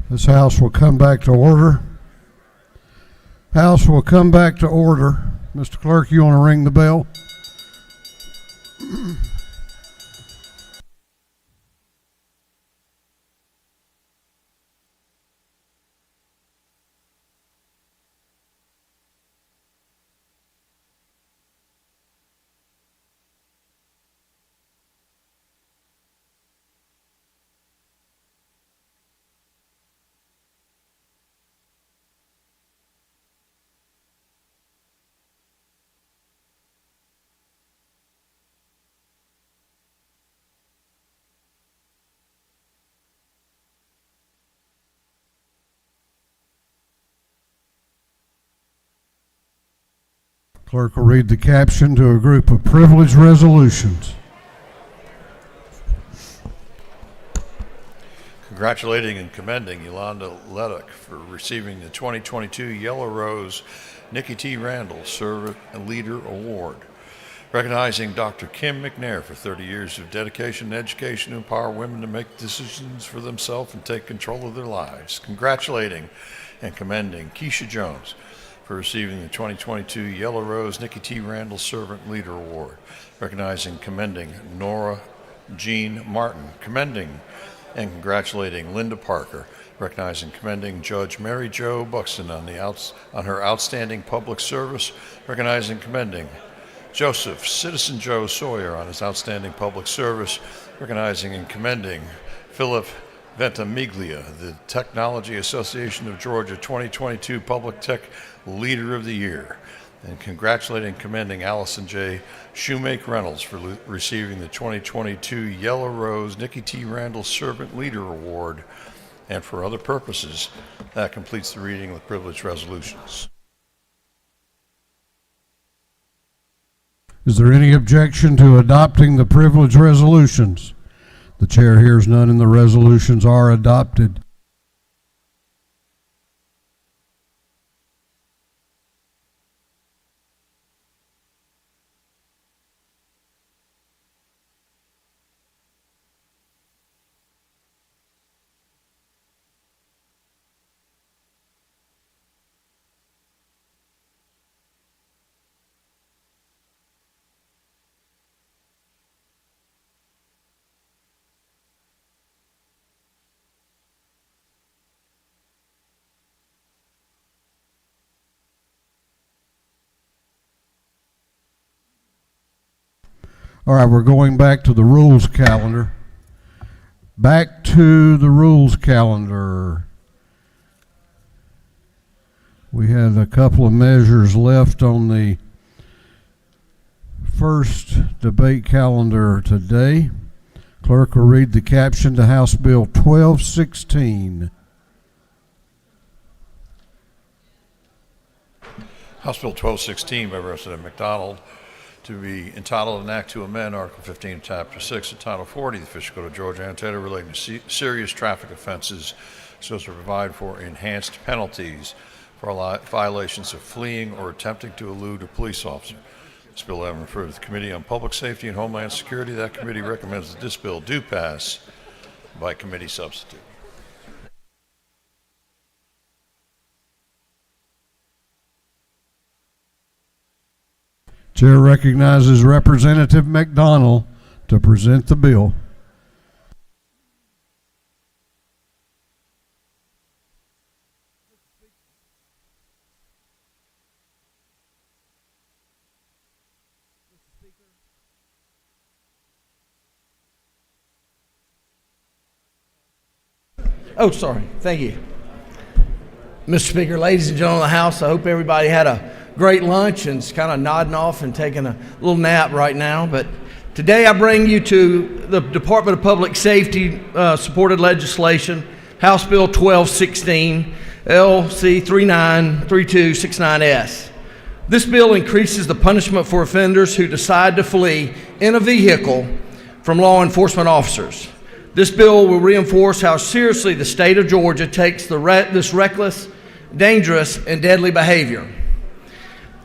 This House will come back to order. House will come back to order. Mr. Clerk, you want to ring the bell? Clerk will read the caption to a group of privileged resolutions. Congratulating and commending Yolanda Leddock for receiving the 2022 Yellow Rose Nikki T. Randall Servant Leader Award. Recognizing Dr. Kim McNair for 30 years of dedication and education to empower women to make decisions for themselves and take control of their lives. Congratulating and commending Keisha Jones for receiving the 2022 Yellow Rose Nikki T. Randall Servant Leader Award. Recognizing, commending Nora Jean Martin. Commending and congratulating Linda Parker. Recognizing, commending Judge Mary Jo Buxton on her outstanding public service. Recognizing, commending Joseph Citizen Joe Sawyer on his outstanding public service. Recognizing and commending Philip Ventimiglia, the Technology Association of Georgia 2022 Public Tech Leader of the Year. And congratulating and commending Allison J. Shoemake Reynolds for receiving the 2022 Yellow Rose Nikki T. Randall Servant Leader Award. And for other purposes, that completes the reading of the privileged resolutions. Is there any objection to adopting the privileged resolutions? The chair hears none and the resolutions are adopted. All right, we're going back to the rules calendar. Back to the rules calendar. We had a couple of measures left on the first debate calendar today. Clerk will read the caption to House Bill 1216. House Bill 1216 by Representative McDonald, to be entitled an act to amend Article 15 of Chapter 6 of Title 40 of the Official Code of Georgia annotated relating to serious traffic offenses so as to provide for enhanced penalties for violations of fleeing or attempting to elude a police officer. This bill having referred to the Committee on Public Safety and Homeland Security. That committee recommends that this bill do pass by committee substitute. Chair recognizes Representative McDonald to present the bill. Oh, sorry. Thank you. Mr. Speaker, ladies and gentlemen of the House, I hope everybody had a great lunch and is kind of nodding off and taking a little nap right now. But today I bring you to the Department of Public Safety supported legislation, House Bill 1216, LC 393269S. This bill increases the punishment for offenders who decide to flee in a vehicle from law enforcement officers. This bill will reinforce how seriously the state of Georgia takes this reckless, dangerous, and deadly behavior.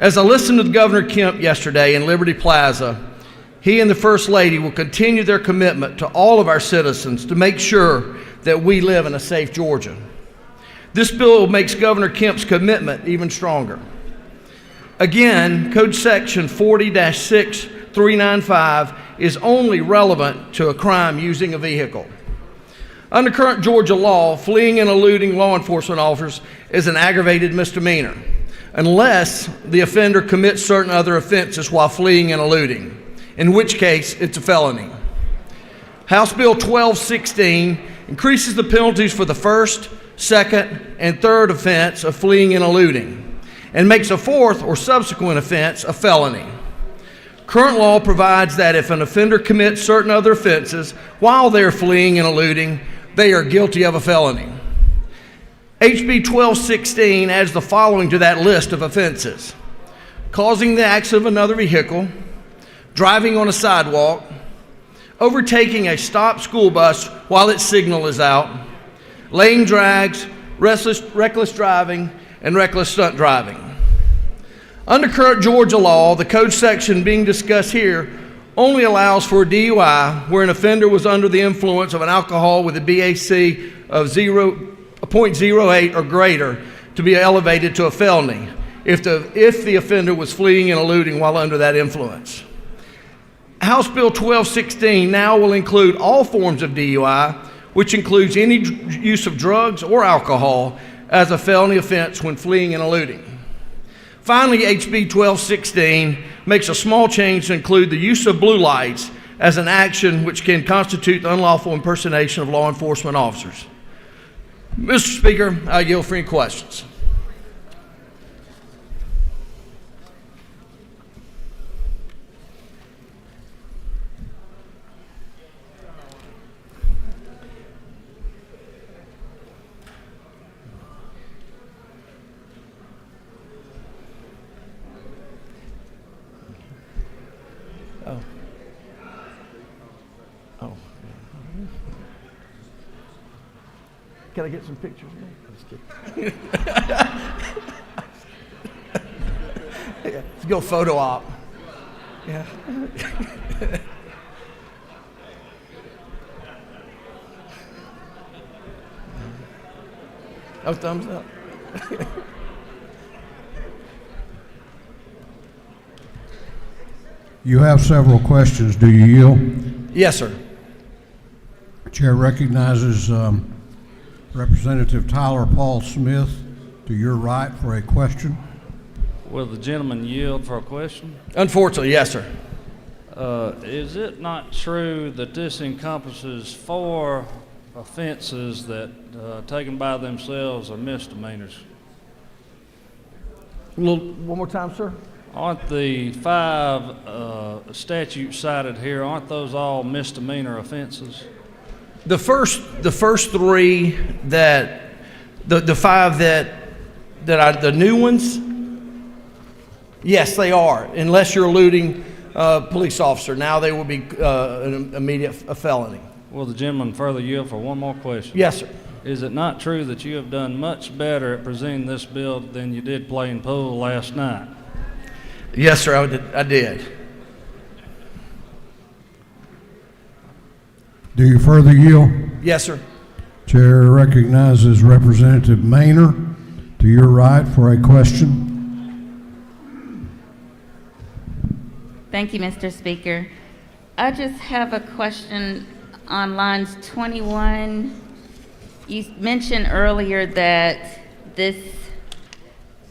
As I listened to Governor Kemp yesterday in Liberty Plaza, he and the First Lady will continue their commitment to all of our citizens to make sure that we live in a safe Georgia. This bill makes Governor Kemp's commitment even stronger. Again, Code Section 40-6395 is only relevant to a crime using a vehicle. Under current Georgia law, fleeing and eluding law enforcement officers is an aggravated misdemeanor, unless the offender commits certain other offenses while fleeing and eluding, in which case it's a felony. House Bill 1216 increases the penalties for the first, second, and third offense of fleeing and eluding, and makes a fourth or subsequent offense a felony. Current law provides that if an offender commits certain other offenses while they're fleeing and eluding, they are guilty of a felony. HB 1216 adds the following to that list of offenses: causing the accident of another vehicle, driving on a sidewalk, overtaking a stopped school bus while its signal is out, laying drags, reckless driving, and reckless stunt driving. Under current Georgia law, the code section being discussed here only allows for a DUI where an offender was under the influence of an alcohol with a BAC of 0.08 or greater to be elevated to a felony if the offender was fleeing and eluding while under that influence. House Bill 1216 now will include all forms of DUI, which includes any use of drugs or alcohol, as a felony offense when fleeing and eluding. Finally, HB 1216 makes a small change to include the use of blue lights as an action which can constitute unlawful impersonation of law enforcement officers. Mr. Speaker, I yield for any questions. Can I get some pictures? Yeah, let's go photo op. Yeah. Oh, thumbs up. You have several questions. Do you yield? Yes, sir. Chair recognizes Representative Tyler Paul Smith to your right for a question. Will the gentleman yield for a question? Unfortunately, yes, sir. Is it not true that this encompasses 4 offenses that, taken by themselves, are misdemeanors? One more time, sir. Aren't the 5 statutes cited here, aren't those all misdemeanor offenses? The first 3 that the 5 that are the new ones, yes, they are. Unless you're eluding a police officer, now they will be an immediate felony. Will the gentleman further yield for one more question? Yes, sir. Is it not true that you have done much better at presenting this bill than you did playing pool last night? Yes, sir, I did. Do you further yield? Yes, sir. Chair recognizes Representative Maynor to your right for a question. Thank you, Mr. Speaker. I just have a question on lines 21. You mentioned earlier that this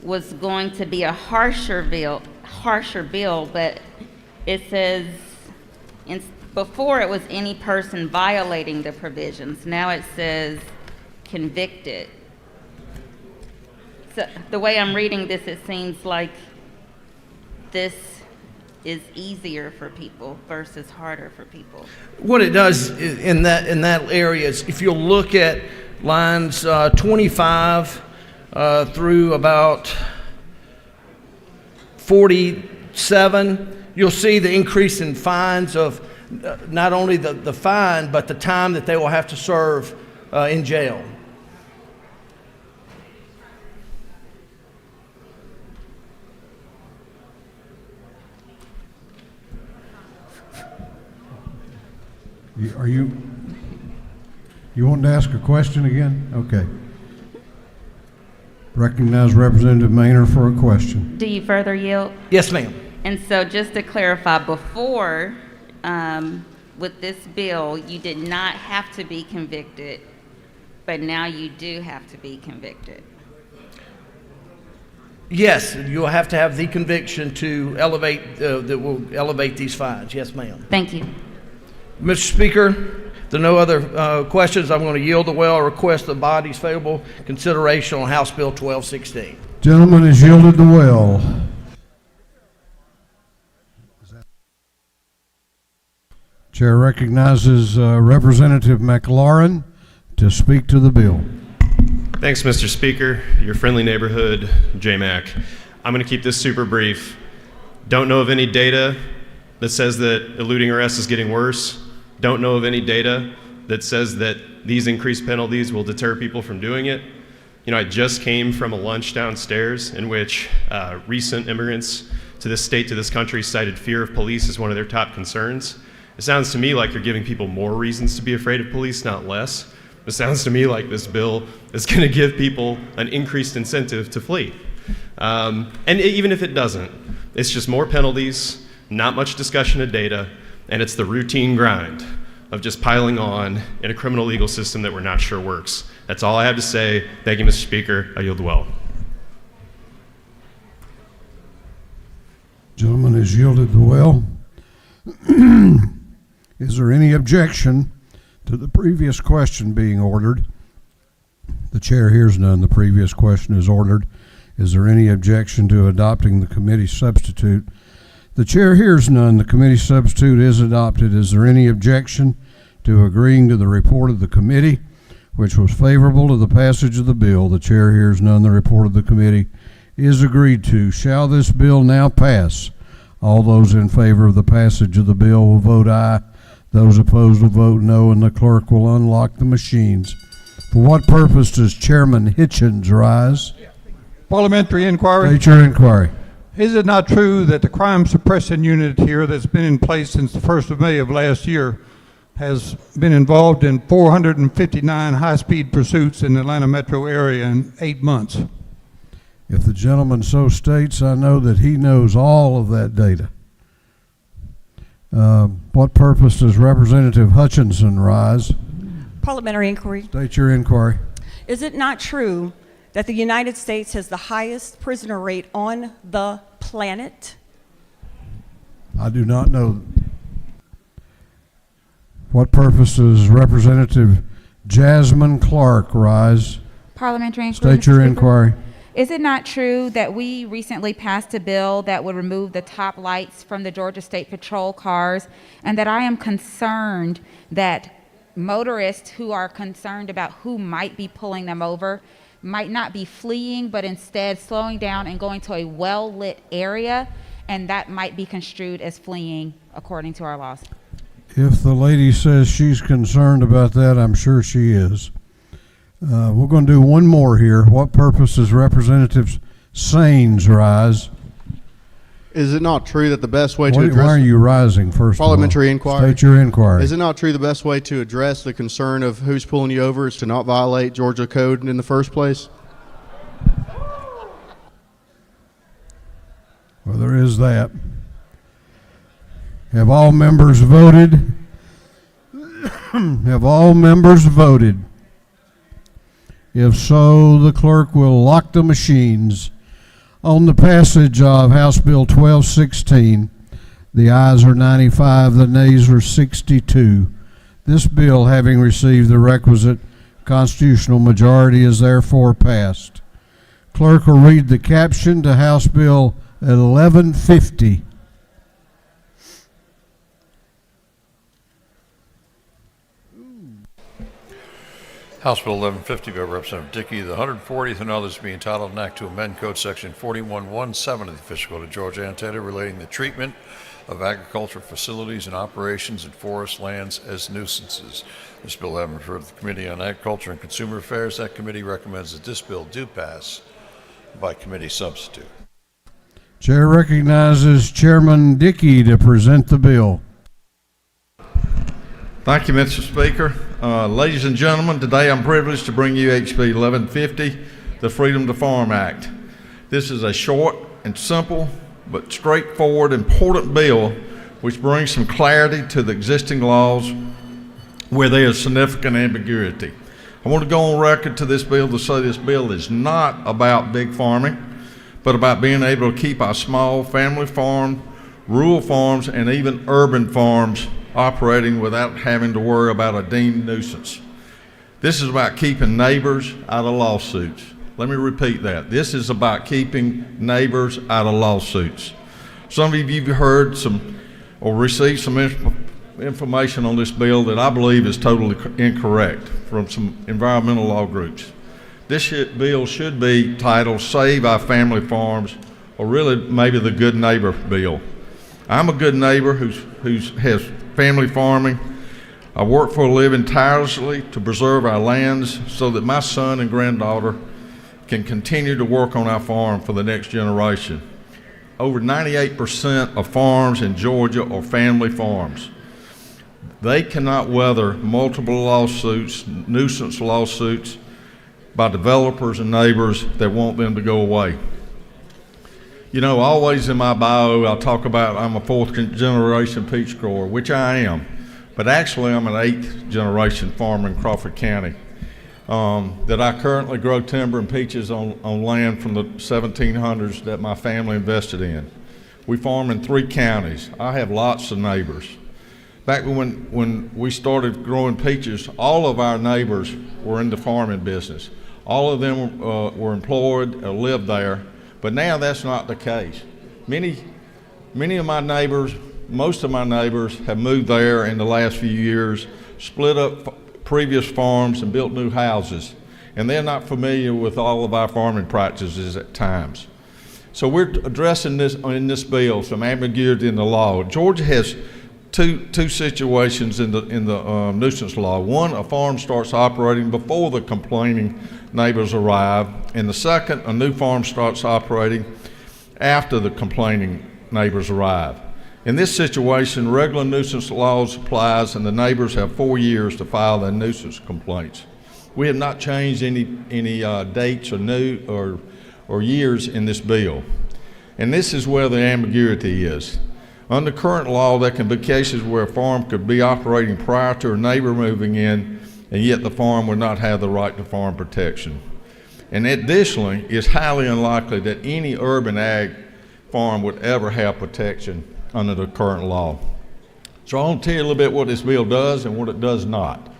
was going to be a harsher bill, but it says before it was any person violating the provisions. Now it says convicted. So the way I'm reading this, it seems like this is easier for people versus harder for people. What it does in that area is, if you'll look at lines 25 through about 47, you'll see the increase in fines of not only the fine, but the time that they will have to serve in jail. You want to ask a question again? Okay. Recognize Representative Maynard for a question. Do you further yield? Yes, ma'am. And so just to clarify, before, with this bill, you did not have to be convicted, but now you do have to be convicted. Yes, you'll have to have the conviction to elevate, that will elevate these fines. Yes, ma'am. Thank you. Mr. Speaker, if there are no other questions, I'm going to yield the well. I request the body's favorable consideration on House Bill 1216. Gentleman has yielded the well. Chair recognizes Representative McLaurin to speak to the bill. Thanks, Mr. Speaker. Your friendly neighborhood, J-Mac. I'm going to keep this super brief. Don't know of any data that says that eluding arrest is getting worse. Don't know of any data that says that these increased penalties will deter people from doing it. You know, I just came from a lunch downstairs in which recent immigrants to this state, to this country, cited fear of police as one of their top concerns. It sounds to me like you're giving people more reasons to be afraid of police, not less. It sounds to me like this bill is going to give people an increased incentive to flee. And even if it doesn't, it's just more penalties, not much discussion of data, and it's the routine grind of just piling on in a criminal legal system that we're not sure works. That's all I have to say. Thank you, Mr. Speaker. I yield the well. Gentleman has yielded the well. Is there any objection to the previous question being ordered? The chair hears none. The previous question is ordered. Is there any objection to adopting the committee substitute? The chair hears none. The committee substitute is adopted. Is there any objection to agreeing to the report of the committee, which was favorable to the passage of the bill? The chair hears none. The report of the committee is agreed to. Shall this bill now pass? All those in favor of the passage of the bill will vote aye. Those opposed will vote no, and the clerk will unlock the machines. For what purpose does Chairman Hitchens rise? Parliamentary inquiry. State your inquiry. Is it not true that the crime suppression unit here that's been in place since the 1st of May of last year has been involved in 459 high-speed pursuits in the Atlanta metro area in 8 months? If the gentleman so states, I know that he knows all of that data. What purpose does Representative Hutchinson rise? Parliamentary inquiry. State your inquiry. Is it not true that the United States has the highest prisoner rate on the planet? I do not know. What purpose does Representative Jasmine Clark rise? Parliamentary inquiry. State your inquiry. Is it not true that we recently passed a bill that would remove the top lights from the Georgia State Patrol cars, and that I am concerned that motorists who are concerned about who might be pulling them over might not be fleeing, but instead slowing down and going to a well-lit area, and that might be construed as fleeing according to our laws? If the lady says she's concerned about that, I'm sure she is. We're going to do one more here. What purpose does Representative Saines rise? Is it not true that the best way to address... Why are you rising, first Parliamentary of all? inquiry. State your inquiry. Is it not true the best way to address the concern of who's pulling you over is to not violate Georgia code in the first place? Well, there is that. Have all members voted? Have all members voted? If so, the clerk will lock the machines. On the passage of House Bill 1216, the ayes are 95, the nays are 62. This bill, having received the requisite constitutional majority, is therefore passed. Clerk will read the caption to House Bill 1150. House Bill 1150 by Representative Dickey, the 140th and others being entitled an act to amend Code Section 4117 of the Official Code of Georgia, Antietam, relating the treatment of agricultural facilities and operations in forest lands as nuisances. This bill having referred to the Committee on Agriculture and Consumer Affairs, that committee recommends that this bill do pass by committee substitute. Chair recognizes Chairman Dickey to present the bill. Thank you, Mr. Speaker. Ladies and gentlemen, today I'm privileged to bring you HB 1150, the Freedom to Farm Act. This is a short and simple but straightforward, important bill which brings some clarity to the existing laws where there is significant ambiguity. I want to go on record to this bill to say this bill is not about big farming, but about being able to keep our small family farm, rural farms, and even urban farms operating without having to worry about a deemed nuisance. This is about keeping neighbors out of lawsuits. Let me repeat that. This is about keeping neighbors out of lawsuits. Some of you have heard some or received some information on this bill that I believe is totally incorrect from some environmental law groups. This bill should be titled Save Our Family Farms, or really maybe the Good Neighbor Bill. I'm a good neighbor who has family farming. I work for a living tirelessly to preserve our lands so that my son and granddaughter can continue to work on our farm for the next generation. Over 98% of farms in Georgia are family farms. They cannot weather multiple lawsuits, nuisance lawsuits by developers and neighbors that want them to go away. You know, always in my bio, I'll talk about I'm a fourth generation peach grower, which I am, but actually I'm an eighth generation farmer in Crawford County. That I currently grow timber and peaches on land from the 1700s that my family invested in. We farm in 3 counties. I have lots of neighbors. Back when we started growing peaches, all of our neighbors were in the farming business. All of them were employed or lived there, but now that's not the case. Many of my neighbors, most of my neighbors have moved there in the last few years, split up previous farms and built new houses, and they're not familiar with all of our farming practices at times. So we're addressing this in this bill, some ambiguity in the law. Georgia has two situations in the nuisance law. One, a farm starts operating before the complaining neighbors arrive, and the second, a new farm starts operating after the complaining neighbors arrive. In this situation, regular nuisance laws applies, and the neighbors have 4 years to file their nuisance complaints. We have not changed any dates or years in this bill, and this is where the ambiguity is. Under current law, there can be cases where a farm could be operating prior to a neighbor moving in, and yet the farm would not have the right to farm protection. And additionally, it's highly unlikely that any urban ag farm would ever have protection under the current law. So I want to tell you a little bit what this bill does and what it does not.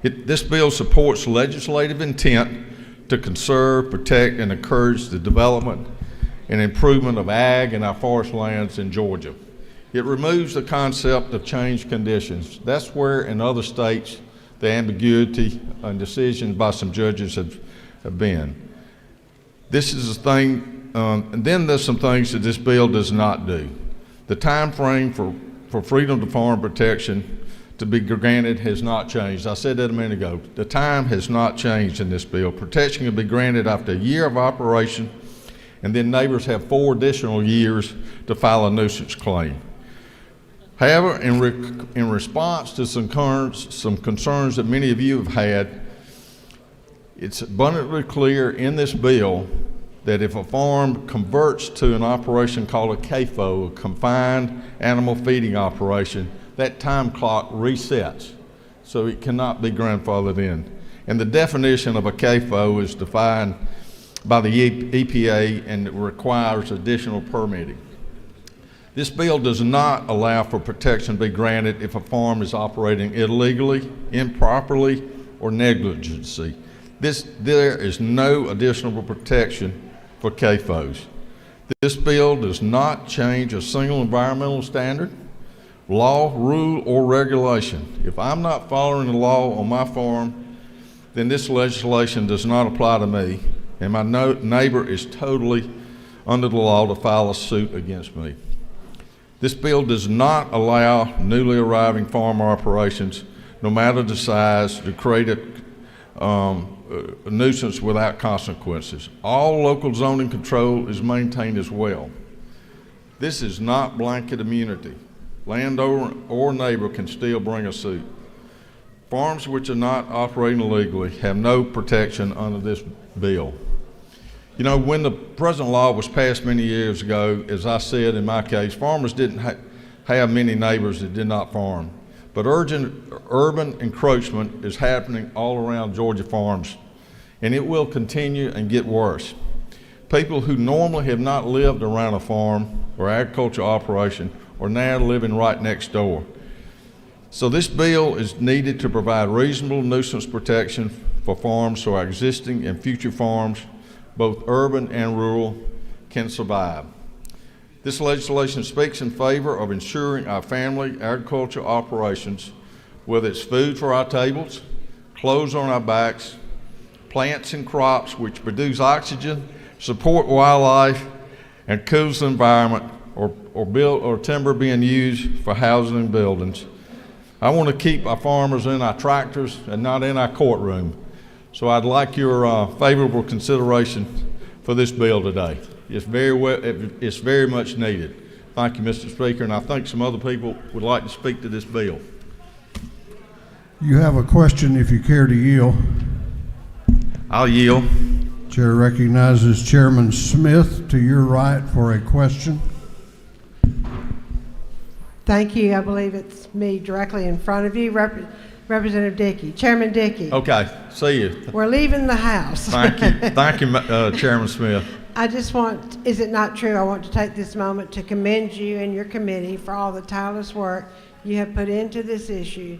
This bill supports legislative intent to conserve, protect, and encourage the development and improvement of ag and our forest lands in Georgia. It removes the concept of changed conditions. That's where in other states the ambiguity and decisions by some judges have been. This is a thing, and then there's some things that this bill does not do. The time frame for freedom to farm protection to be granted has not changed. I said that a minute ago. The time has not changed in this bill. Protection can be granted after a year of operation, and then neighbors have 4 additional years to file a nuisance claim. However, in response to some concerns that many of you have had, it's abundantly clear in this bill that if a farm converts to an operation called a CAFO, a confined animal feeding operation, that time clock resets, so it cannot be grandfathered in. And the definition of a CAFO is defined by the EPA, and it requires additional permitting. This bill does not allow for protection to be granted if a farm is operating illegally, improperly, or negligently. There is no additional protection for CAFOs. This bill does not change a single environmental standard, law, rule, or regulation. If I'm not following the law on my farm, then this legislation does not apply to me, and my neighbor is totally under the law to file a suit against me. This bill does not allow newly arriving farm operations, no matter the size, to create a nuisance without consequences. All local zoning control is maintained as well. This is not blanket immunity. Landowner or neighbor can still bring a suit. Farms which are not operating illegally have no protection under this bill. You know, when the present law was passed many years ago, as I said in my case, farmers didn't have many neighbors that did not farm. But urban encroachment is happening all around Georgia farms, and it will continue and get worse. People who normally have not lived around a farm or agricultural operation are now living right next door. So this bill is needed to provide reasonable nuisance protection for farms so our existing and future farms, both urban and rural, can survive. This legislation speaks in favor of ensuring our family agricultural operations, whether it's food for our tables, clothes on our backs, plants and crops which produce oxygen, support wildlife, and cools the environment, or timber being used for housing and buildings. I want to keep our farmers in our tractors and not in our courtroom. So I'd like your favorable consideration for this bill today. It's very much needed. Thank you, Mr. Speaker, and I think some other people would like to speak to this bill. You have a question if you care to yield. I'll yield. Chair recognizes Chairman Smith to your right for a question. Thank you. I believe it's me directly in front of you, Representative Dickey. Chairman Dickey. Okay, see you. We're leaving the House. Thank you, Chairman Smith. I just want, is it not true, I want to take this moment to commend you and your committee for all the tireless work you have put into this issue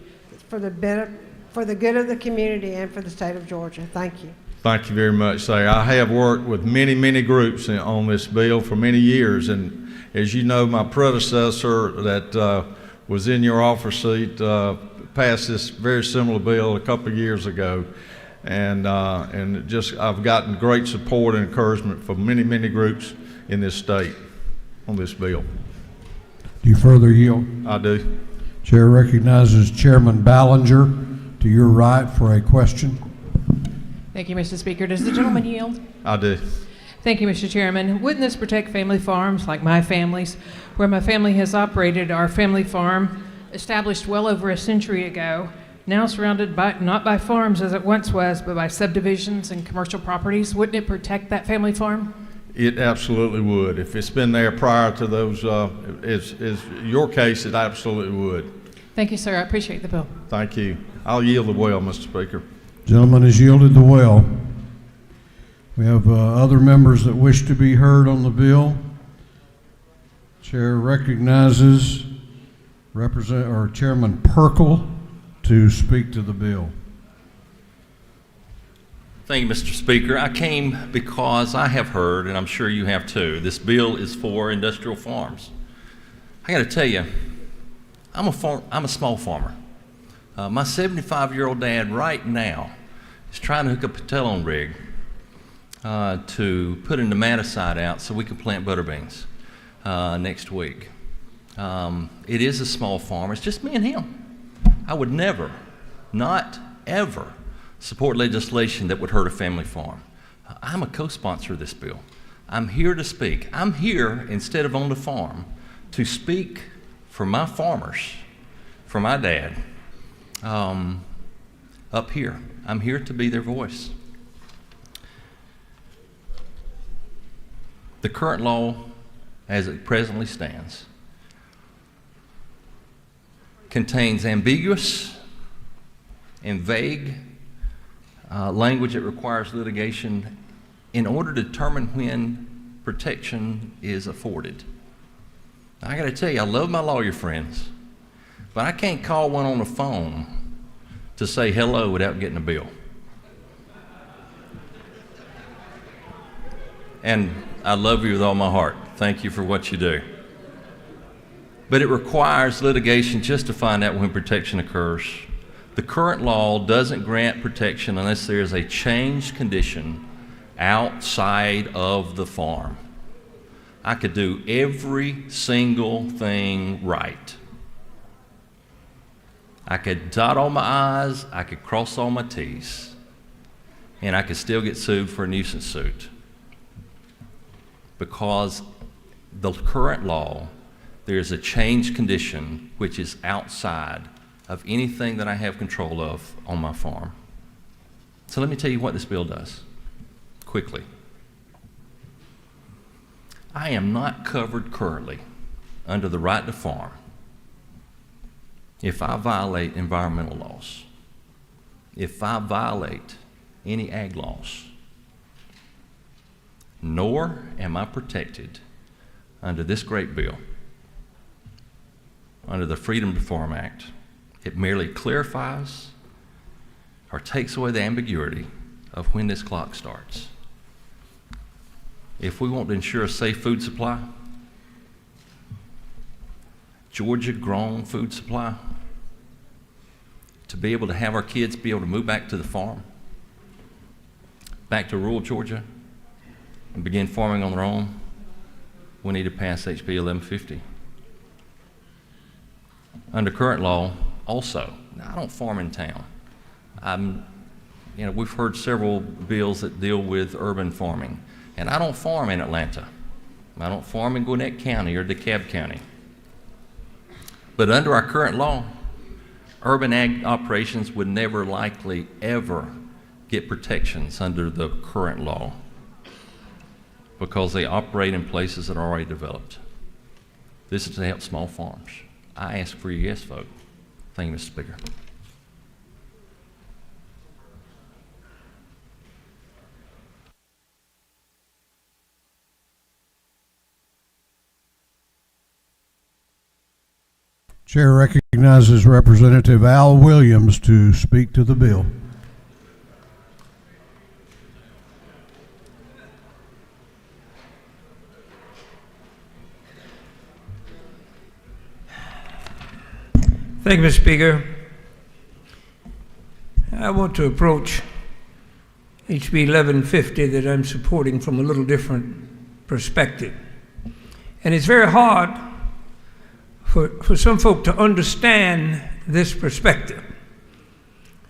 for the good of the community and for the state of Georgia. Thank you. Thank you very much, sir. I have worked with many groups on this bill for many years, and as you know, my predecessor that was in your office seat passed this very similar bill a couple of years ago, and I've gotten great support and encouragement from many groups in this state on this bill. Do you further yield? I do. Chair recognizes Chairman Ballinger to your right for a question. Thank you, Mr. Speaker. Does the gentleman yield? I do. Thank you, Mr. Chairman. Wouldn't this protect family farms like my family's, where my family has operated our family farm, established well over a century ago, now surrounded not by farms as it once was, but by subdivisions and commercial properties? Wouldn't it protect that family farm? It absolutely would. If it's been there prior to those, is your case, it absolutely would. Thank you, sir. I appreciate the bill. Thank you. I'll yield the well, Mr. Speaker. Gentleman has yielded the well. We have other members that wish to be heard on the bill. Chair recognizes Chairman Perkle to speak to the bill. Thank you, Mr. Speaker. I came because I have heard, and I'm sure you have too, this bill is for industrial farms. I got to tell you, I'm a small farmer. My 75-year-old dad right now is trying to hook up a telephone rig to put a nematicide out so we can plant butter beans next week. It is a small farm. It's just me and him. I would never, not ever, support legislation that would hurt a family farm. I'm a co-sponsor of this bill. I'm here to speak. I'm here, instead of on the farm, to speak for my farmers, for my dad, up here. I'm here to be their voice. The current law, as it presently stands, contains ambiguous and vague language that requires litigation in order to determine when protection is afforded. I got to tell you, I love my lawyer friends, but I can't call one on the phone to say hello without getting a bill. And I love you with all my heart. Thank you for what you do. But it requires litigation just to find out when protection occurs. The current law doesn't grant protection unless there is a changed condition outside of the farm. I could do every single thing right. I could dot all my I's, I could cross all my T's, and I could still get sued for a nuisance suit. Because the current law, there's a changed condition which is outside of anything that I have control of on my farm. So let me tell you what this bill does, quickly. I am not covered currently under the right to farm if I violate environmental laws, if I violate any ag laws, nor am I protected under this great bill, under the Freedom to Farm Act. It merely clarifies or takes away the ambiguity of when this clock starts. If we want to ensure a safe food supply, Georgia-grown food supply, to be able to have our kids be able to move back to the farm, back to rural Georgia, and begin farming on their own, we need to pass HB 1150. Under current law, also, now, I don't farm in town. We've heard several bills that deal with urban farming, and I don't farm in Atlanta. I don't farm in Gwinnett County or DeKalb County. But under our current law, urban ag operations would never likely ever get protections under the current law because they operate in places that are already developed. This is to help small farms. I ask for your yes vote. Thank you, Mr. Speaker. Chair recognizes Representative Al Williams to speak to the bill. Thank you, Mr. Speaker. I want to approach HB 1150 that I'm supporting from a little different perspective. And it's very hard for some folk to understand this perspective.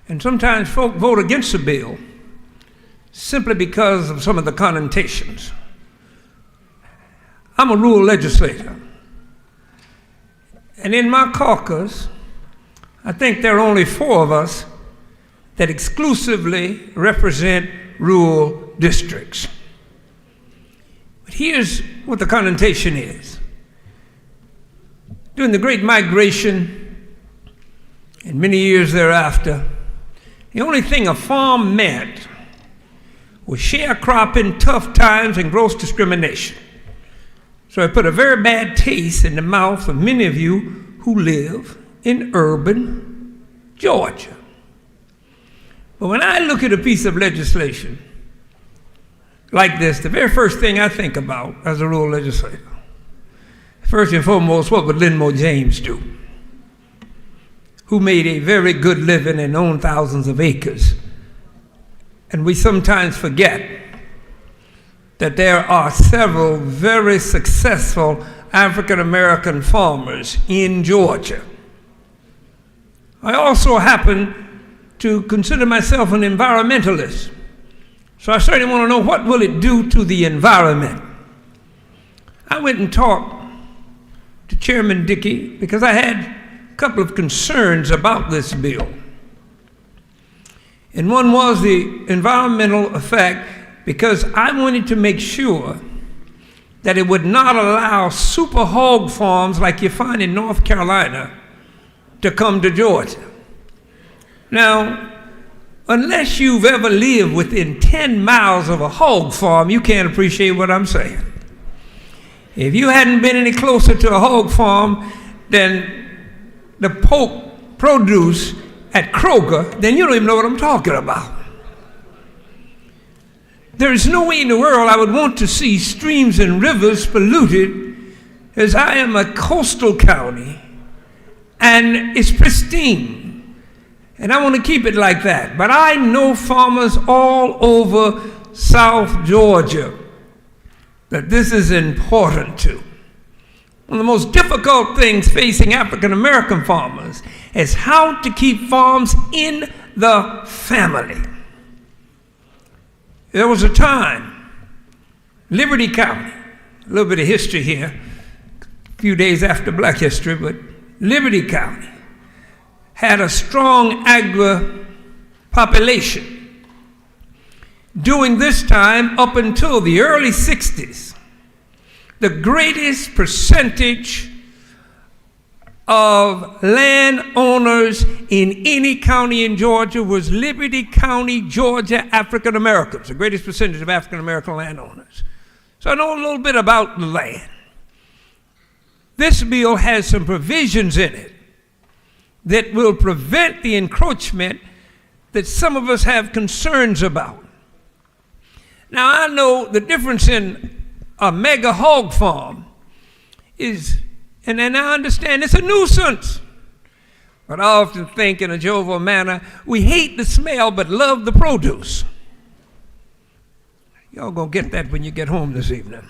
And sometimes folk vote against the bill simply because of some of the connotations. I'm a rural legislator. And in my caucus, I think there are only 4 of us that exclusively represent rural districts. But here's what the connotation is. During the Great Migration and many years thereafter, the only thing a farm meant was sharecropping, tough times, and gross discrimination. So it put a very bad taste in the mouth of many of you who live in urban Georgia. But when I look at a piece of legislation like this, the very first thing I think about as a rural legislator, first and foremost, what would Linmore James do? Who made a very good living and owned thousands of acres. And we sometimes forget that there are several very successful African American farmers in Georgia. I also happen to consider myself an environmentalist. So I certainly want to know, what will it do to the environment? I went and talked to Chairman Dickey because I had a couple of concerns about this bill. And one was the environmental effect, because I wanted to make sure that it would not allow super hog farms like you find in North Carolina to come to Georgia. Now, unless you've ever lived within 10 miles of a hog farm, you can't appreciate what I'm saying. If you hadn't been any closer to a hog farm than the pork produce at Kroger, then you don't even know what I'm talking about. There is no way in the world I would want to see streams and rivers polluted, as I am a coastal county and it's pristine. And I want to keep it like that. But I know farmers all over South Georgia that this is important to. One of the most difficult things facing African American farmers is how to keep farms in the family. There was a time, Liberty County, a little bit of history here, a few days after Black History, but Liberty County had a strong agri population. During this time, up until the early 60s, the greatest percentage of landowners in any county in Georgia was Liberty County, Georgia, African Americans, the greatest percentage of African American landowners. So I know a little bit about the land. This bill has some provisions in it that will prevent the encroachment that some of us have concerns about. Now, I know the difference in a mega hog farm is, and then I understand it's a nuisance, but I often think in a jovial manner, we hate the smell but love the produce. Y'all gonna get that when you get home this evening.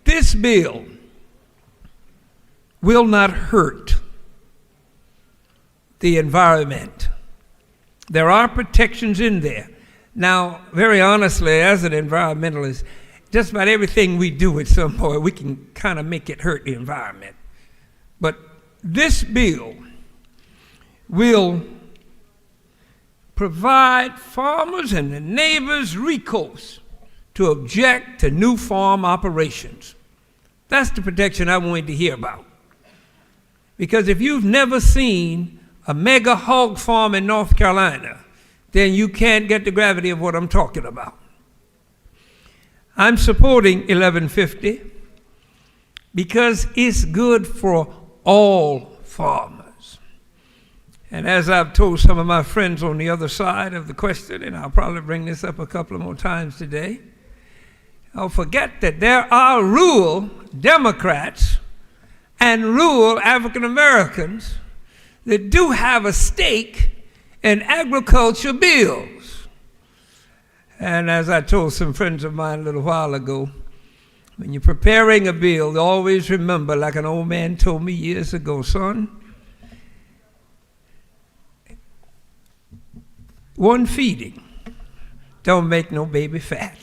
This bill will not hurt the environment. There are protections in there. Now, very honestly, as an environmentalist, just about everything we do at some point, we can kind of make it hurt the environment. But this bill will provide farmers and the neighbors recourse to object to new farm operations. That's the protection I wanted to hear about. Because if you've never seen a mega hog farm in North Carolina, then you can't get the gravity of what I'm talking about. I'm supporting 1150 because it's good for all farmers. And as I've told some of my friends on the other side of the question, and I'll probably bring this up a couple of more times today, I'll forget that there are rural Democrats and rural African Americans that do have a stake in agriculture bills. And as I told some friends of mine a little while ago, when you're preparing a bill, always remember, like an old man told me years ago, son, one feeding don't make no baby fat.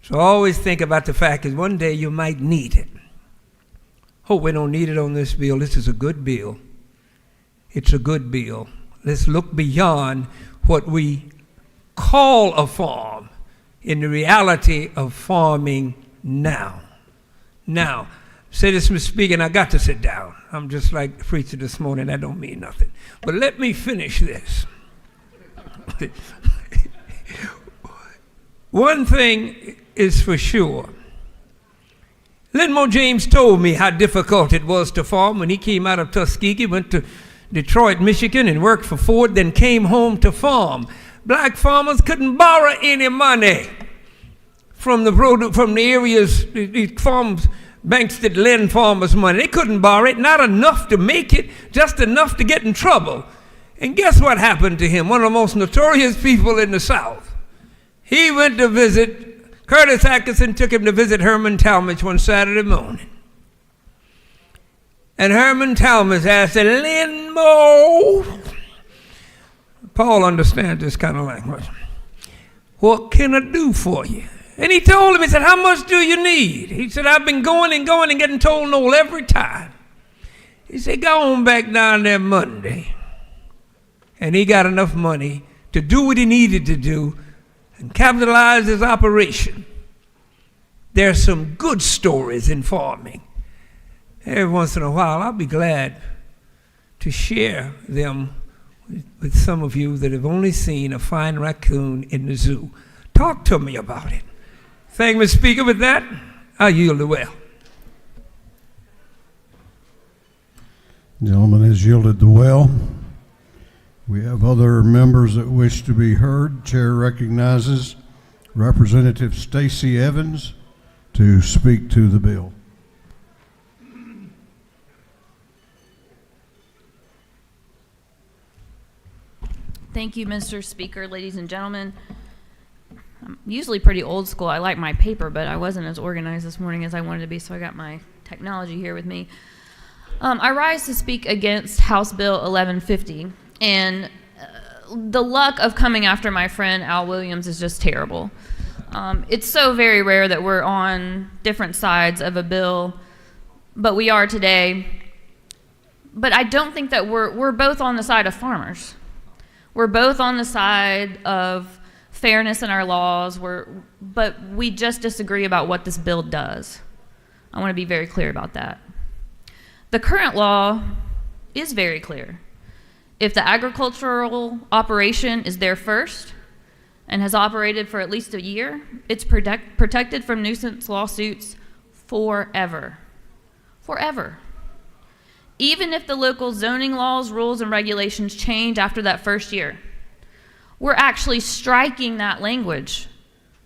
So always think about the fact that one day you might need it. Hope we don't need it on this bill. This is a good bill. It's a good bill. Let's look beyond what we call a farm in the reality of farming now. Now, say this, Mr. Speaker, and I got to sit down. I'm just like the preacher this morning. That don't mean nothing. But let me finish this. One thing is for sure. Linmo James told me how difficult it was to farm when he came out of Tuskegee, went to Detroit, Michigan, and worked for Ford, then came home to farm. Black farmers couldn't borrow any money from the areas, these farms, banks that lend farmers money. They couldn't borrow it, not enough to make it, just enough to get in trouble. And guess what happened to him? One of the most notorious people in the South. He went to visit, Curtis Atkinson took him to visit Herman Talmadge one Saturday morning. And Herman Talmadge asked, Linmo, Paul understands this kind of language, what can I do for you? And he told him, he said, how much do you need? He said, I've been going and getting told no every time. He said, go on back down there Monday. And he got enough money to do what he needed to do and capitalize his operation. There are some good stories in farming. Every once in a while, I'll be glad to share them with some of you that have only seen a fine raccoon in the zoo. Talk to me about it. Thank you, Mr. Speaker. With that, I yield the well. Gentleman has yielded the well. We have other members that wish to be heard. Chair recognizes Representative Stacey Evans to speak to the bill. Thank you, Mr. Speaker, ladies and gentlemen. I'm usually pretty old school. I like my paper, but I wasn't as organized this morning as I wanted to be, so I got my technology here with me. I rise to speak against House Bill 1150, and the luck of coming after my friend Al Williams is just terrible. It's so very rare that we're on different sides of a bill, but we are today. But I don't think that we're both on the side of farmers. We're both on the side of fairness in our laws, but we just disagree about what this bill does. I want to be very clear about that. The current law is very clear. If the agricultural operation is there first and has operated for at least a year, it's protected from nuisance lawsuits forever. Forever. Even if the local zoning laws, rules, and regulations change after that first year. We're actually striking that language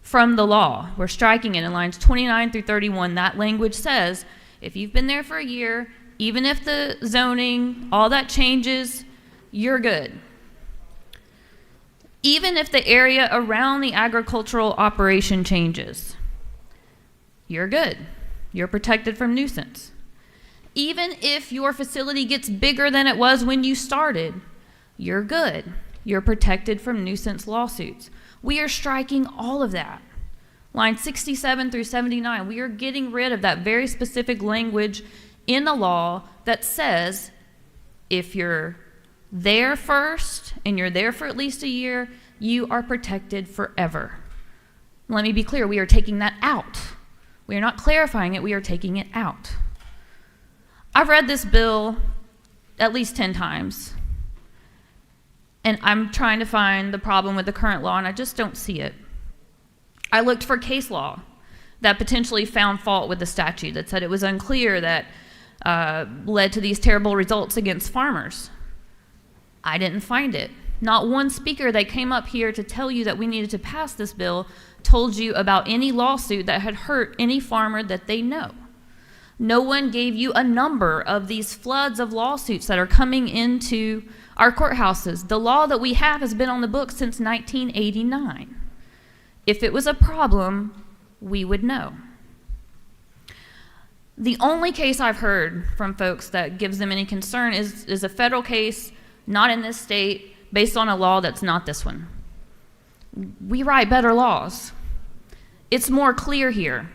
from the law. We're striking it in lines 29 through 31. That language says, if you've been there for a year, even if the zoning, all that changes, you're good. Even if the area around the agricultural operation changes, you're good. You're protected from nuisance. Even if your facility gets bigger than it was when you started, you're good. You're protected from nuisance lawsuits. We are striking all of that. Line 67 through 79, we are getting rid of that very specific language in the law that says if you're there first and you're there for at least a year, you are protected forever. Let me be clear, we are taking that out. We are not clarifying it, we are taking it out. I've read this bill at least 10 times, and I'm trying to find the problem with the current law, and I just don't see it. I looked for case law that potentially found fault with the statute, that said it was unclear, that led to these terrible results against farmers. I didn't find it. Not one speaker that came up here to tell you that we needed to pass this bill told you about any lawsuit that had hurt any farmer that they know. No one gave you a number of these floods of lawsuits that are coming into our courthouses. The law that we have has been on the books since 1989. If it was a problem, we would know. The only case I've heard from folks that gives them any concern is a federal case, not in this state, based on a law that's not this one. We write better laws. It's more clear here.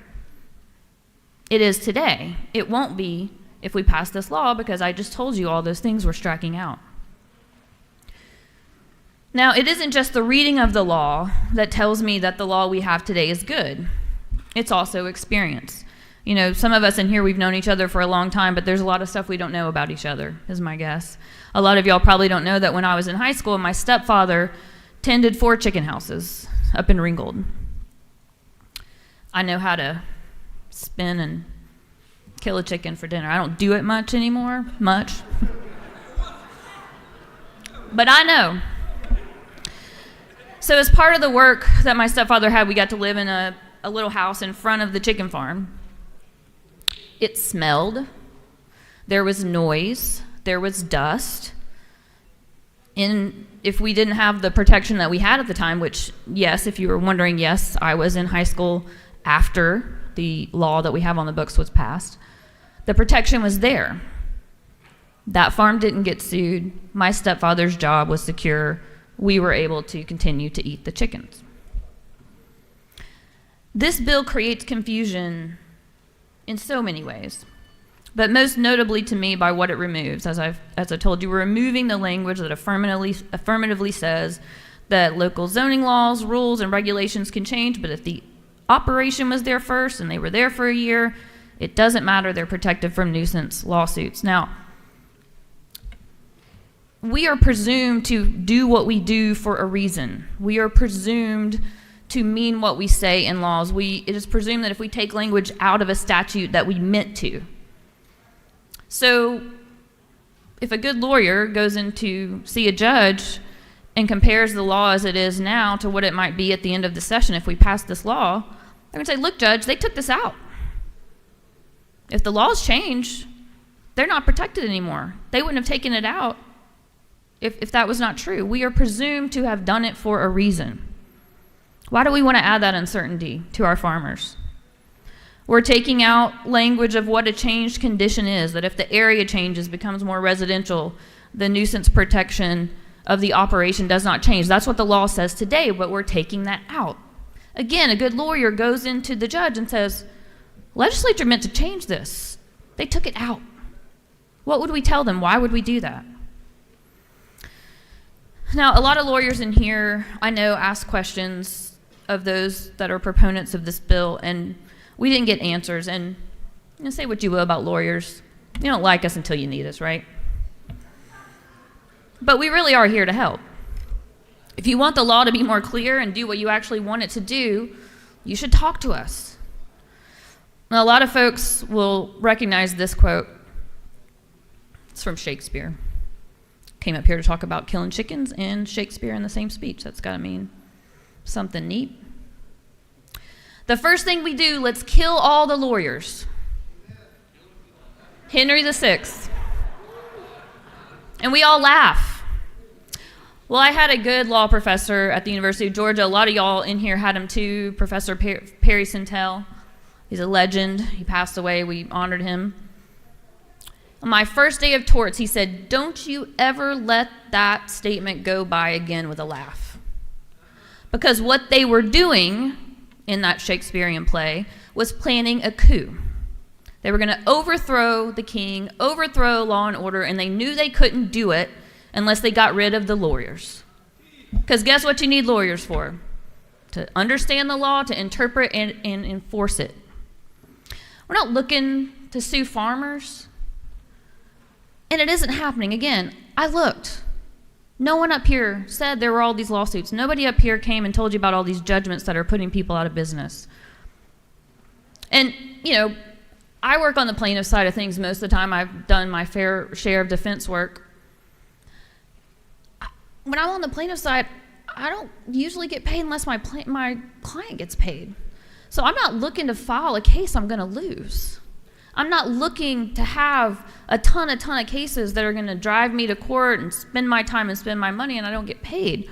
It is today. It won't be if we pass this law, because I just told you all those things we're striking out. Now, it isn't just the reading of the law that tells me that the law we have today is good. It's also experience. You know, some of us in here, we've known each other for a long time, but there's a lot of stuff we don't know about each other, is my guess. A lot of y'all probably don't know that when I was in high school, my stepfather tended 4 chicken houses up in Ringgold. I know how to spin and kill a chicken for dinner. I don't do it much anymore, but I know. So as part of the work that my stepfather had, we got to live in a little house in front of the chicken farm. It smelled. There was noise. There was dust. And if we didn't have the protection that we had at the time, which, yes, if you were wondering, yes, I was in high school after the law that we have on the books was passed, the protection was there. That farm didn't get sued. My stepfather's job was secure. We were able to continue to eat the chickens. This bill creates confusion in so many ways, but most notably to me by what it removes. As I told you, we're removing the language that affirmatively says that local zoning laws, rules, and regulations can change, but if the operation was there first and they were there for a year, it doesn't matter, they're protected from nuisance lawsuits. Now, we are presumed to do what we do for a reason. We are presumed to mean what we say in laws. It is presumed that if we take language out of a statute that we meant to. So if a good lawyer goes in to see a judge and compares the law as it is now to what it might be at the end of the session if we pass this law, they're going to say, look, judge, they took this out. If the laws change, they're not protected anymore. They wouldn't have taken it out if that was not true. We are presumed to have done it for a reason. Why do we want to add that uncertainty to our farmers? We're taking out language of what a changed condition is, that if the area changes, becomes more residential, the nuisance protection of the operation does not change. That's what the law says today, but we're taking that out. Again, a good lawyer goes into the judge and says, legislature meant to change this. They took it out. What would we tell them? Why would we do that? Now, a lot of lawyers in here, I know, ask questions of those that are proponents of this bill, and we didn't get answers. And say what you will about lawyers. You don't like us until you need us, right? But we really are here to help. If you want the law to be more clear and do what you actually want it to do, you should talk to us. Now, a lot of folks will recognize this quote. It's from Shakespeare. Came up here to talk about killing chickens and Shakespeare in the same speech. That's got to mean something neat. The first thing we do, let's kill all the lawyers. Henry VI. And we all laugh. Well, I had a good law professor at the University of Georgia. A lot of y'all in here had him too, Professor Perry Centel. He's a legend. He passed away. We honored him. On my first day of torts, he said, "Don't you ever let that statement go by again with a laugh." Because what they were doing in that Shakespearean play was planning a coup. They were going to overthrow the king, overthrow law and order, and they knew they couldn't do it unless they got rid of the lawyers. Because guess what you need lawyers for? To understand the law, to interpret and enforce it. We're not looking to sue farmers. And it isn't happening. Again, I looked. No one up here said there were all these lawsuits. Nobody up here came and told you about all these judgments that are putting people out of business. And, I work on the plaintiff side of things most of the time. I've done my fair share of defense work. When I'm on the plaintiff side, I don't usually get paid unless my client gets paid. So I'm not looking to file a case I'm going to lose. I'm not looking to have a ton of cases that are going to drive me to court and spend my time and spend my money and I don't get paid.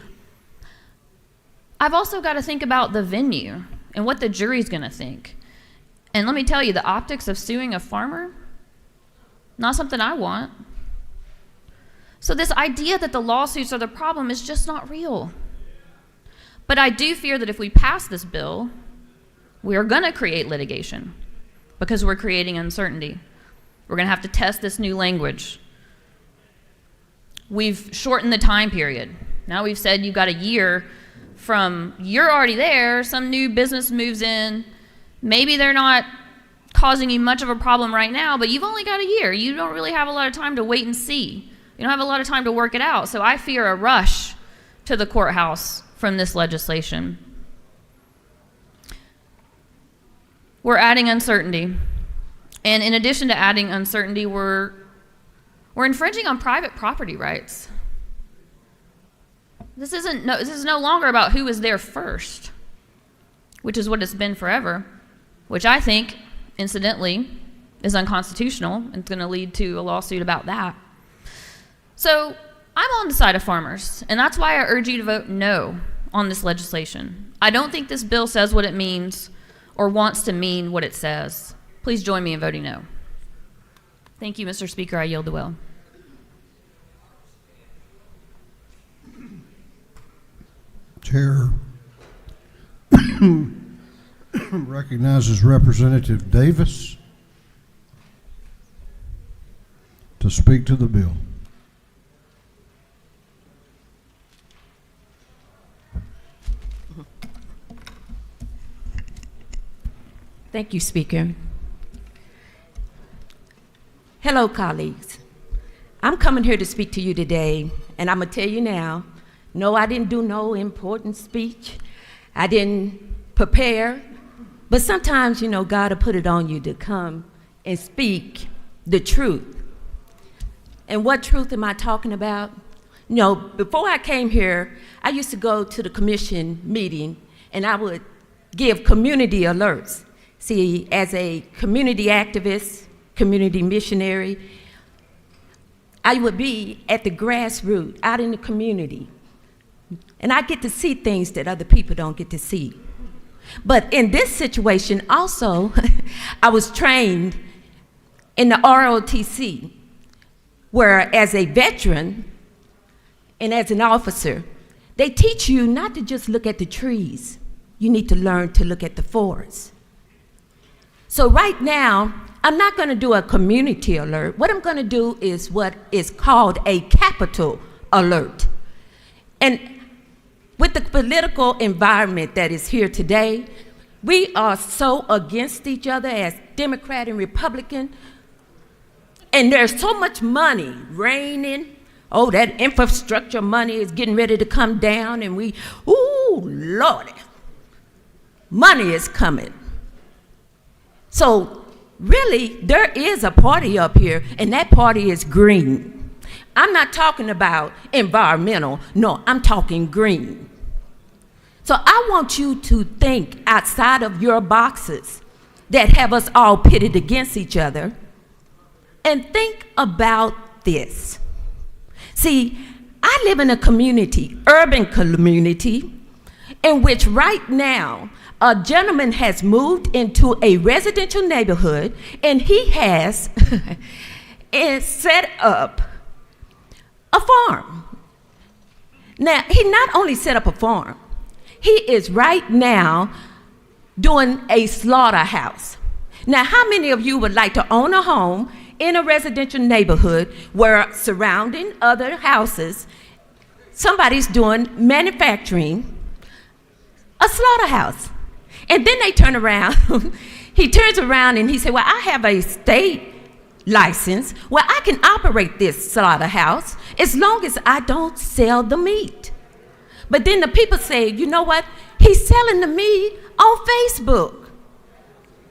I've also got to think about the venue and what the jury's going to think. And let me tell you, the optics of suing a farmer, not something I want. So this idea that the lawsuits are the problem is just not real. But I do fear that if we pass this bill, we are going to create litigation because we're creating uncertainty. We're going to have to test this new language. We've shortened the time period. Now we've said you've got a year from you're already there, some new business moves in, maybe they're not causing you much of a problem right now, but you've only got a year. You don't really have a lot of time to wait and see. You don't have a lot of time to work it out. So I fear a rush to the courthouse from this legislation. We're adding uncertainty. And in addition to adding uncertainty, we're infringing on private property rights. This is no longer about who was there first, which is what it's been forever, which I think, incidentally, is unconstitutional and it's going to lead to a lawsuit about that. So I'm on the side of farmers, and that's why I urge you to vote no on this legislation. I don't think this bill says what it means or wants to mean what it says. Please join me in voting no. Thank you, Mr. Speaker. I yield the will. Chair recognizes Representative Davis to speak to the bill. Thank you, Speaker. Hello, colleagues. I'm coming here to speak to you today, and I'm going to tell you now, no, I didn't do no important speech. I didn't prepare. But sometimes, God will put it on you to come and speak the truth. And what truth am I talking about? Before I came here, I used to go to the commission meeting, and I would give community alerts. See, as a community activist, community missionary, I would be at the grassroots, out in the community. And I get to see things that other people don't get to see. But in this situation also, I was trained in the ROTC, where as a veteran and as an officer, they teach you not to just look at the trees. You need to learn to look at the forest. So right now, I'm not going to do a community alert. What I'm going to do is what is called a capital alert. And with the political environment that is here today, we are so against each other as Democrat and Republican, and there's so much money raining. Oh, that infrastructure money is getting ready to come down, and ooh, Lordy, money is coming. So really, there is a party up here, and that party is green. I'm not talking about environmental, no, I'm talking green. So I want you to think outside of your boxes that have us all pitted against each other, and think about this. See, I live in a community, urban community, in which right now a gentleman has moved into a residential neighborhood, and he has set up a farm. Now, he not only set up a farm, he is right now doing a slaughterhouse. Now, how many of you would like to own a home in a residential neighborhood where surrounding other houses, somebody's doing manufacturing a slaughterhouse? And then they turn around, he turns around and he said, well, I have a state license where I can operate this slaughterhouse as long as I don't sell the meat. But then the people say, you know what? He's selling the meat on Facebook.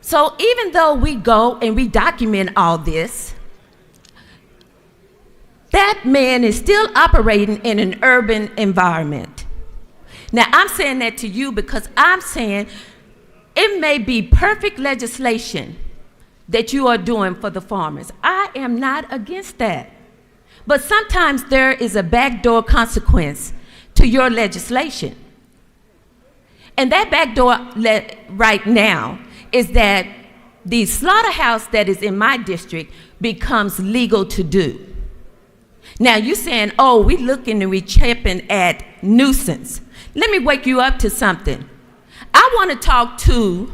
So even though we go and we document all this, that man is still operating in an urban environment. Now, I'm saying that to you because I'm saying it may be perfect legislation that you are doing for the farmers. I am not against that. But sometimes there is a backdoor consequence to your legislation. And that backdoor right now is that the slaughterhouse that is in my district becomes legal to do. Now you're saying, oh, we looking and we chipping at nuisance. Let me wake you up to something. I want to talk to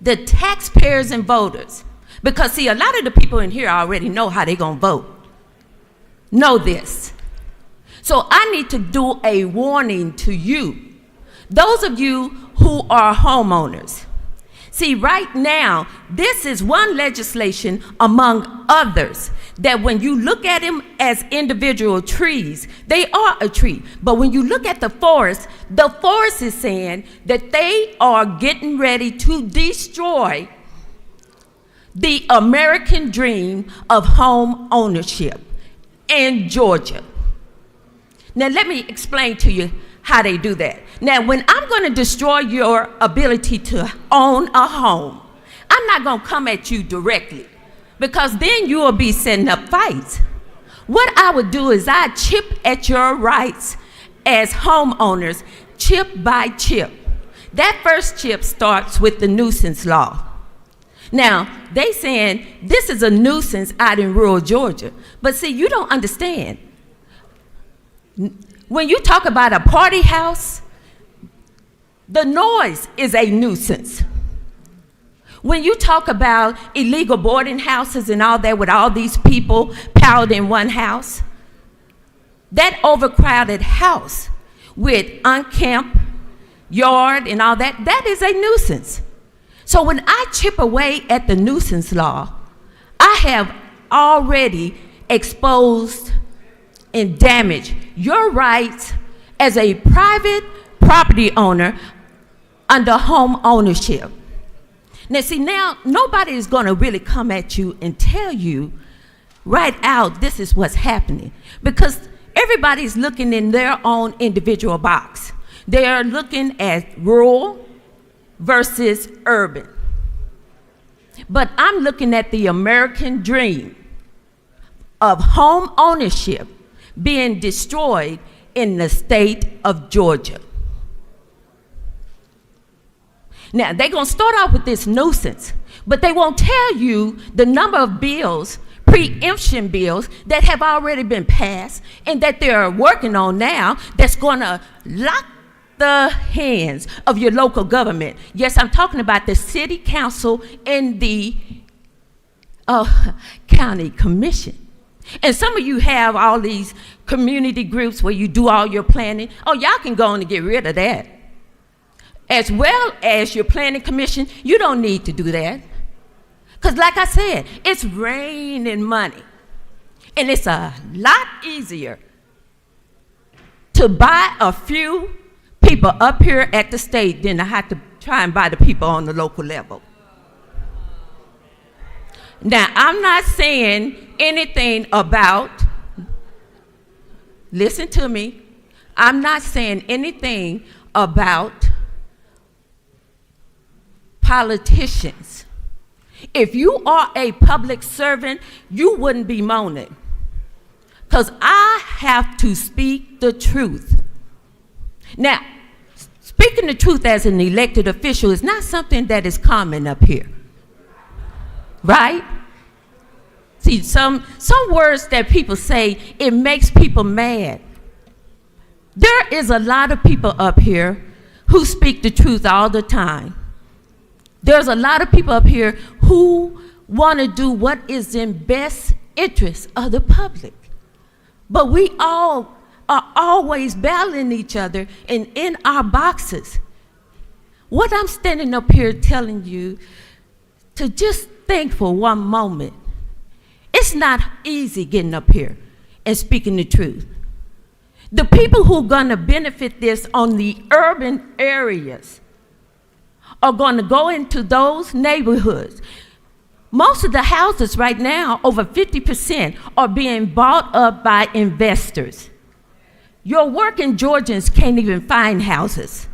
the taxpayers and voters, because see, a lot of the people in here already know how they're gonna vote. Know this. So I need to do a warning to you, those of you who are homeowners. See, right now, this is one legislation among others that when you look at them as individual trees, they are a tree. But when you look at the forest is saying that they are getting ready to destroy the American dream of home ownership in Georgia. Now, let me explain to you how they do that. Now, when I'm going to destroy your ability to own a home, I'm not going to come at you directly, because then you will be setting up fights. What I would do is I'd chip at your rights as homeowners, chip by chip. That first chip starts with the nuisance law. Now, they saying this is a nuisance out in rural Georgia, but see, you don't understand. When you talk about a party house, the noise is a nuisance. When you talk about illegal boarding houses and all that with all these people piled in one house, that overcrowded house with unkempt yard and all that, that is a nuisance. So when I chip away at the nuisance law, I have already exposed and damaged your rights as a private property owner under home ownership. Now, see, now nobody is going to really come at you and tell you right out this is what's happening, because everybody's looking in their own individual box. They are looking at rural versus urban. But I'm looking at the American dream of home ownership being destroyed in the state of Georgia. Now, they're going to start off with this nuisance, but they won't tell you the number of bills, preemption bills, that have already been passed and that they're working on now that's going to lock the hands of your local government. Yes, I'm talking about the city council and the county commission. And some of you have all these community groups where you do all your planning. Oh, y'all can go on and get rid of that. As well as your planning commission, you don't need to do that. Because like I said, it's raining money. And it's a lot easier to buy a few people up here at the state than to have to try and buy the people on the local level. Now, I'm not saying anything about, listen to me, I'm not saying anything about politicians. If you are a public servant, you wouldn't be moaning. Because I have to speak the truth. Now, speaking the truth as an elected official is not something that is common up here. Right? See, some words that people say, it makes people mad. There is a lot of people up here who speak the truth all the time. There's a lot of people up here who want to do what is in best interest of the public. But we all are always battling each other and in our boxes. What I'm standing up here telling you to just think for one moment. It's not easy getting up here and speaking the truth. The people who are going to benefit this on the urban areas are going to go into those neighborhoods. Most of the houses right now, over 50%, are being bought up by investors. Your working Georgians can't even find houses.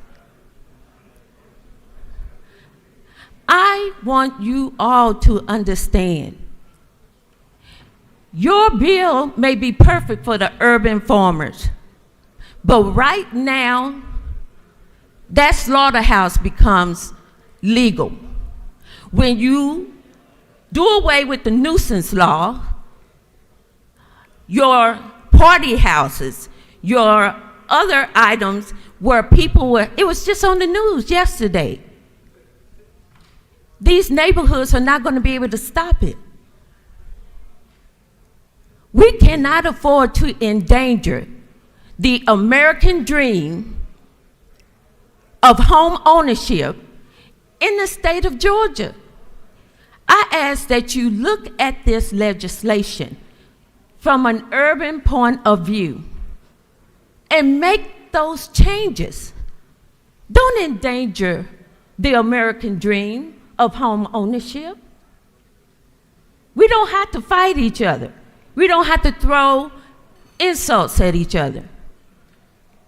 I want you all to understand. Your bill may be perfect for the urban farmers, but right now, that slaughterhouse becomes legal. When you do away with the nuisance law, your party houses, your other items where people were, it was just on the news yesterday. These neighborhoods are not going to be able to stop it. We cannot afford to endanger the American dream of home ownership in the state of Georgia. I ask that you look at this legislation from an urban point of view and make those changes. Don't endanger the American dream of home ownership. We don't have to fight each other. We don't have to throw insults at each other.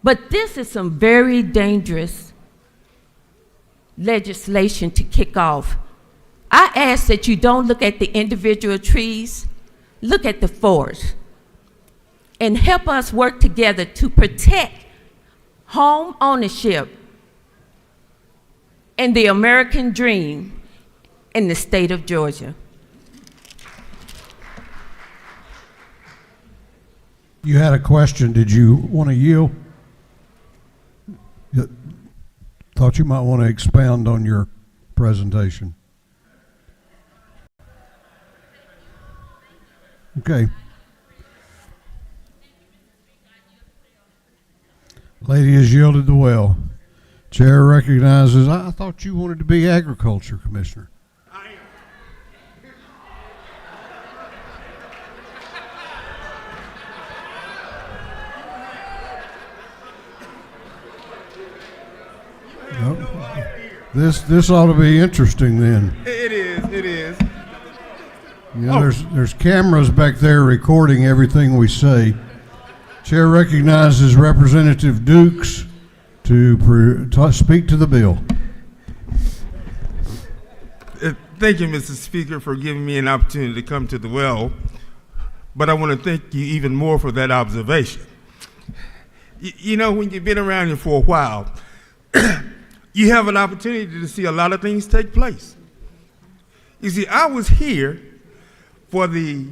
But this is some very dangerous legislation to kick off. I ask that you don't look at the individual trees, look at the forest, and help us work together to protect home ownership and the American dream in the state of Georgia. You had a question. Did you want to yield? Thought you might want to expound on your presentation. Okay. Lady has yielded the well. Chair recognizes, I thought you wanted to be Agriculture Commissioner. This ought to be interesting then. It is. You know, there's cameras back there recording everything we say. Chair recognizes Representative Dukes to speak to the bill. Thank you, Mr. Speaker, for giving me an opportunity to come to the well. But I want to thank you even more for that observation. You know, when you've been around here for a while, you have an opportunity to see a lot of things take place. You see, I was here for the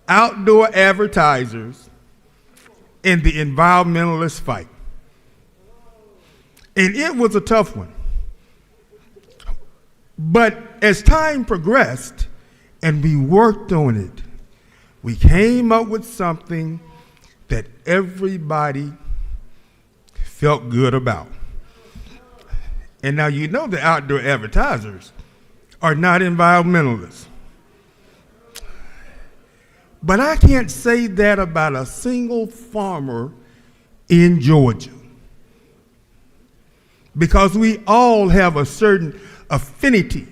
outdoor advertisers and the environmentalist fight. And it was a tough one. But as time progressed and we worked on it, We came up with something that everybody felt good about. And now you know the outdoor advertisers are not environmentalists. But I can't say that about a single farmer in Georgia, because we all have a certain affinity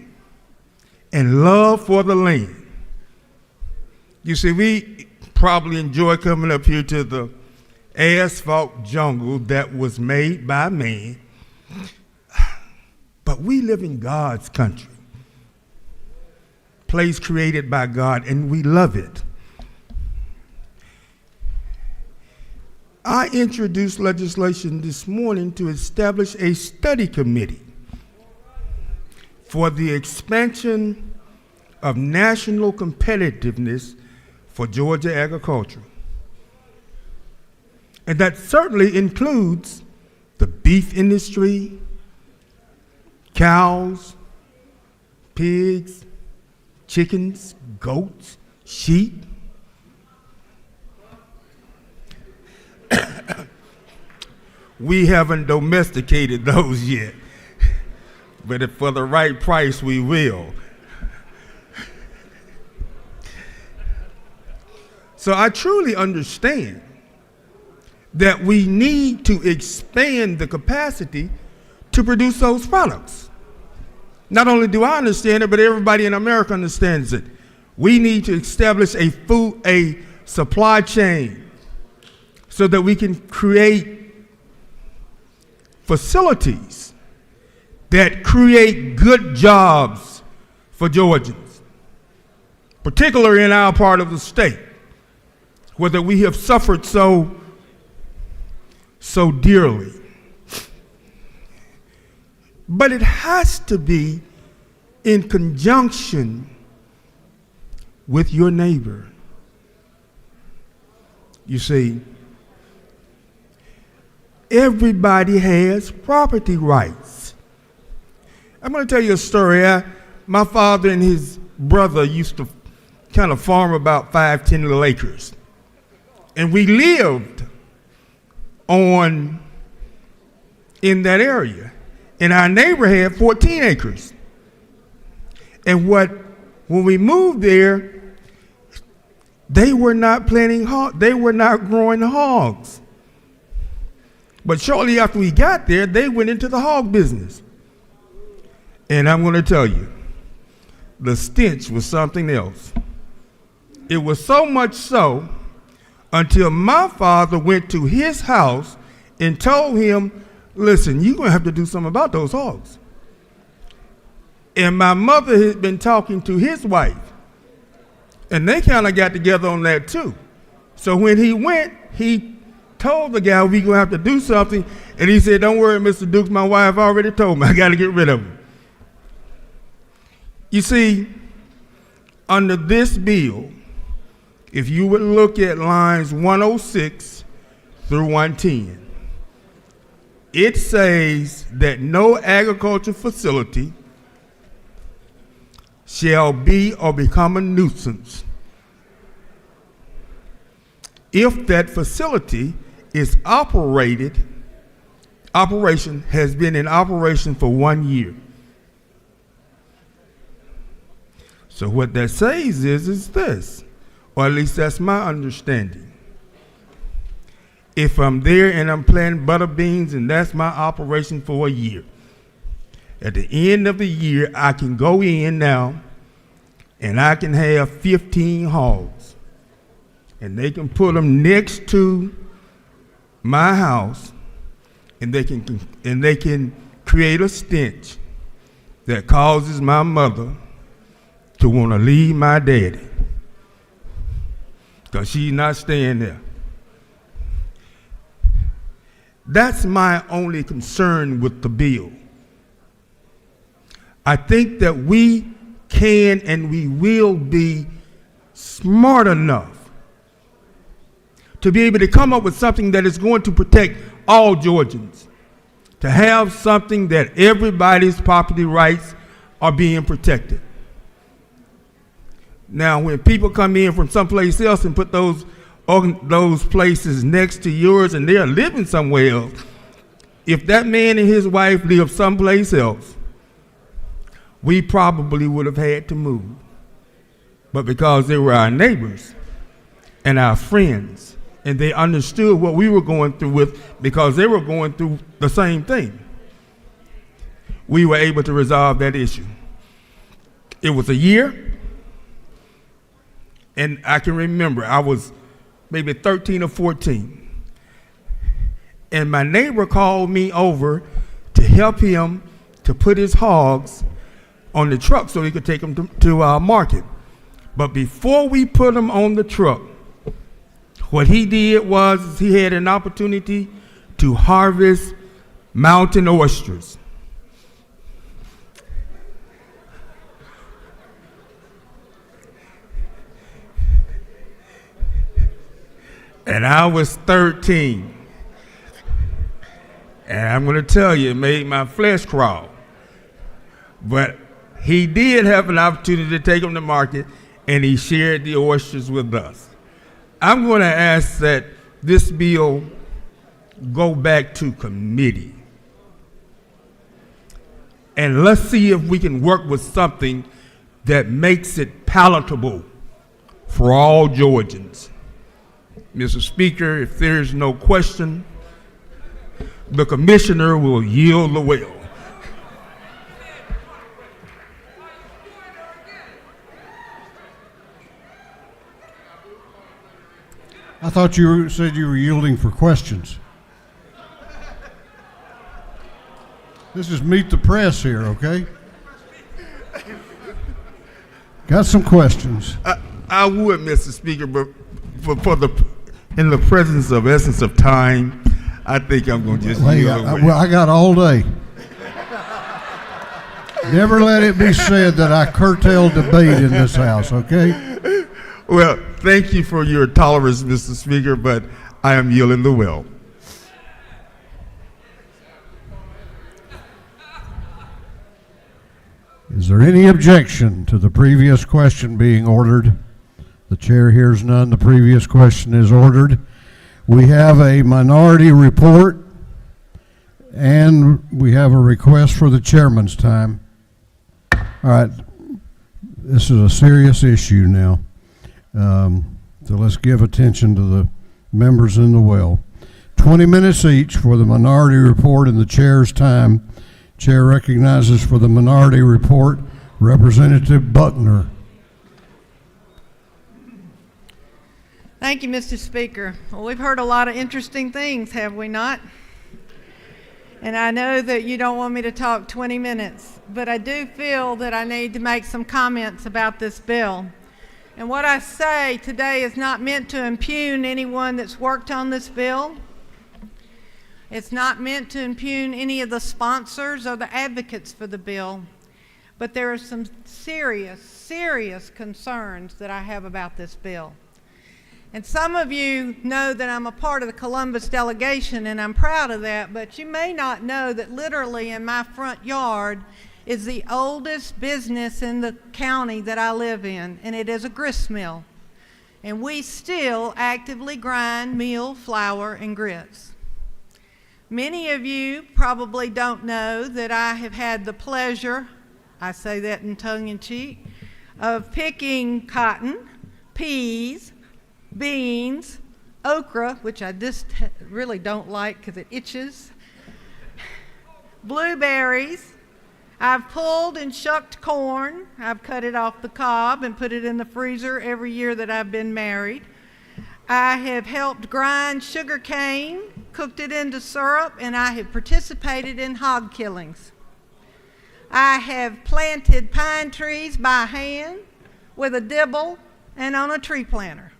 and love for the land. You see, we probably enjoy coming up here to the asphalt jungle that was made by man, but we live in God's country, place created by God, and we love it. I introduced legislation this morning to establish a study committee for the expansion of national competitiveness for Georgia agriculture. And that certainly includes the beef industry, cows, pigs, chickens, goats, sheep. We haven't domesticated those yet, but if for the right price, we will. So I truly understand that we need to expand the capacity to produce those products. Not only do I understand it, but everybody in America understands it. We need to establish a supply chain so that we can create facilities that create good jobs for Georgians, particularly in our part of the state, where we have suffered so dearly. But it has to be in conjunction with your neighbor. You see, everybody has property rights. I'm going to tell you a story. My father and his brother used to kind of farm about 5-10 little acres. And we lived in that area. And our neighbor had 14 acres. And when we moved there, they were not growing hogs. But shortly after we got there, they went into the hog business. And I'm going to tell you, the stench was something else. It was so much so until my father went to his house and told him, listen, you're going to have to do something about those hogs. And my mother had been talking to his wife, and they kind of got together on that too. So when he went, he told the guy we gonna have to do something, and he said, don't worry, Mr. Dukes, my wife already told me I got to get rid of him. You see, under this bill, if you would look at lines 106 through 110, it says that no agricultural facility shall be or become a nuisance if that facility is has been in operation for 1 year. So what that says is this, or at least that's my understanding. If I'm there and I'm planting butter beans and that's my operation for a year, at the end of the year, I can go in now and I can have 15 hogs, and they can put them next to my house, and they can create a stench that causes my mother to want to leave my daddy because she's not staying there. That's my only concern with the bill. I think that we can and we will be smart enough to be able to come up with something that is going to protect all Georgians, to have something that everybody's property rights are being protected. Now, when people come in from someplace else and put those places next to yours and they're living somewhere else, if that man and his wife lived someplace else, we probably would have had to move. But because they were our neighbors and our friends, and they understood what we were going through with, because they were going through the same thing, we were able to resolve that issue. It was a year, and I can remember I was maybe 13 or 14, and my neighbor called me over to help him to put his hogs on the truck so he could take them to our market. But before we put them on the truck, what he did was he had an opportunity to harvest mountain oysters. And I was 13. And I'm going to tell you, it made my flesh crawl. But he did have an opportunity to take them to market, and he shared the oysters with us. I'm going to ask that this bill go back to committee. And let's see if we can work with something that makes it palatable for all Georgians. Mr. Speaker, if there's no question, the commissioner will yield the will. I thought you said you were yielding for questions. This is Meet the Press here, okay? Got some questions. I would, Mr. Speaker, but in the presence of essence of time, I think I'm going to just yield away. Well, I got all day. Never let it be said that I curtail debate in this house, okay? Well, thank you for your tolerance, Mr. Speaker, but I am yielding the will. Is there any objection to the previous question being ordered? The chair hears none. The previous question is ordered. We have a minority report, and we have a request for the chairman's time. All right, this is a serious issue now. So let's give attention to the members in the well. 20 minutes each for the minority report and the chair's time. Chair recognizes for the minority report Representative Buckner. Thank you, Mr. Speaker. Well, we've heard a lot of interesting things, have we not? And I know that you don't want me to talk 20 minutes, but I do feel that I need to make some comments about this bill. And what I say today is not meant to impugn anyone that's worked on this bill. It's not meant to impugn any of the sponsors or the advocates for the bill. But there are some serious, serious concerns that I have about this bill. And some of you know that I'm a part of the Columbus delegation, and I'm proud of that, but you may not know that literally in my front yard is the oldest business in the county that I live in, and it is a grist mill. And we still actively grind meal, flour, and grits. Many of you probably don't know that I have had the pleasure, I say that in tongue-in-cheek, of picking cotton, peas, beans, okra, which I just really don't like because it itches, blueberries. I've pulled and shucked corn. I've cut it off the cob and put it in the freezer every year that I've been married. I have helped grind sugar cane, cooked it into syrup, and I have participated in hog killings. I have planted pine trees by hand with a dibble and on a tree planter.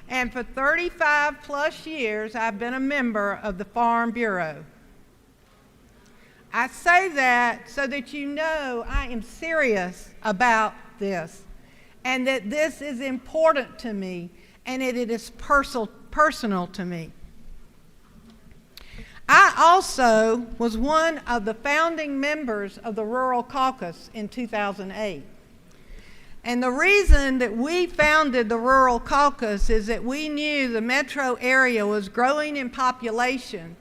And for 35 plus years, I've been a member of the Farm Bureau. I say that so that you know I am serious about this and that this is important to me and that it is personal to me. I also was one of the founding members of the Rural Caucus in 2008. And the reason that we founded the Rural Caucus is that we knew the metro area was growing in population,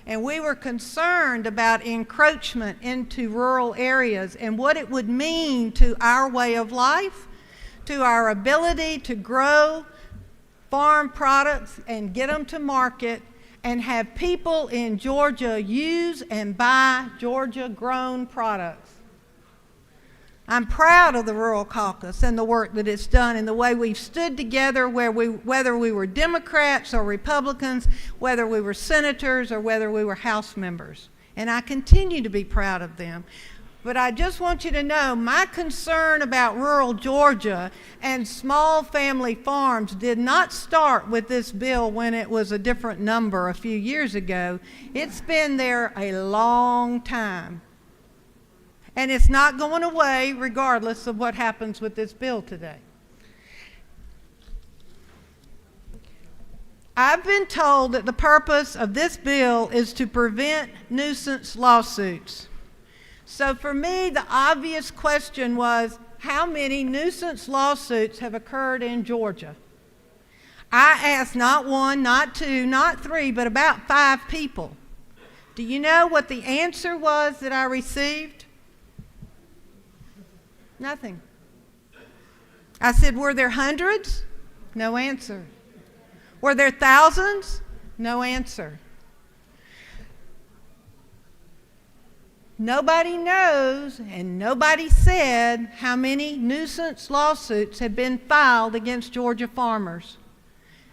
and we were concerned about encroachment into rural areas and what it would mean to our way of life, to our ability to grow farm products and get them to market and have people in Georgia use and buy Georgia-grown products. I'm proud of the Rural Caucus and the work that it's done and the way we've stood together whether we were Democrats or Republicans, whether we were senators or whether we were House members. And I continue to be proud of them. But I just want you to know my concern about rural Georgia and small family farms did not start with this bill when it was a different number a few years ago. It's been there a long time. And it's not going away regardless of what happens with this bill today. I've been told that the purpose of this bill is to prevent nuisance lawsuits. So for me, the obvious question was, how many nuisance lawsuits have occurred in Georgia? I asked not one, not two, not three, but about 5 people. Do you know what the answer was that I received? Nothing. I said, were there hundreds? No answer. Were there thousands? No answer. Nobody knows and nobody said how many nuisance lawsuits had been filed against Georgia farmers.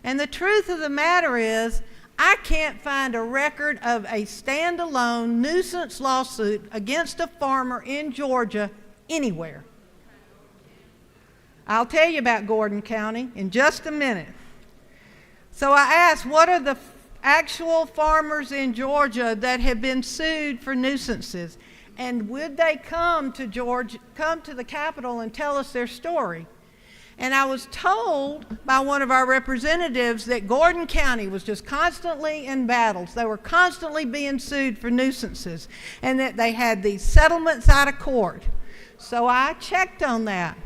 And the truth of the matter is, I can't find a record of a standalone nuisance lawsuit against a farmer in Georgia anywhere. I'll tell you about Gordon County in just a minute. So I asked, what are the actual farmers in Georgia that have been sued for nuisances? And would they come to the Capitol and tell us their story? And I was told by one of our representatives that Gordon County was just constantly in battles. They were constantly being sued for nuisances, and that they had these settlements out of court. So I checked on that.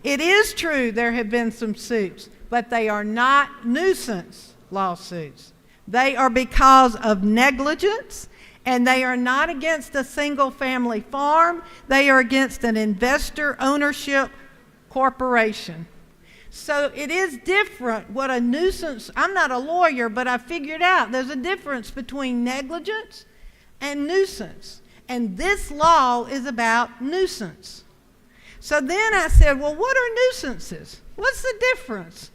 It is true there have been some suits, but they are not nuisance lawsuits. They are because of negligence, and they are not against a single family farm. They are against an investor ownership corporation. So it is different what a nuisance, I'm not a lawyer, but I figured out there's a difference between negligence and nuisance. And this law is about nuisance. So then I said, well, what are nuisances? What's the difference?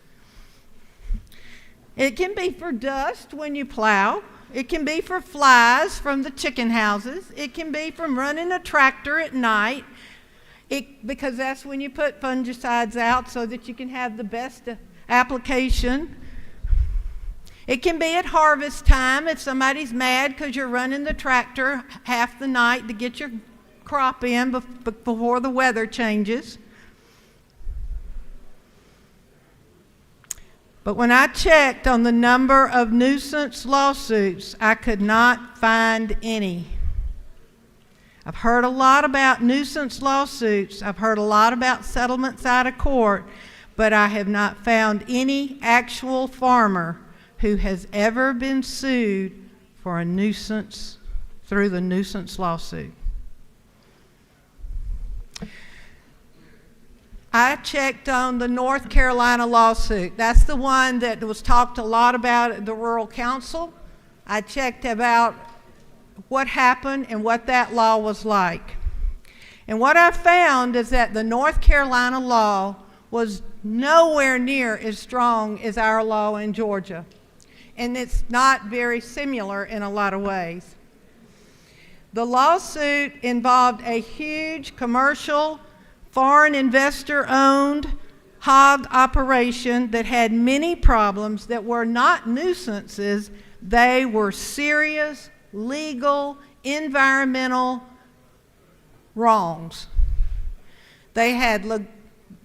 It can be for dust when you plow. It can be for flies from the chicken houses. It can be from running a tractor at night, because that's when you put fungicides out so that you can have the best application. It can be at harvest time if somebody's mad because you're running the tractor half the night to get your crop in before the weather changes. But when I checked on the number of nuisance lawsuits, I could not find any. I've heard a lot about nuisance lawsuits. I've heard a lot about settlements out of court, but I have not found any actual farmer who has ever been sued for a nuisance through the nuisance lawsuit. I checked on the North Carolina lawsuit. That's the one that was talked a lot about at the Rural Council. I checked about what happened and what that law was like. And what I found is that the North Carolina law was nowhere near as strong as our law in Georgia. And it's not very similar in a lot of ways. The lawsuit involved a huge commercial, foreign investor-owned hog operation that had many problems that were not nuisances. They were serious, legal, environmental wrongs. They had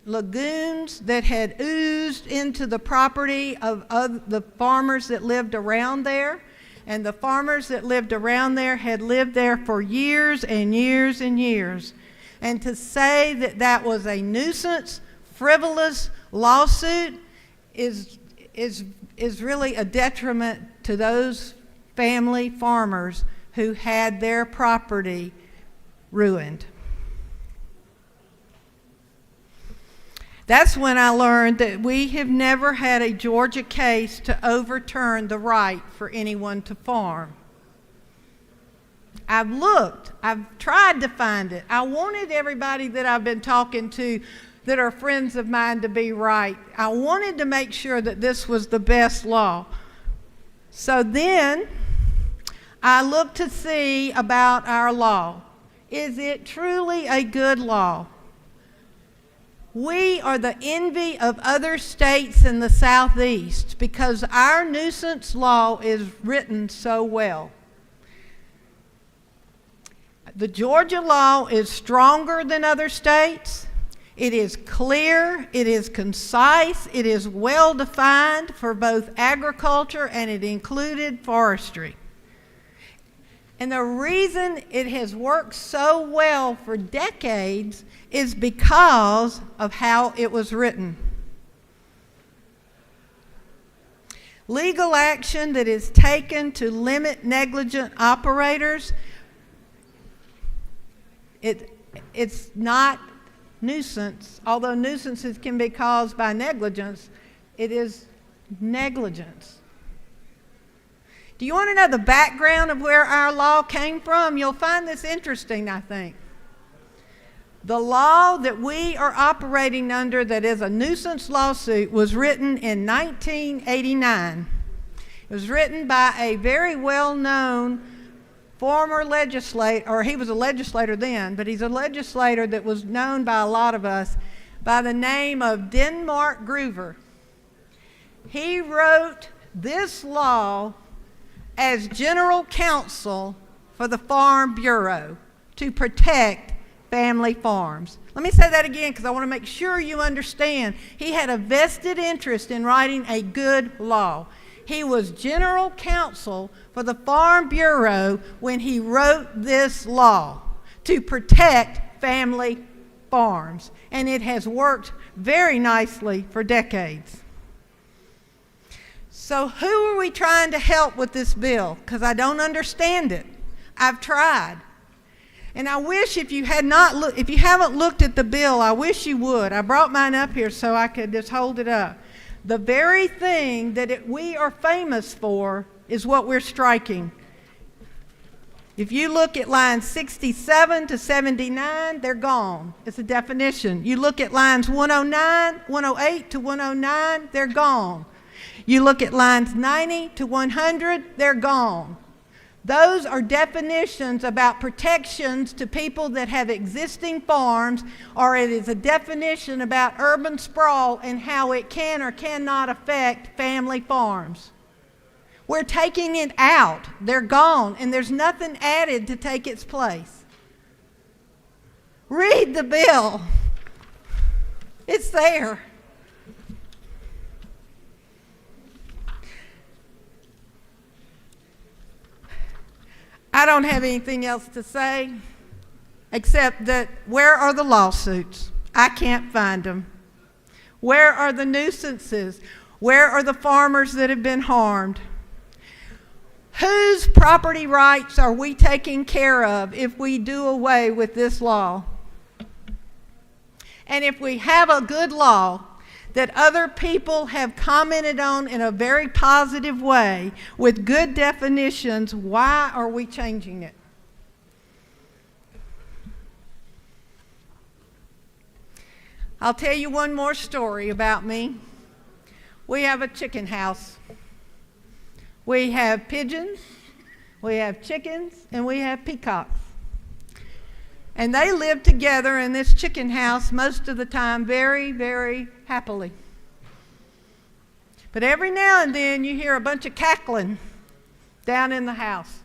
lagoons that had oozed into the property of the farmers that lived around there, and the farmers that lived around there had lived there for years and years and years. And to say that that was a nuisance frivolous lawsuit is really a detriment to those family farmers who had their property ruined. That's when I learned that we have never had a Georgia case to overturn the right for anyone to farm. I've looked, I've tried to find it. I wanted everybody that I've been talking to that are friends of mine to be right. I wanted to make sure that this was the best law. So then I looked to see about our law. Is it truly a good law? We are the envy of other states in the Southeast because our nuisance law is written so well. The Georgia law is stronger than other states. It is clear, it is concise, it is well defined for both agriculture and it included forestry. And the reason it has worked so well for decades is because of how it was written. Legal action that is taken to limit negligent operators, it's not nuisance. Although nuisances can be caused by negligence, it is negligence. Do you want to know the background of where our law came from? You'll find this interesting, I think. The law that we are operating under that is a nuisance lawsuit was written in 1989. It was written by a very well-known former legislator, or he was a legislator then, but he's a legislator that was known by a lot of us by the name of Denmark Groover. He wrote this law as general counsel for the Farm Bureau to protect family farms. Let me say that again because I want to make sure you understand. He had a vested interest in writing a good law. He was general counsel for the Farm Bureau when he wrote this law to protect family farms, and it has worked very nicely for decades. So who are we trying to help with this bill? Because I don't understand it. I've tried. And I wish if you haven't looked at the bill, I wish you would. I brought mine up here so I could just hold it up. The very thing that we are famous for is what we're striking. If you look at lines 67 to 79, they're gone. It's a definition. You look at lines 108 to 109, they're gone. You look at lines 90 to 100, they're gone. Those are definitions about protections to people that have existing farms, or it is a definition about urban sprawl and how it can or cannot affect family farms. We're taking it out. They're gone, and there's nothing added to take its place. Read the bill. It's there. I don't have anything else to say except that where are the lawsuits? I can't find them. Where are the nuisances? Where are the farmers that have been harmed? Whose property rights are we taking care of if we do away with this law? And if we have a good law that other people have commented on in a very positive way with good definitions, why are we changing it? I'll tell you one more story about me. We have a chicken house. We have pigeons, we have chickens, and we have peacocks. And they live together in this chicken house most of the time very, very happily. But every now and then you hear a bunch of cackling down in the house.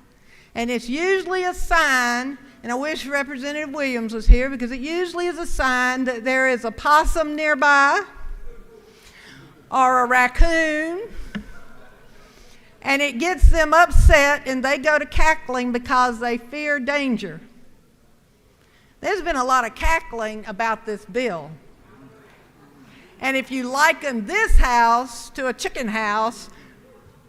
And it's usually a sign, and I wish Representative Williams was here because it usually is a sign that there is a possum nearby or a raccoon. And it gets them upset and they go to cackling because they fear danger. There's been a lot of cackling about this bill. And if you liken this house to a chicken house,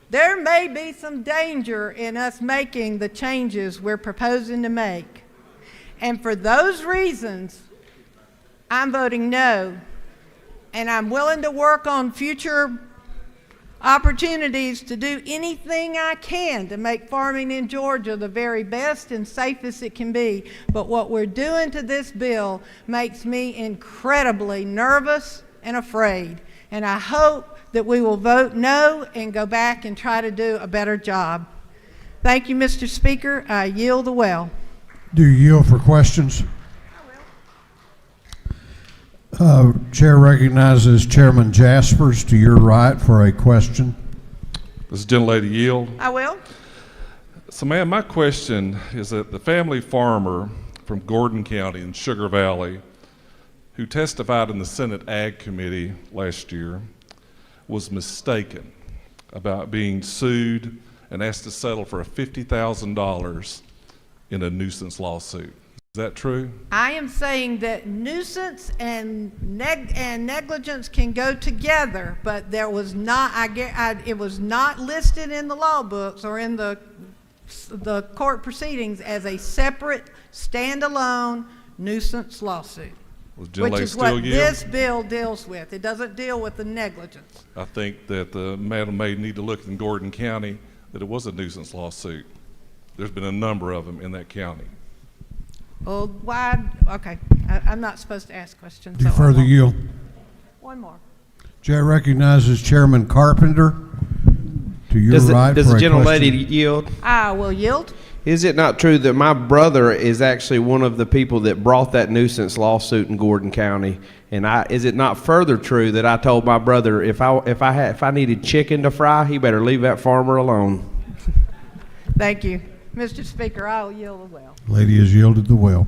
there may be some danger in us making the changes we're proposing to make. And for those reasons, I'm voting no. And I'm willing to work on future opportunities to do anything I can to make farming in Georgia the very best and safest it can be. But what we're doing to this bill makes me incredibly nervous and afraid. And I hope that we will vote no and go back and try to do a better job. Thank you, Mr. Speaker. I yield the well. Do you yield for questions? Chair recognizes Chairman Jaspers to your right for a question. Does the gentlelady yield? I will. So, ma'am, my question is that the family farmer from Gordon County in Sugar Valley who testified in the Senate Ag Committee last year was mistaken about being sued and asked to settle for $50,000 in a nuisance lawsuit. Is that true? I am saying that nuisance and negligence can go together, but there was not. It was not listed in the law books or in the court proceedings as a separate, standalone nuisance lawsuit, which is what this bill deals with. It doesn't deal with the negligence. I think that the madam may need to look in Gordon County that it was a nuisance lawsuit. There's been a number of them in that county. Well, why? Okay, I'm not supposed to ask questions. Do you further yield? One more. Chair recognizes Chairman Carpenter to your right does for the a gentlelady question. yield? I will yield. Is it not true that my brother is actually one of the people that brought that nuisance lawsuit in Gordon County? And is it not further true that I told my brother if I needed chicken to fry, he better leave that farmer alone? Thank you, Mr. Speaker. I will yield the well. Lady has yielded the well.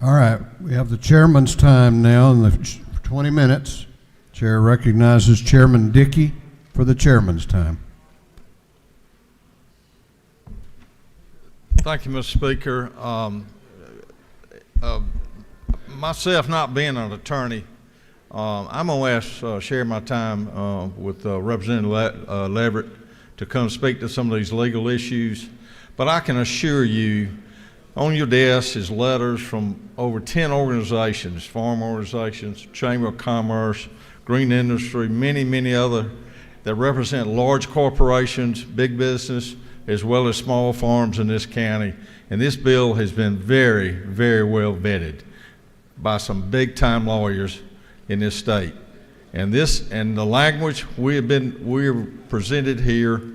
All right, we have the chairman's time now in the 20 minutes. Chair recognizes Chairman Dickey for the chairman's time. Thank you, Mr. Speaker. Myself not being an attorney, I'm going to share my time with Representative Leverett to come speak to some of these legal issues. But I can assure you, on your desk is letters from over 10 organizations, farm organizations, Chamber of Commerce, Green Industry, many other that represent large corporations, big business, as well as small farms in this county. And this bill has been very well vetted by some big time lawyers in this state. And the language we're presented here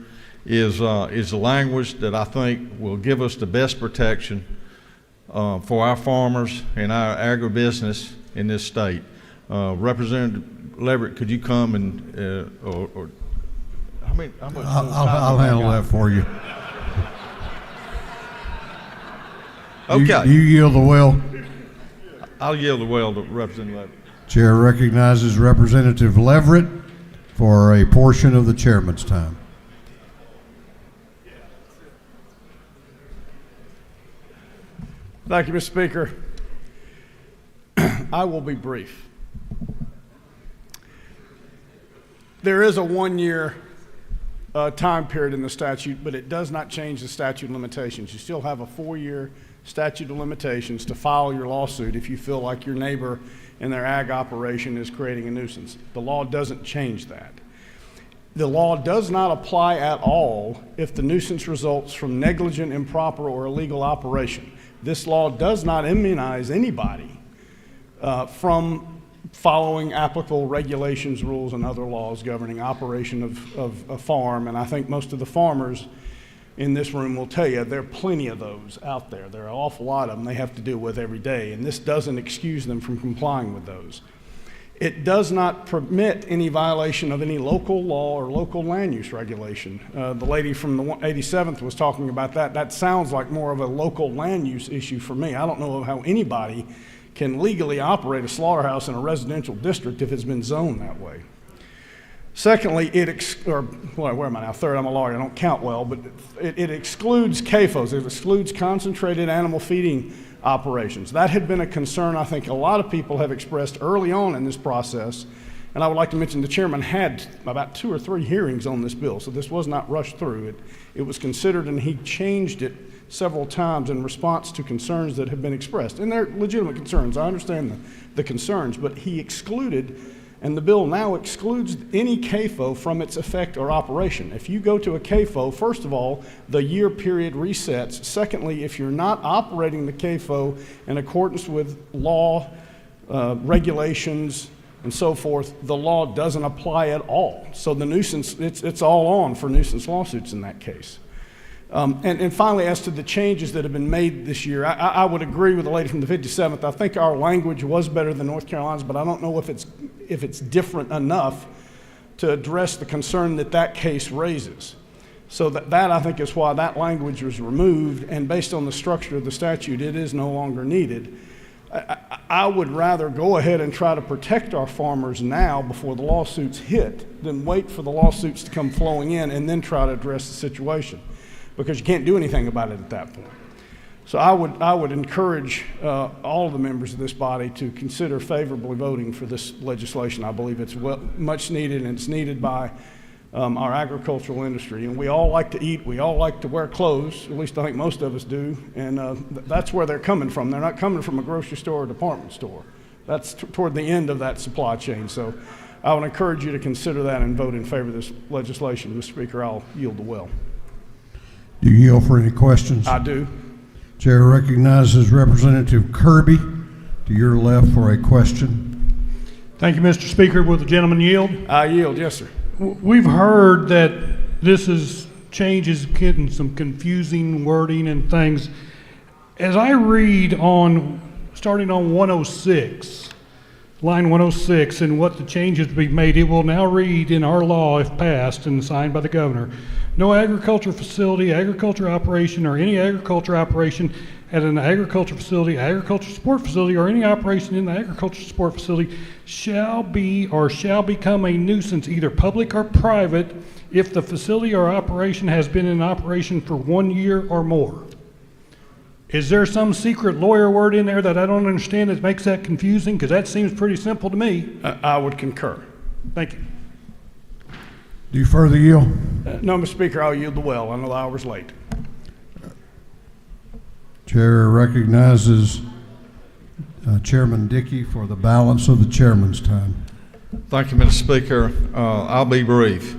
is the language that I think will give us the best protection for our farmers and our agribusiness in this state. Representative Leverett, could you come and how much? I'll handle that for you. Okay. You yield the well. I'll yield the well to Representative Leverett. Chair recognizes Representative Leverett for a portion of the chairman's time. Thank you, Mr. Speaker. I will be brief. There is a one-year time period in the statute, but it does not change the statute of limitations. You still have a 4-year statute of limitations to file your lawsuit if you feel like your neighbor in their ag operation is creating a nuisance. The law doesn't change that. The law does not apply at all if the nuisance results from negligent, improper, or illegal operation. This law does not immunize anybody from following applicable regulations, rules, and other laws governing operation of a farm. And I think most of the farmers in this room will tell you there are plenty of those out there. There are an awful lot of them they have to deal with every day, and this doesn't excuse them from complying with those. It does not permit any violation of any local law or local land use regulation. The lady from the 87th was talking about that. That sounds like more of a local land use issue for me. I don't know how anybody can legally operate a slaughterhouse in a residential district if it's been zoned that way. Secondly, where am I now? Third, I'm a lawyer, I don't count well, but it excludes CAFOs. It excludes concentrated animal feeding operations. That had been a concern I think a lot of people have expressed early on in this process, and I would like to mention the chairman had about 2 or 3 hearings on this bill, so this was not rushed through. It was considered, and he changed it several times in response to concerns that have been expressed. And they're legitimate concerns. I understand the concerns, but he excluded, and the bill now excludes any CAFO from its effect or operation. If you go to a CAFO, first of all, the year period resets. Secondly, if you're not operating the CAFO in accordance with law, regulations, and so forth, the law doesn't apply at all. So the nuisance, it's all on for nuisance lawsuits in that case. And finally, as to the changes that have been made this year, I would agree with the lady from the 57th. I think our language was better than North Carolina's, but I don't know if it's different enough to address the concern that case raises. So that I think is why that language was removed, and based on the structure of the statute, it is no longer needed. I would rather go ahead and try to protect our farmers now before the lawsuits hit than wait for the lawsuits to come flowing in and then try to address the situation, because you can't do anything about it at that point. So I would encourage all of the members of this body to consider favorably voting for this legislation. I believe it's much needed, and it's needed by our agricultural industry. And we all like to eat, we all like to wear clothes, at least I think most of us do, and that's where they're coming from. They're not coming from a grocery store or department store. That's toward the end of that supply chain. So I would encourage you to consider that and vote in favor of this legislation. Mr. Speaker, I'll yield the well. Do you yield for any questions? I do. Chair recognizes Representative Kirby to your left for a question. Thank you, Mr. Speaker. Will the gentleman yield? I yield, yes, sir. We've heard that change is getting some confusing wording and things. As I read starting on 106, line 106, and what the changes to be made, it will now read in our law, if passed and signed by the governor, no agriculture facility, agriculture operation, or any agriculture operation at an agriculture facility, agriculture support facility, or any operation in the agriculture support facility shall be or shall become a nuisance, either public or private, if the facility or operation has been in operation for 1 year or more. Is there some secret lawyer word in there that I don't understand that makes that confusing? Because that seems pretty simple to me. I would concur. Thank you. Do you further yield? No, Mr. Speaker, I'll yield the well. I know the hour's late. Chair recognizes Chairman Dickey for the balance of the chairman's time. Thank you, Mr. Speaker. I'll be brief.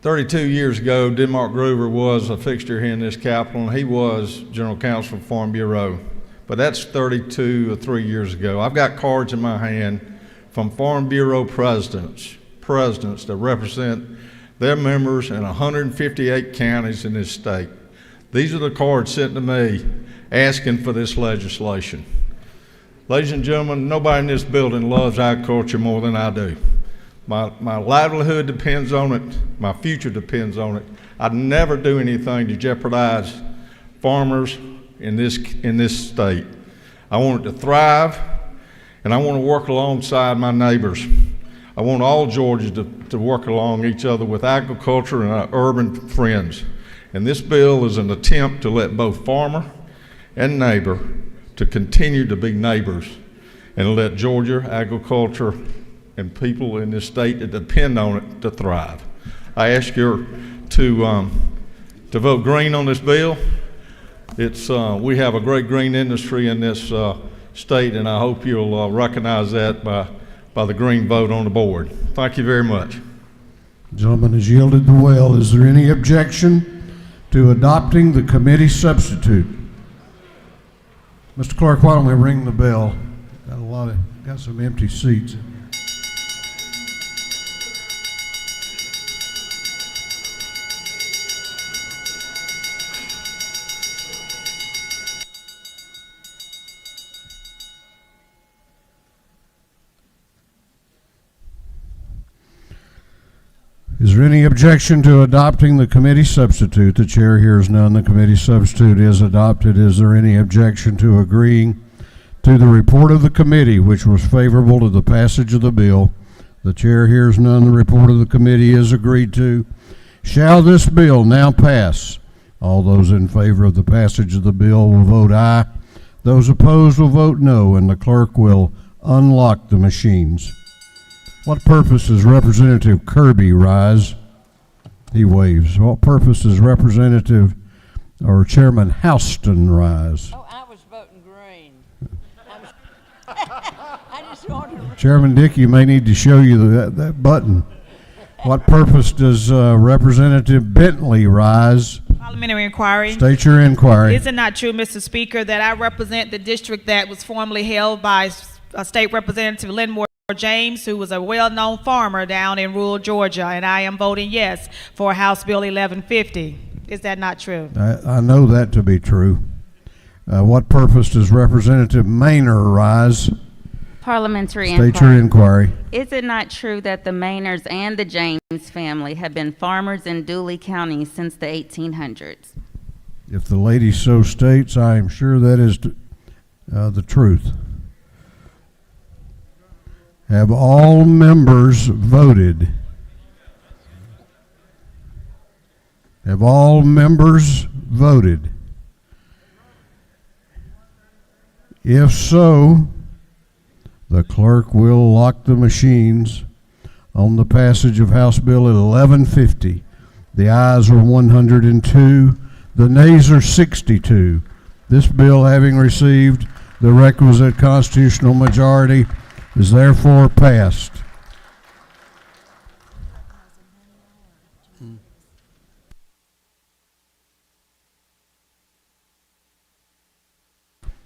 32 years ago, Denmark Groover was a fixture here in this Capitol, and he was General Counsel for Farm Bureau. But that's 32 or 3 years ago. I've got cards in my hand from Farm Bureau presidents that represent their members in 158 counties in this state. These are the cards sent to me asking for this legislation. Ladies and gentlemen, nobody in this building loves agriculture more than I do. My livelihood depends on it. My future depends on it. I'd never do anything to jeopardize farmers in this state. I want it to thrive, and I want to work alongside my neighbors. I want all Georgians to work along each other with agriculture and our urban friends. And this bill is an attempt to let both farmer and neighbor to continue to be neighbors and let Georgia agriculture and people in this state that depend on it to thrive. I ask you to vote green on this bill. We have a great green industry in this state, and I hope you'll recognize that by the green vote on the board. Thank you very much. The gentleman has yielded the well. Is there any objection to adopting the committee substitute? Mr. Clerk, why don't we ring the bell? Got some empty seats. Is there any objection to adopting the committee substitute? The chair hears none. The committee substitute is adopted. Is there any objection to agreeing to the report of the committee, which was favorable to the passage of the bill. The chair hears none. The report of the committee is agreed to. Shall this bill now pass? All those in favor of the passage of the bill will vote aye. Those opposed will vote no, and the clerk will unlock the machines. What purpose does Representative Kirby rise? He waves. What purpose does Representative or Chairman Houston rise? Oh, I was voting green. I just wanted to... Chairman Dick, you may need to show you that button. What purpose does Representative Bentley rise? Parliamentary inquiry. State your inquiry. Is it not true, Mr. Speaker, that I represent the district that was formerly held by State Representative Lenmore James, who was a well-known farmer down in rural Georgia, and I am voting yes for House Bill 1150. Is that not true? I know that to be true. What purpose does Representative Maynor rise? Parliamentary State your inquiry. Is it not true that the Maynors and the James family have been farmers in Dooley County since the 1800s? If the lady so states, I am sure that is the truth. Have all members voted? Have all members voted? If so, the clerk will lock the machines on the passage of House Bill 1150. The ayes are 102, the nays are 62. This bill, having received the requisite constitutional majority, is therefore passed.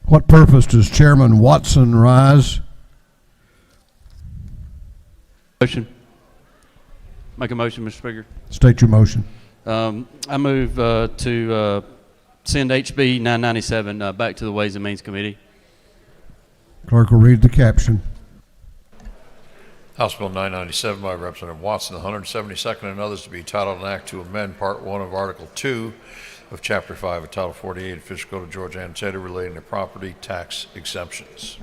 What purpose does Chairman Watson rise? Motion. Make a motion, Mr. Speaker. State your motion. I move to send HB 997 back to the Ways and Means Committee. Clerk will read the caption. House Bill 997 by Representative Watson, the 172nd and others, to be titled an act to amend Part 1 of Article 2 of Chapter 5 of Title 48 of Fiscal Code of Georgia and State relating to property tax exemptions.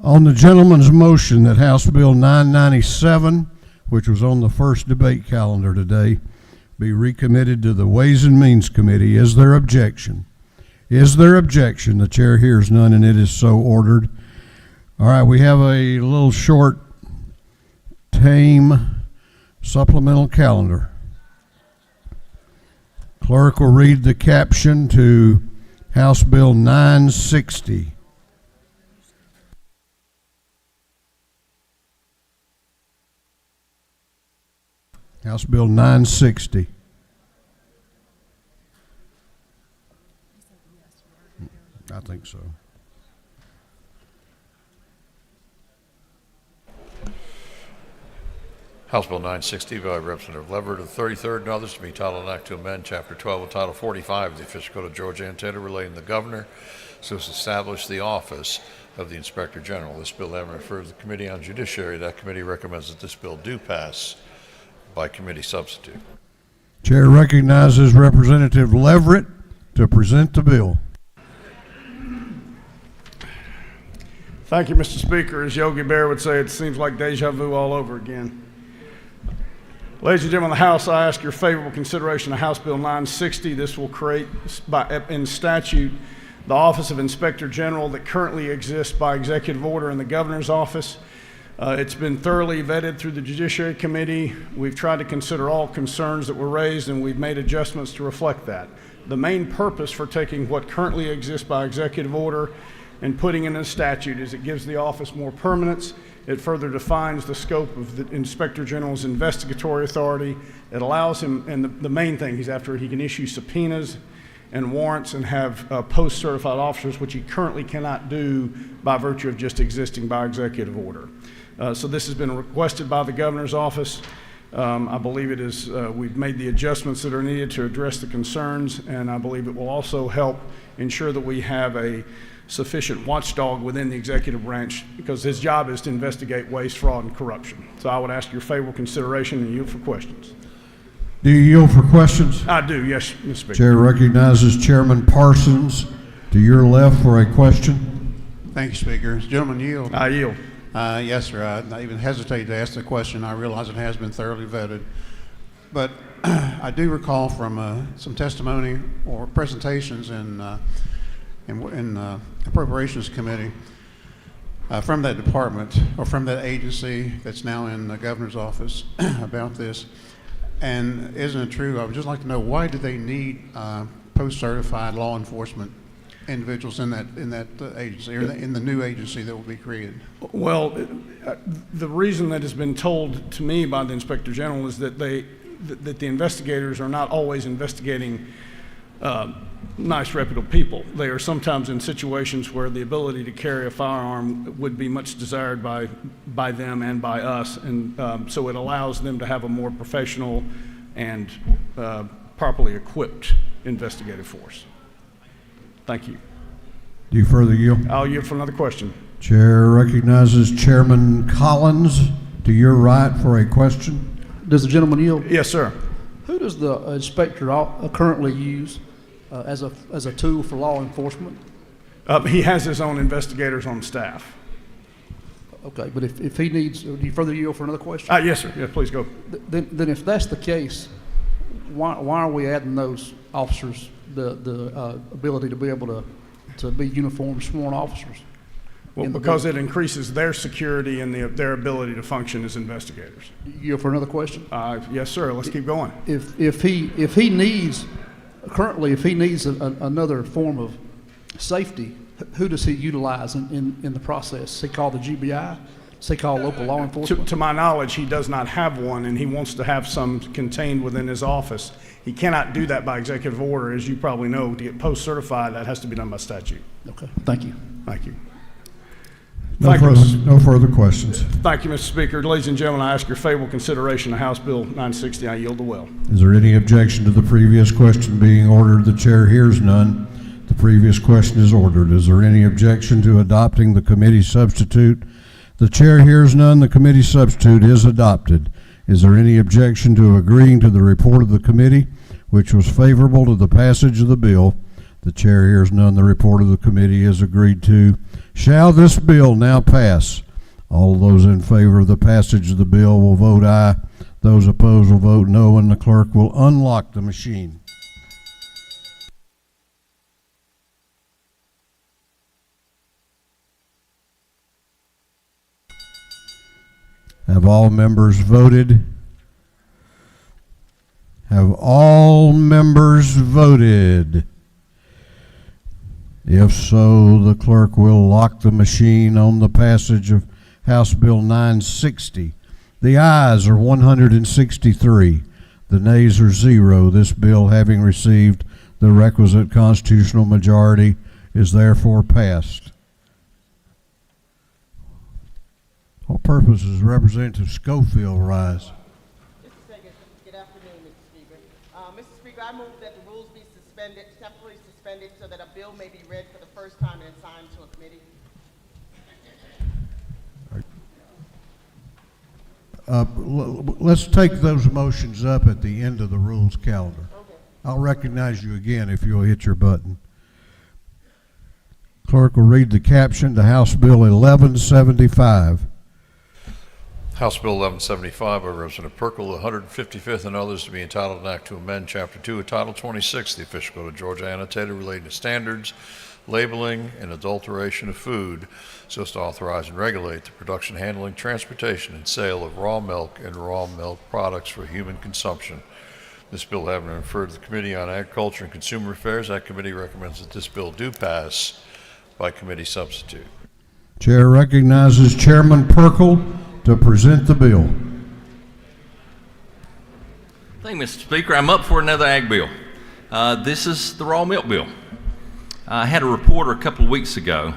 On the gentleman's motion that House Bill 997, which was on the first debate calendar today, be recommitted to the Ways and Means Committee, is there objection? Is there objection? The chair hears none, and it is so ordered. All right, we have a little short, tame supplemental calendar. Clerk will read the caption to House Bill 960. House Bill 960. I think so. House Bill 960 by Representative Leverett of the 33rd and others, to be titled an act to amend Chapter 12 of Title 45 of the Official Code of Georgia and State relating to the governor so as to establish the office of the Inspector General. This bill having referred to the Committee on Judiciary, that committee recommends that this bill do pass by committee substitute. Chair recognizes Representative Leverett to present the bill. Thank you, Mr. Speaker. As Yogi Bear would say, it seems like deja vu all over again. Ladies and gentlemen of the House, I ask your favorable consideration of House Bill 960. This will create in statute the Office of Inspector General that currently exists by executive order in the Governor's office. It's been thoroughly vetted through the Judiciary Committee. We've tried to consider all concerns that were raised, and we've made adjustments to reflect that. The main purpose for taking what currently exists by executive order and putting in a statute is it gives the office more permanence. It further defines the scope of the Inspector General's investigatory authority. It allows him, and the main thing he's after, he can issue subpoenas and warrants and have post-certified officers, which he currently cannot do by virtue of just existing by executive order. So this has been requested by the Governor's office. I believe it is, we've made the adjustments that are needed to address the concerns, and I believe it will also help ensure that we have a sufficient watchdog within the executive branch, because his job is to investigate waste, fraud, and corruption. So I would ask your favorable consideration and yield for questions. Do you yield for questions? I do, yes, Mr. Speaker. Chair recognizes Chairman Parsons to your left for a question. Thank you, Speaker. Gentleman yield. I yield. Yes, sir. I even hesitate to ask the question. I realize it has been thoroughly vetted. But I do recall from some testimony or presentations in Appropriations Committee from that department or from that agency that's now in the governor's office about this. And isn't it true? I would just like to know, why do they need post-certified law enforcement individuals in that agency, or in the new agency that will be created? Well, the reason that has been told to me by the Inspector General is that the investigators are not always investigating nice, reputable people. They are sometimes in situations where the ability to carry a firearm would be much desired by them and by us, and so it allows them to have a more professional and properly equipped investigative force. Thank you. Do you further yield? I'll yield for another question. Chair recognizes Chairman Collins to your right for a question. Does the gentleman yield? Yes, sir. Who does the inspector currently use as a tool for law enforcement? He has his own investigators on staff. Okay, but if he needs, do you further yield for another question? Yes, sir. Yeah, please go. Then if that's the case, why are we adding those officers the ability to be able to be uniformed sworn officers? Well, because it increases their security and their ability to function as investigators. You for another question? Yes, sir. Let's keep going. If he needs another form of safety, who does he utilize in the process? Does he call the GBI? Does he call local law enforcement? To my knowledge, he does not have one, and he wants to have some contained within his office. He cannot do that by executive order, as you probably know. To get post-certified, that has to be done by statute. Okay. Thank you. Thank you. No further questions. Thank you, Mr. Speaker. Ladies and gentlemen, I ask your favorable consideration of House Bill 960. I yield the will. Is there any objection to the previous question being ordered? The chair hears none. The previous question is ordered. Is there any objection to adopting the committee substitute? The chair hears none. The committee substitute is adopted. Is there any objection to agreeing to the report of the committee, which was favorable to the passage of the bill? The chair hears none. The report of the committee is agreed to. Shall this bill now pass? All those in favor of the passage of the bill will vote aye. Those opposed will vote no, and the clerk will unlock the machine. Have all members voted? Have all members voted? If so, the clerk will lock the machine on the passage of House Bill 960. The ayes are 163. The nays are 0. This bill, having received the requisite constitutional majority, is therefore passed. All purposes, Representative Schofield rise. Good afternoon, Mr. Speaker. Mr. Speaker, I move that the rules be suspended, temporarily suspended, so that a bill may be read for the first time and assigned to a committee. Let's take those motions up at the end of the rules calendar. Okay. I'll recognize you again if you'll hit your button. Clerk will read the caption to House Bill 1175. House Bill 1175 by Representative Perkle, the 155th and others, to be entitled an act to amend Chapter 2 of Title 26, the official code of Georgia, annotated relating to standards, labeling, and adulteration of food, so as to authorize and regulate the production, handling, transportation, and sale of raw milk and raw milk products for human consumption. This bill having been referred to the Committee on Agriculture and Consumer Affairs, that committee recommends that this bill do pass by committee substitute. Chair recognizes Chairman Perkle to present the bill. Thank you, Mr. Speaker. I'm up for another ag bill. This is the raw milk bill. I had a reporter a couple of weeks ago.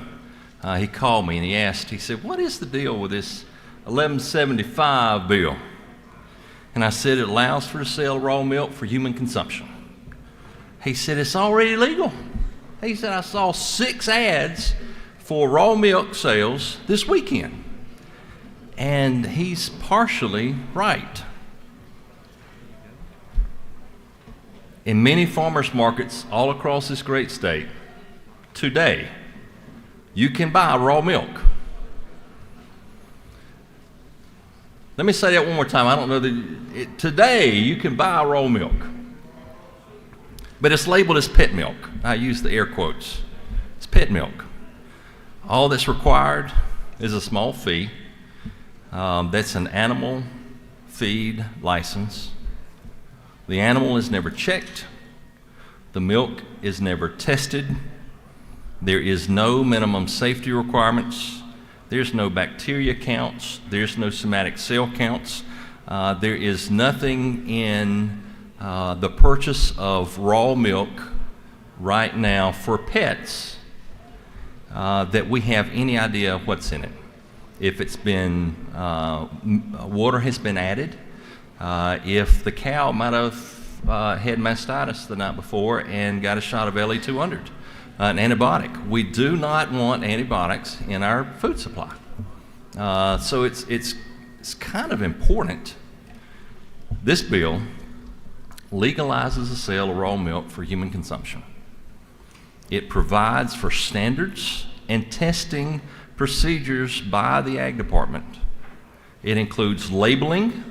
He called me and he said, what is the deal with this 1175 bill? And I said, it allows for the sale of raw milk for human consumption. He said, it's already legal. He said, I saw 6 ads for raw milk sales this weekend. And he's partially right. In many farmers markets all across this great state, today, you can buy raw milk. Let me say that one more time. I don't know that today you can buy raw milk, but it's labeled as pet milk. I use the air quotes. It's pet milk. All that's required is a small fee. That's an animal feed license. The animal is never checked. The milk is never tested. There is no minimum safety requirements. There's no bacteria counts. There's no somatic cell counts. There is nothing in the purchase of raw milk right now for pets that we have any idea what's in it. If it's been, water has been added, if the cow might have had mastitis the night before and got a shot of LE200, an antibiotic. We do not want antibiotics in our food supply. So it's kind of important. This bill legalizes the sale of raw milk for human consumption. It provides for standards and testing procedures by the Ag Department. It includes labeling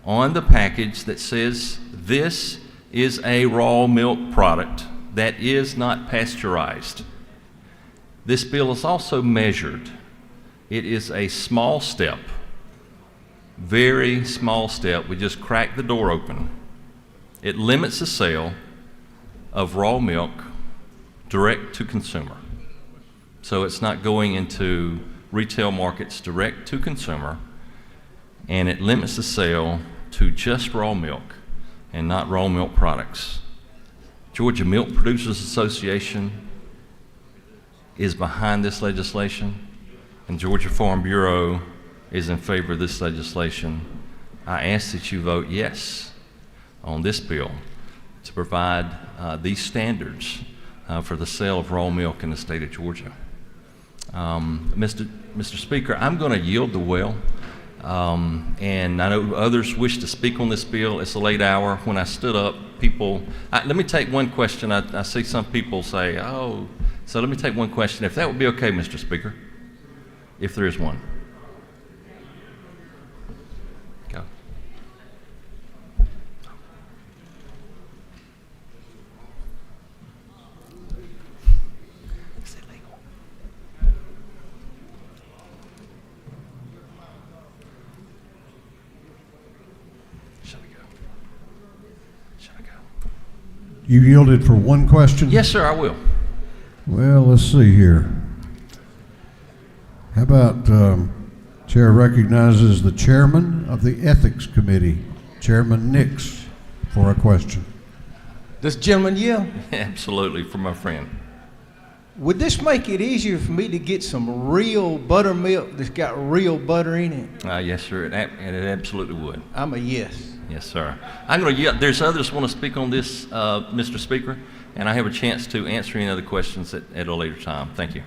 on the package that says this is a raw milk product that is not pasteurized. This bill is also measured. It is a small step, very small step. We just crack the door open. It limits the sale of raw milk direct to consumer. So it's not going into retail markets direct to consumer, and it limits the sale to just raw milk and not raw milk products. Georgia Milk Producers Association is behind this legislation, and Georgia Farm Bureau is in favor of this legislation. I ask that you vote yes on this bill to provide these standards for the sale of raw milk in the state of Georgia. Mr. Speaker, I'm going to yield the well, and I know others wish to speak on this bill. It's a late hour. When I stood up, let me take one question. I see some people say, oh, so let me take one question. If that would be okay, Mr. Speaker, if there is one. Go. Is it legal? Shall we go? Shall I go? You yielded for one question? Yes, sir, I will. Well, let's see here. How about Chair recognizes the chairman of the Ethics Committee, Chairman Nix, for a question. This gentleman yield? Absolutely, for my friend. Would this make it easier for me to get some real buttermilk that's got real butter in it? Yes, sir, it absolutely would. I'm a yes. Yes, sir. I'm going to yield. There's others who want to speak on this, Mr. Speaker, and I have a chance to answer any other questions at a later time. Thank you.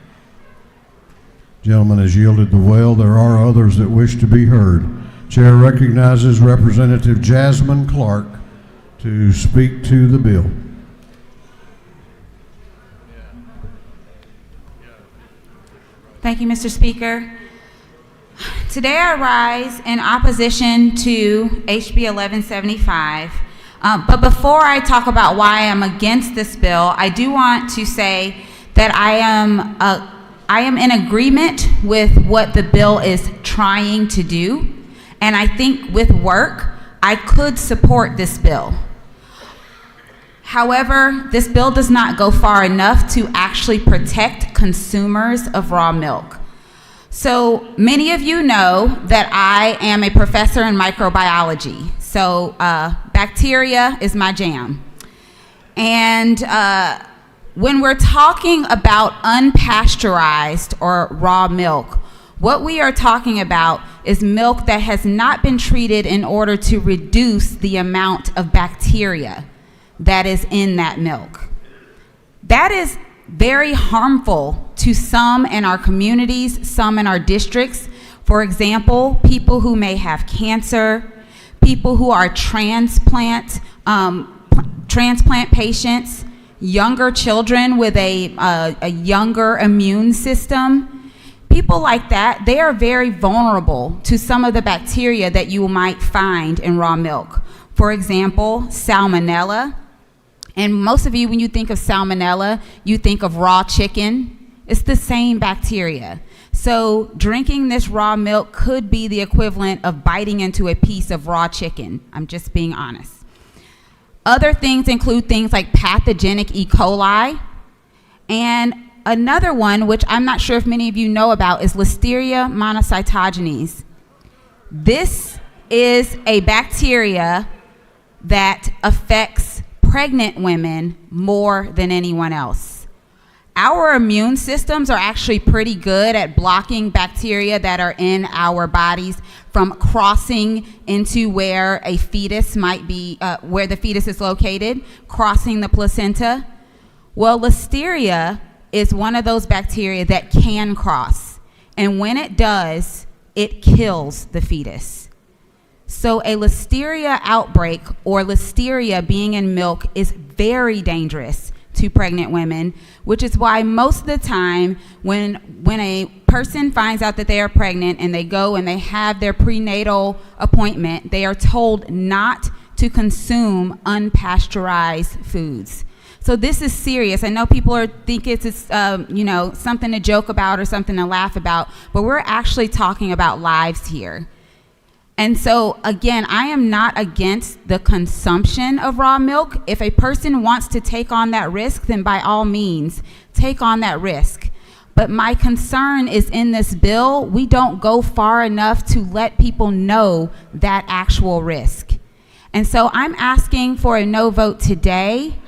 Gentleman has yielded the well. There are others that wish to be heard. Chair recognizes Representative Jasmine Clark to speak to the bill. Thank you, Mr. Speaker. Today I rise in opposition to HB 1175. But before I talk about why I'm against this bill, I do want to say that I am in agreement with what the bill is trying to do, and I think with work, I could support this bill. However, this bill does not go far enough to actually protect consumers of raw milk. So many of you know that I am a professor in microbiology. So bacteria is my jam. And when we're talking about unpasteurized or raw milk, what we are talking about is milk that has not been treated in order to reduce the amount of bacteria that is in that milk. That is very harmful to some in our communities, some in our districts. For example, people who may have cancer, people who are transplant patients, younger children with a younger immune system, people like that, they are very vulnerable to some of the bacteria that you might find in raw milk. For example, salmonella. And most of you, when you think of salmonella, you think of raw chicken. It's the same bacteria. So drinking this raw milk could be the equivalent of biting into a piece of raw chicken. I'm just being honest. Other things include things like pathogenic E. coli. And another one, which I'm not sure if many of you know about, is Listeria Monocytogenes. This is a bacteria that affects pregnant women more than anyone else. Our immune systems are actually pretty good at blocking bacteria that are in our bodies from crossing into where a fetus might be, where the fetus is located, crossing the placenta. Well, Listeria is one of those bacteria that can cross. And when it does, it kills the fetus. So a Listeria outbreak or Listeria being in milk is very dangerous to pregnant women, which is why most of the time when a person finds out that they are pregnant and they go and they have their prenatal appointment, they are told not to consume unpasteurized foods. So this is serious. I know people think it's something to joke about or something to laugh about, but we're actually talking about lives here. And so, again, I am not against the consumption of raw milk. If a person wants to take on that risk, then by all means, take on that risk. But my concern is in this bill, we don't go far enough to let people know that actual risk. And so I'm asking for a no vote today.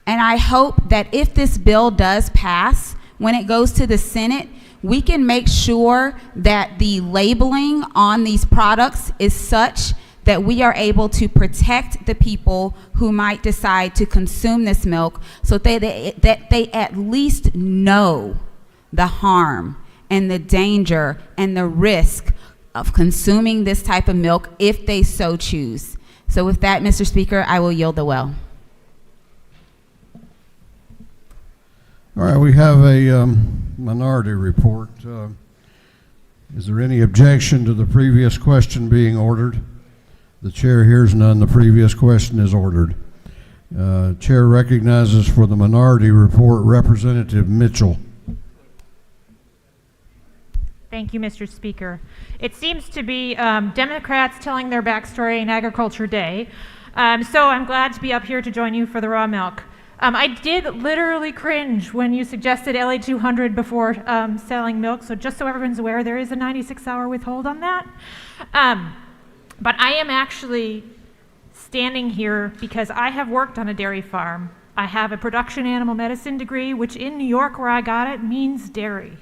And I hope that if this bill does pass, when it goes to the Senate, we can make sure that the labeling on these products is such that we are able to protect the people who might decide to consume this milk so that they at least know the harm and the danger and the risk of consuming this type of milk if they so choose. So with that, Mr. Speaker, I will yield the well. All right, we have a minority report. Is there any objection to the previous question being ordered? The chair hears none. The previous question is ordered. Chair recognizes for the minority report Representative Mitchell. Thank you, Mr. Speaker. It seems to be Democrats telling their backstory in Agriculture Day. So I'm glad to be up here to join you for the raw milk. I did literally cringe when you suggested LA 200 before selling milk, so just so everyone's aware, there is a 96-hour withhold on that. But I am actually standing here because I have worked on a dairy farm. I have a production animal medicine degree, which in New York, where I got it, means dairy.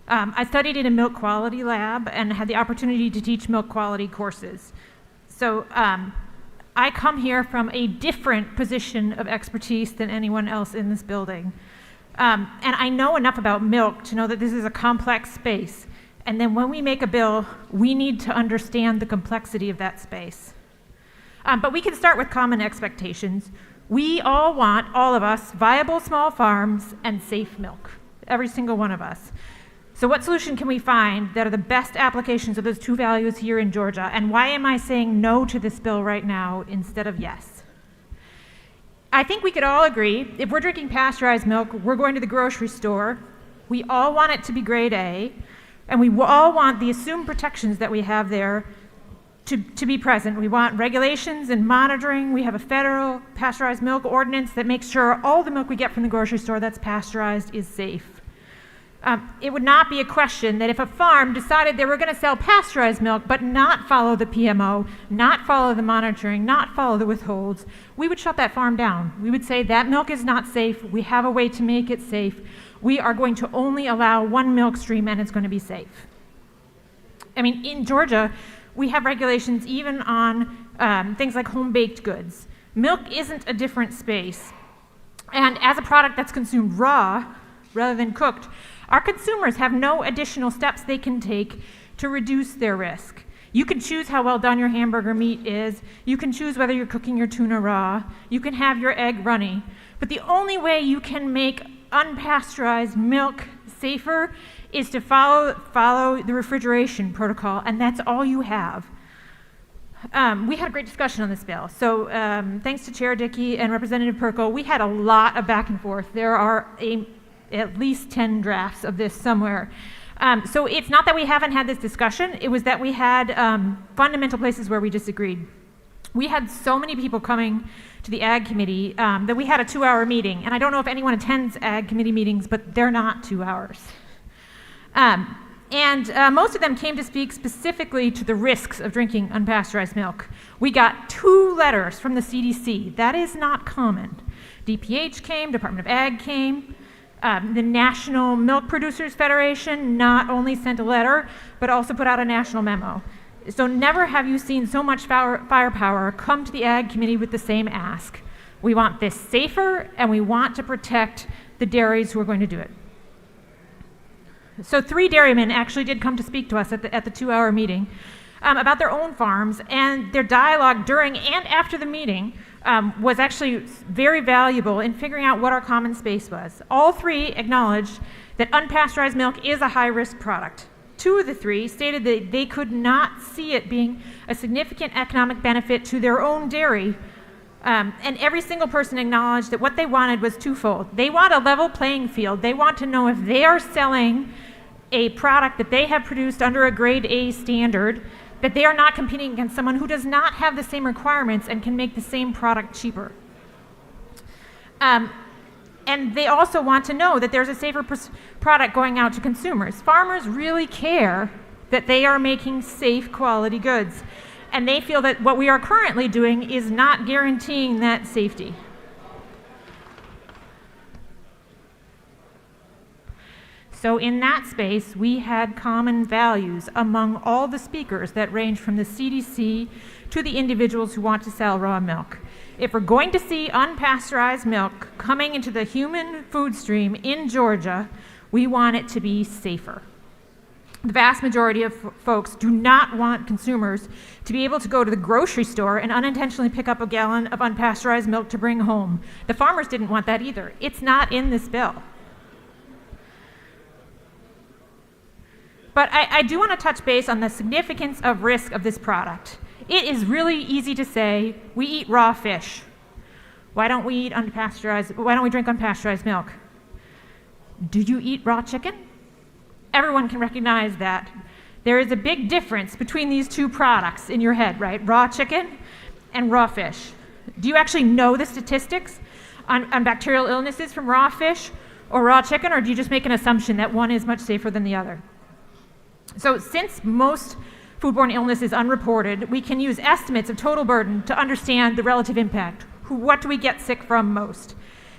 I studied in a milk quality lab and had the opportunity to teach milk quality courses. So I come here from a different position of expertise than anyone else in this building. And I know enough about milk to know that this is a complex space. And then when we make a bill, we need to understand the complexity of that space. But we can start with common expectations. We all want, all of us, viable small farms and safe milk, every single one of us. So what solution can we find that are the best applications of those two values here in Georgia? And why am I saying no to this bill right now instead of yes? I think we could all agree, if we're drinking pasteurized milk, we're going to the grocery store, we all want it to be grade A, and we all want the assumed protections that we have there to be present. We want regulations and monitoring. We have a federal pasteurized milk ordinance that makes sure all the milk we get from the grocery store that's pasteurized is safe. It would not be a question that if a farm decided they were going to sell pasteurized milk but not follow the PMO, not follow the monitoring, not follow the withholds, we would shut that farm down. We would say that milk is not safe. We have a way to make it safe. We are going to only allow one milk stream and it's going to be safe. I mean, in Georgia, we have regulations even on things like home-baked goods. Milk isn't a different space. And as a product that's consumed raw rather than cooked, our consumers have no additional steps they can take to reduce their risk. You can choose how well done your hamburger meat is. You can choose whether you're cooking your tuna raw. You can have your egg runny. But the only way you can make unpasteurized milk safer is to follow the refrigeration protocol, and that's all you have. We had a great discussion on this bill. So thanks to Chair Dickey and Representative Perko, we had a lot of back and forth. There are at least 10 drafts of this somewhere. So it's not that we haven't had this discussion, it was that we had fundamental places where we disagreed. We had so many people coming to the Ag Committee that we had a 2-hour meeting. And I don't know if anyone attends Ag Committee meetings, but they're not 2 hours. Most of them came to speak specifically to the risks of drinking unpasteurized milk. We got 2 letters from the CDC. That is not common. DPH came, Department of Ag came. The National Milk Producers Federation not only sent a letter, but also put out a national memo. So never have you seen so much firepower come to the Ag Committee with the same ask. We want this safer, and we want to protect the dairies who are going to do it. So 3 dairymen actually did come to speak to us at the 2-hour meeting about their own farms, and their dialogue during and after the meeting was actually very valuable in figuring out what our common space was. All 3 acknowledged that unpasteurized milk is a high-risk product. 2 of the 3 stated that they could not see it being a significant economic benefit to their own dairy. And every single person acknowledged that what they wanted was twofold. They want a level playing field. They want to know if they are selling a product that they have produced under a grade A standard, that they are not competing against someone who does not have the same requirements and can make the same product cheaper. And they also want to know that there's a safer product going out to consumers. Farmers really care that they are making safe quality goods, and they feel that what we are currently doing is not guaranteeing that safety. So in that space, we had common values among all the speakers that range from the CDC to the individuals who want to sell raw milk. If we're going to see unpasteurized milk coming into the human food stream in Georgia, we want it to be safer. The vast majority of folks do not want consumers to be able to go to the grocery store and unintentionally pick up a gallon of unpasteurized milk to bring home. The farmers didn't want that either. It's not in this bill. But I do want to touch base on the significance of risk of this product. It is really easy to say, we eat raw fish. Why don't we drink unpasteurized milk? Do you eat raw chicken? Everyone can recognize that. There is a big difference between these 2 products in your head, right? Raw chicken and raw fish. Do you actually know the statistics on bacterial illnesses from raw fish or raw chicken, or do you just make an assumption that one is much safer than the other? So since most foodborne illness is unreported, we can use estimates of total burden to understand the relative impact. What do we get sick from most?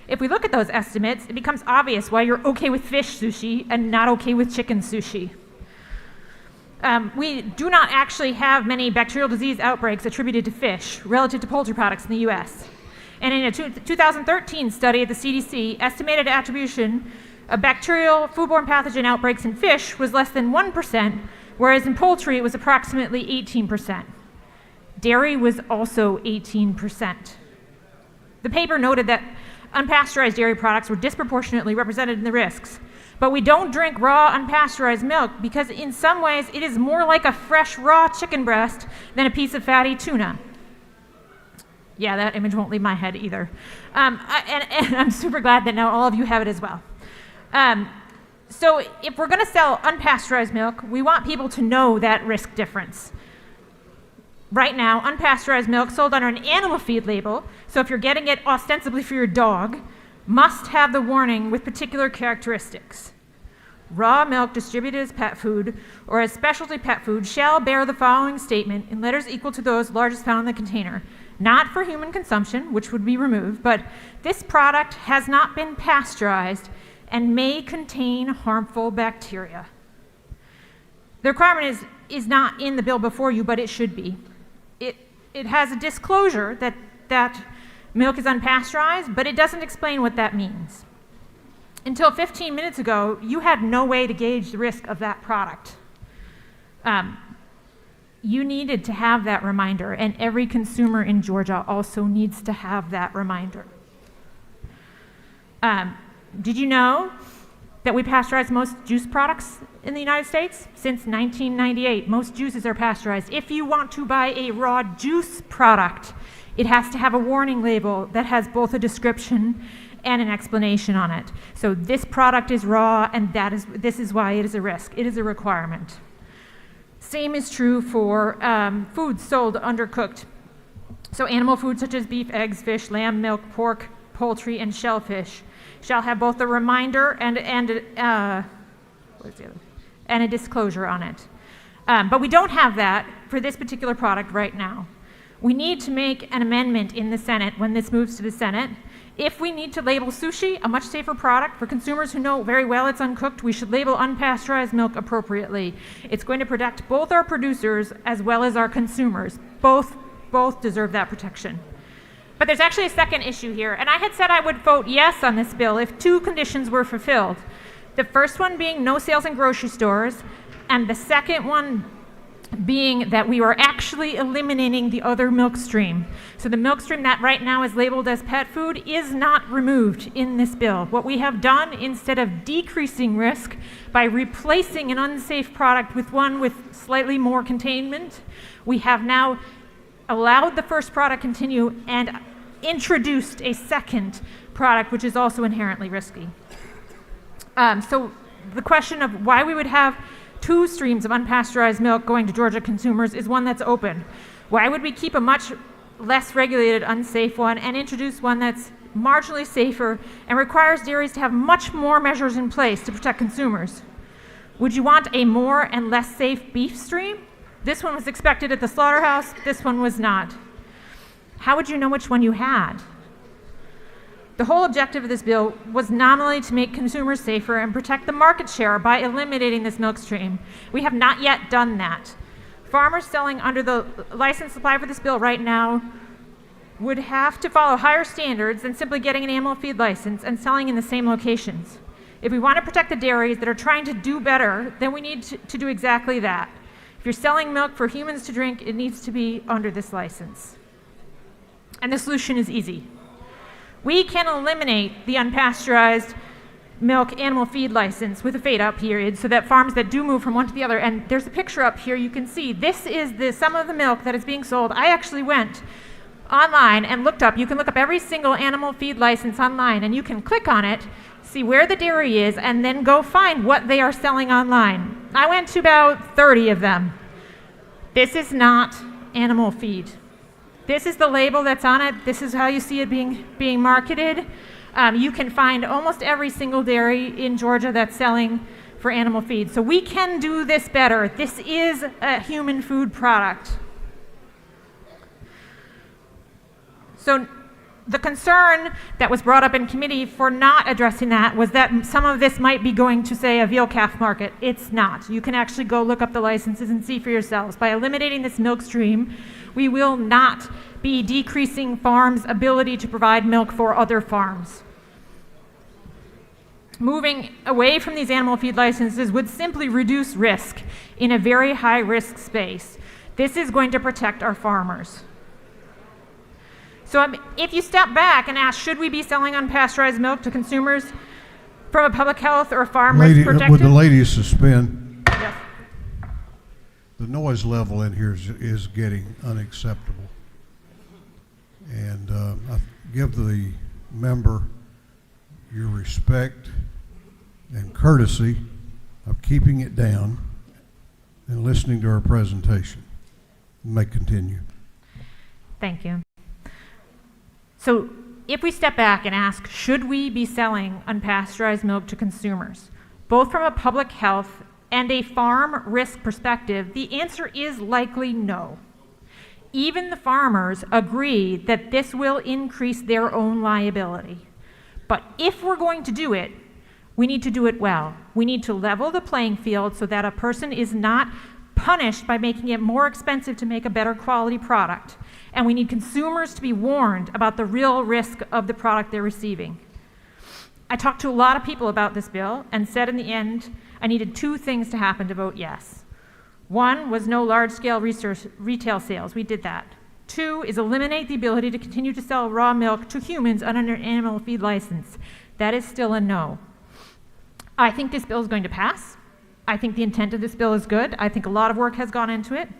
If we look at those estimates, it becomes obvious why you're okay with fish sushi and not okay with chicken sushi. We do not actually have many bacterial disease outbreaks attributed to fish relative to poultry products in the US. And in a 2013 study at the CDC, estimated attribution of bacterial foodborne pathogen outbreaks in fish was less than 1%, whereas in poultry it was approximately 18%. Dairy was also 18%. The paper noted that unpasteurized dairy products were disproportionately represented in the risks, but we don't drink raw unpasteurized milk because in some ways it is more like a fresh raw chicken breast than a piece of fatty tuna. Yeah, that image won't leave my head either. And I'm super glad that now all of you have it as well. So if we're going to sell unpasteurized milk, we want people to know that risk difference. Right now, unpasteurized milk sold under an animal feed label, so if you're getting it ostensibly for your dog, must have the warning with particular characteristics. Raw milk distributed as pet food or as specialty pet food shall bear the following statement in letters equal to those largest found in the container. Not for human consumption, which would be removed, but this product has not been pasteurized and may contain harmful bacteria. The requirement is not in the bill before you, but it should be. It has a disclosure that milk is unpasteurized, but it doesn't explain what that means. Until 15 minutes ago, you had no way to gauge the risk of that product. You needed to have that reminder, and every consumer in Georgia also needs to have that reminder. Did you know that we pasteurize most juice products in the United States? Since 1998, most juices are pasteurized. If you want to buy a raw juice product, it has to have a warning label that has both a description and an explanation on it. So this product is raw, and this is why it is a risk. It is a requirement. Same is true for foods sold undercooked. So animal foods such as beef, eggs, fish, lamb, milk, pork, poultry, and shellfish shall have both a reminder and a disclosure on it. But we don't have that for this particular product right now. We need to make an amendment in the Senate when this moves to the Senate. If we need to label sushi, a much safer product for consumers who know very well it's uncooked, we should label unpasteurized milk appropriately. It's going to protect both our producers as well as our consumers. Both deserve that protection. But there's actually a second issue here, and I had said I would vote yes on this bill if two conditions were fulfilled. The first one being no sales in grocery stores, and the second one being that we were actually eliminating the other milk stream. So the milk stream that right now is labeled as pet food is not removed in this bill. What we have done, instead of decreasing risk by replacing an unsafe product with one with slightly more containment, we have now allowed the first product continue and introduced a second product which is also inherently risky. So the question of why we would have two streams of unpasteurized milk going to Georgia consumers is one that's open. Why would we keep a much less regulated, unsafe one and introduce one that's marginally safer and requires dairies to have much more measures in place to protect consumers? Would you want a more and less safe beef stream? This one was expected at the slaughterhouse, this one was not. How would you know which one you had? The whole objective of this bill was nominally to make consumers safer and protect the market share by eliminating this milk stream. We have not yet done that. Farmers selling under the license supply for this bill right now would have to follow higher standards than simply getting an animal feed license and selling in the same locations. If we want to protect the dairies that are trying to do better, then we need to do exactly that. If you're selling milk for humans to drink, it needs to be under this license. And the solution is easy. We can eliminate the unpasteurized milk animal feed license with a fade-out period so that farms that do move from one to the other, and there's a picture up here you can see, this is some of the milk that is being sold. I actually went online and looked up, you can look up every single animal feed license online, and you can click on it, see where the dairy is, and then go find what they are selling online. I went to about 30 of them. This is not animal feed. This is the label that's on it. This is how you see it being marketed. You can find almost every single dairy in Georgia that's selling for animal feed. So we can do this better. This is a human food product. So the concern that was brought up in committee for not addressing that was that some of this might be going to, say, a veal calf market. It's not. You can actually go look up the licenses and see for yourselves. By eliminating this milk stream, we will not be decreasing farms' ability to provide milk for other farms. Moving away from these animal feed licenses would simply reduce risk in a very high-risk space. This is going to protect our farmers. So if you step back and ask, should we be selling unpasteurized milk to consumers from a public health or a farm risk perspective? Would the lady suspend? Yes. The noise level in here is getting unacceptable. And I give the member your respect and courtesy of keeping it down and listening to her presentation. You may continue. Thank you. So if we step back and ask, should we be selling unpasteurized milk to consumers, both from a public health and a farm risk perspective, the answer is likely no. Even the farmers agree that this will increase their own liability. But if we're going to do it, we need to do it well. We need to level the playing field so that a person is not punished by making it more expensive to make a better quality product. And we need consumers to be warned about the real risk of the product they're receiving. I talked to a lot of people about this bill and said in the end, I needed two things to happen to vote yes. One was no large-scale retail sales. We did that. Two is eliminate the ability to continue to sell raw milk to humans under an animal feed license. That is still a no. I think this bill is going to pass. I think the intent of this bill is good. I think a lot of work has gone into it.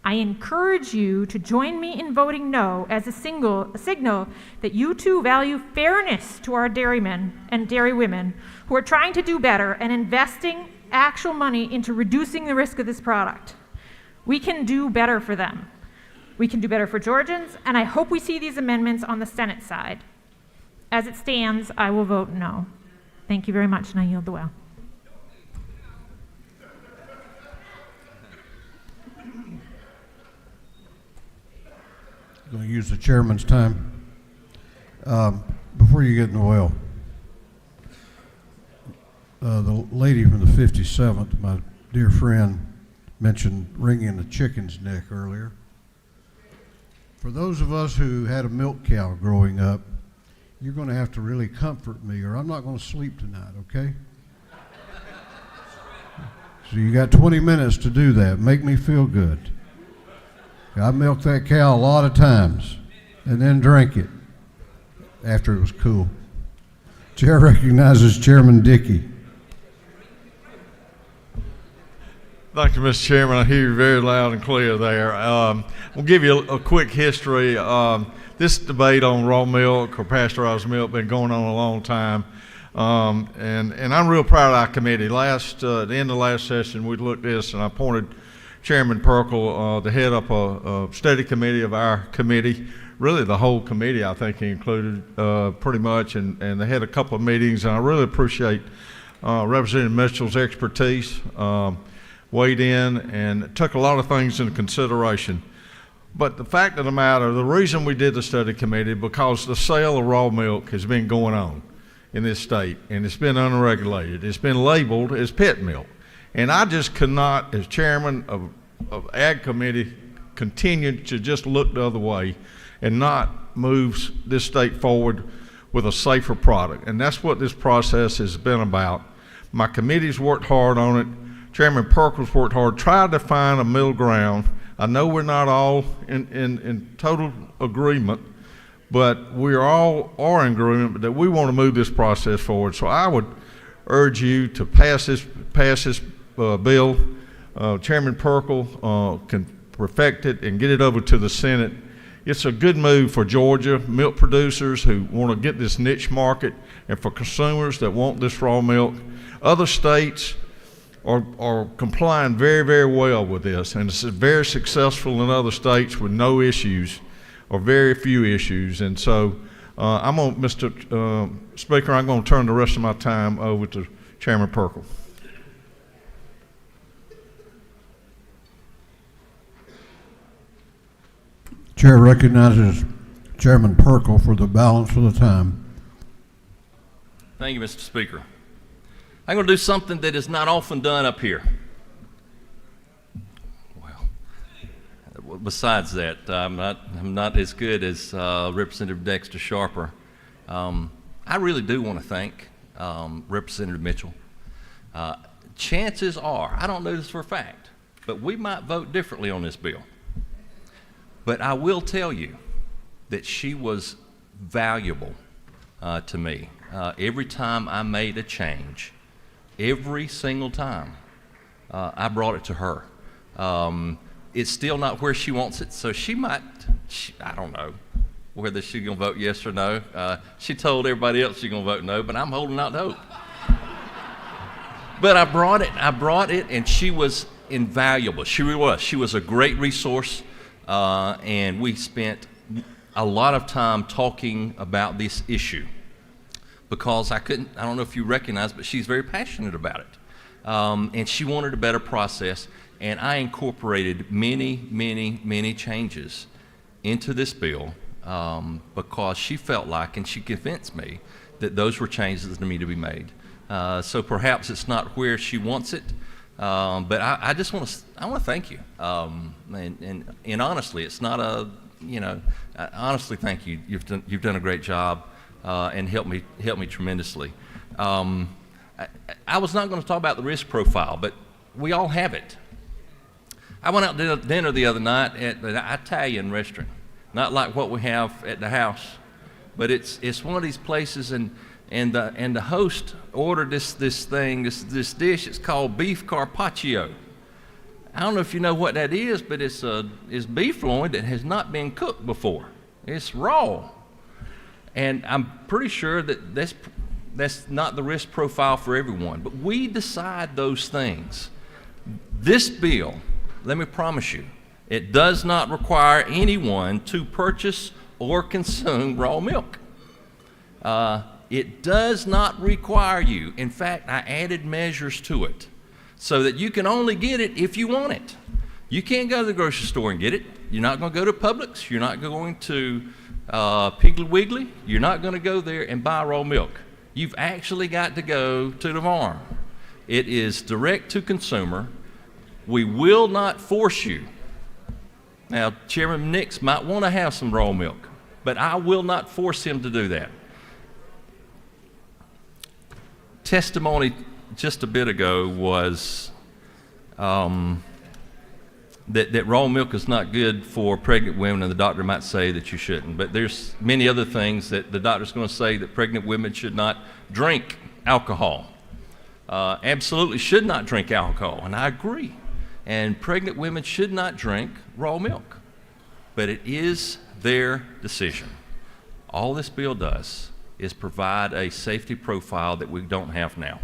I encourage you to join me in voting no as a signal that you too value fairness to our dairymen and dairywomen who are trying to do better and investing actual money into reducing the risk of this product. We can do better for them. We can do better for Georgians, and I hope we see these amendments on the Senate side. As it stands, I will vote no. Thank you very much, and I yield the well. Going to use the chairman's time. Before you get in the well, the lady from the 57th, my dear friend, mentioned wringing a chicken's neck earlier. For those of us who had a milk cow growing up, you're going to have to really comfort me or I'm not going to sleep tonight, okay? So you got 20 minutes to do that. Make me feel good. I milked that cow a lot of times and then drank it after it was cool. Chair recognizes Chairman Dickey. Thank you, Mr. Chairman. I hear you very loud and clear there. I'll give you a quick history. This debate on raw milk or pasteurized milk been going on a long time. And I'm real proud of our committee. At the end of last session, we looked at this and I appointed Chairman Perkle to head up a study committee of our committee. Really the whole committee, I think he included pretty much, and they had a couple of meetings, and I really appreciate Representative Mitchell's expertise, weighed in and took a lot of things into consideration. But the fact of the matter, the reason we did the study committee, because the sale of raw milk has been going on in this state, and it's been unregulated. It's been labeled as pet milk. And I just could not, as chairman of Ag Committee, continue to just look the other way and not move this state forward with a safer product. And that's what this process has been about. My committee's worked hard on it. Chairman Perkins worked hard, tried to find a middle ground. I know we're not all in total agreement, but we all are in agreement that we want to move this process forward. So I would urge you to pass this bill. Chairman Perkle can perfect it and get it over to the Senate. It's a good move for Georgia milk producers who want to get this niche market, and for consumers that want this raw milk. Other states are complying very, very well with this, and it's very successful in other states with no issues or very few issues. And so Mr. Speaker, I'm going to turn the rest of my time over to Chairman Perkle. Chair recognizes Chairman Perkle for the balance of the time. Thank you, Mr. Speaker. I'm going to do something that is not often done up here. Well, besides that, I'm not as good as Representative Dexter Sharper. I really do want to thank Representative Mitchell. Chances are, I don't know this for a fact, but we might vote differently on this bill. But I will tell you that she was valuable to me. Every time I made a change, every single time, I brought it to her. It's still not where she wants it, so I don't know whether she's going to vote yes or no. She told everybody else she's going to vote no, but I'm holding out hope. But I brought it, and she was invaluable. She really was. She was a great resource, and we spent a lot of time talking about this issue because I don't know if you recognize, but she's very passionate about it. And she wanted a better process, and I incorporated many changes into this bill because she felt like, and she convinced me, that those were changes that need to be made. So perhaps it's not where she wants it, but I just want to thank you. And honestly, it's not honestly thank you. You've done a great job and helped me tremendously. I was not going to talk about the risk profile, but we all have it. I went out to dinner the other night at an Italian restaurant, not like what we have at the house, but it's one of these places, and and the host ordered this dish. It's called beef carpaccio. I don't know if you know what that is, but it's beef loin that has not been cooked before. It's raw, and I'm pretty sure that that's not the risk profile for everyone. But we decide those things. This bill, let me promise you, it does not require anyone to purchase or consume raw milk. It does not require you. In fact, I added measures to it so that you can only get it if you want it. You can't go to the grocery store and get it. You're not going to go to Publix. You're not going to Piggly Wiggly. You're not going to go there and buy raw milk. You've actually got to go to the farm. It is direct to consumer. We will not force you. Now, Chairman Nix might want to have some raw milk, but I will not force him to do that. Testimony just a bit ago was that raw milk is not good for pregnant women, and the doctor might say that you shouldn't. But there's many other things that the doctor's going to say, that pregnant women should not drink alcohol. Absolutely should not drink alcohol, and I agree. And pregnant women should not drink raw milk. But it is their decision. All this bill does is provide a safety profile that we don't have now,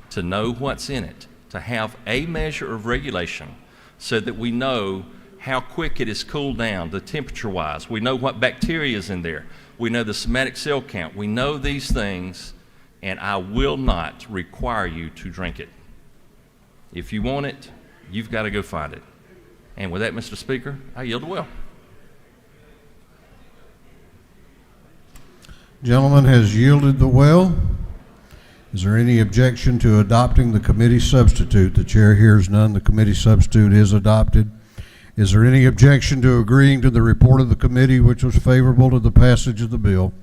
to know what's in it, to have a measure of regulation so that we know how quick it is cooled down, the temperature-wise. We know what bacteria is in there. We know the somatic cell count. We know these things, and I will not require you to drink it. If you want it, you've got to go find it. And with that, Mr. Speaker, I yield the well. Gentleman has yielded the well. Is there any objection to adopting the committee substitute? The chair hears none. The committee substitute is adopted. Is there any objection to agreeing to the report of the committee, which was favorable to the passage of the bill?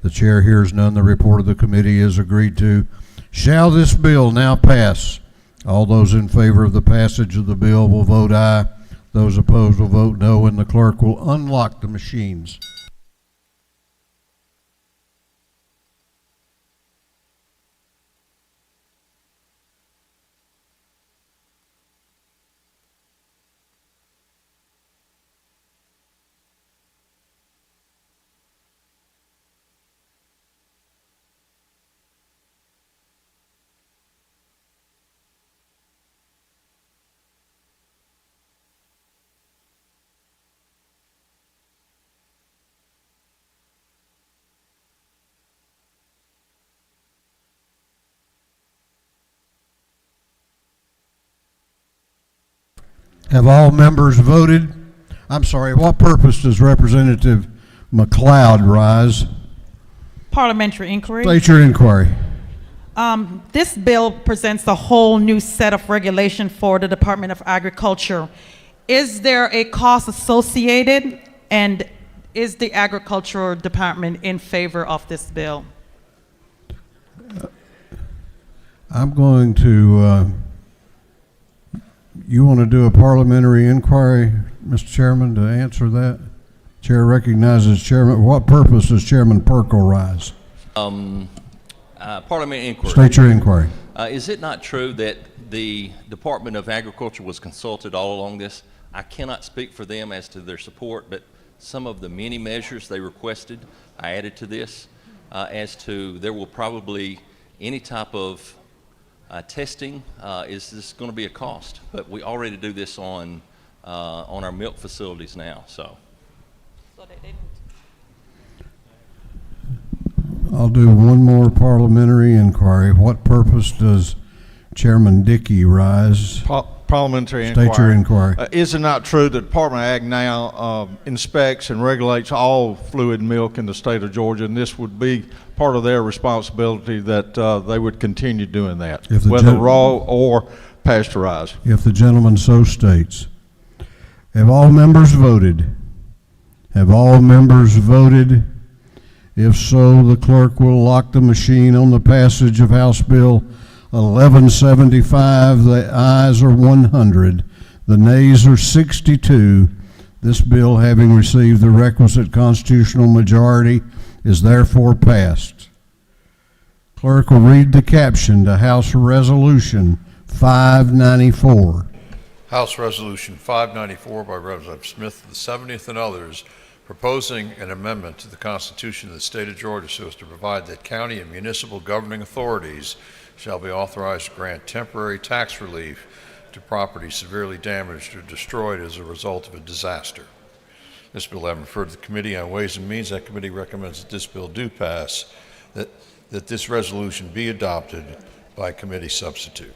The chair hears none. The report of the committee is agreed to. Shall this bill now pass? All those in favor of the passage of the bill will vote aye. Those opposed will vote no, and the clerk will unlock the machines. Have all members voted? I'm sorry, what purpose does Representative McLeod rise? Parliamentary inquiry. State your inquiry. This bill presents a whole new set of regulation for the Department of Agriculture. Is there a cost associated, and is the Agricultural Department in favor of this bill? I'm going to, you want to do a parliamentary inquiry, Mr. Chairman, to answer that? Chair recognizes Chairman. What purpose does Chairman Perkle rise? Parliamentary inquiry. State your inquiry. Is it not true that the Department of Agriculture was consulted all along this? I cannot speak for them as to their support, but some of the many measures they requested, I added to this, as to there will probably any type of testing is this going to be a cost, but we already do this on our milk facilities now. So they didn't. I'll do one more parliamentary inquiry. What purpose does Chairman Dickey rise? Parliamentary inquiry. State your inquiry. Is it not true that the Department of Ag now inspects and regulates all fluid milk in the state of Georgia, and this would be part of their responsibility that they would continue doing that, whether raw or pasteurized? If the gentleman so states. Have all members voted? Have all members voted? If so, the clerk will lock the machine on the passage of House Bill 1175. The ayes are 100. The nays are 62. This bill, having received the requisite constitutional majority, is therefore passed. Clerk will read the caption to House Resolution 594. House Resolution 594 by Representative Smith of the 70th and others, proposing an amendment to the Constitution of the State of Georgia so as to provide that county and municipal governing authorities shall be authorized to grant temporary tax relief to property severely damaged or destroyed as a result of a disaster. This bill having referred to the Committee on Ways and Means, that committee recommends that this bill do pass, that this resolution be adopted by committee substitute.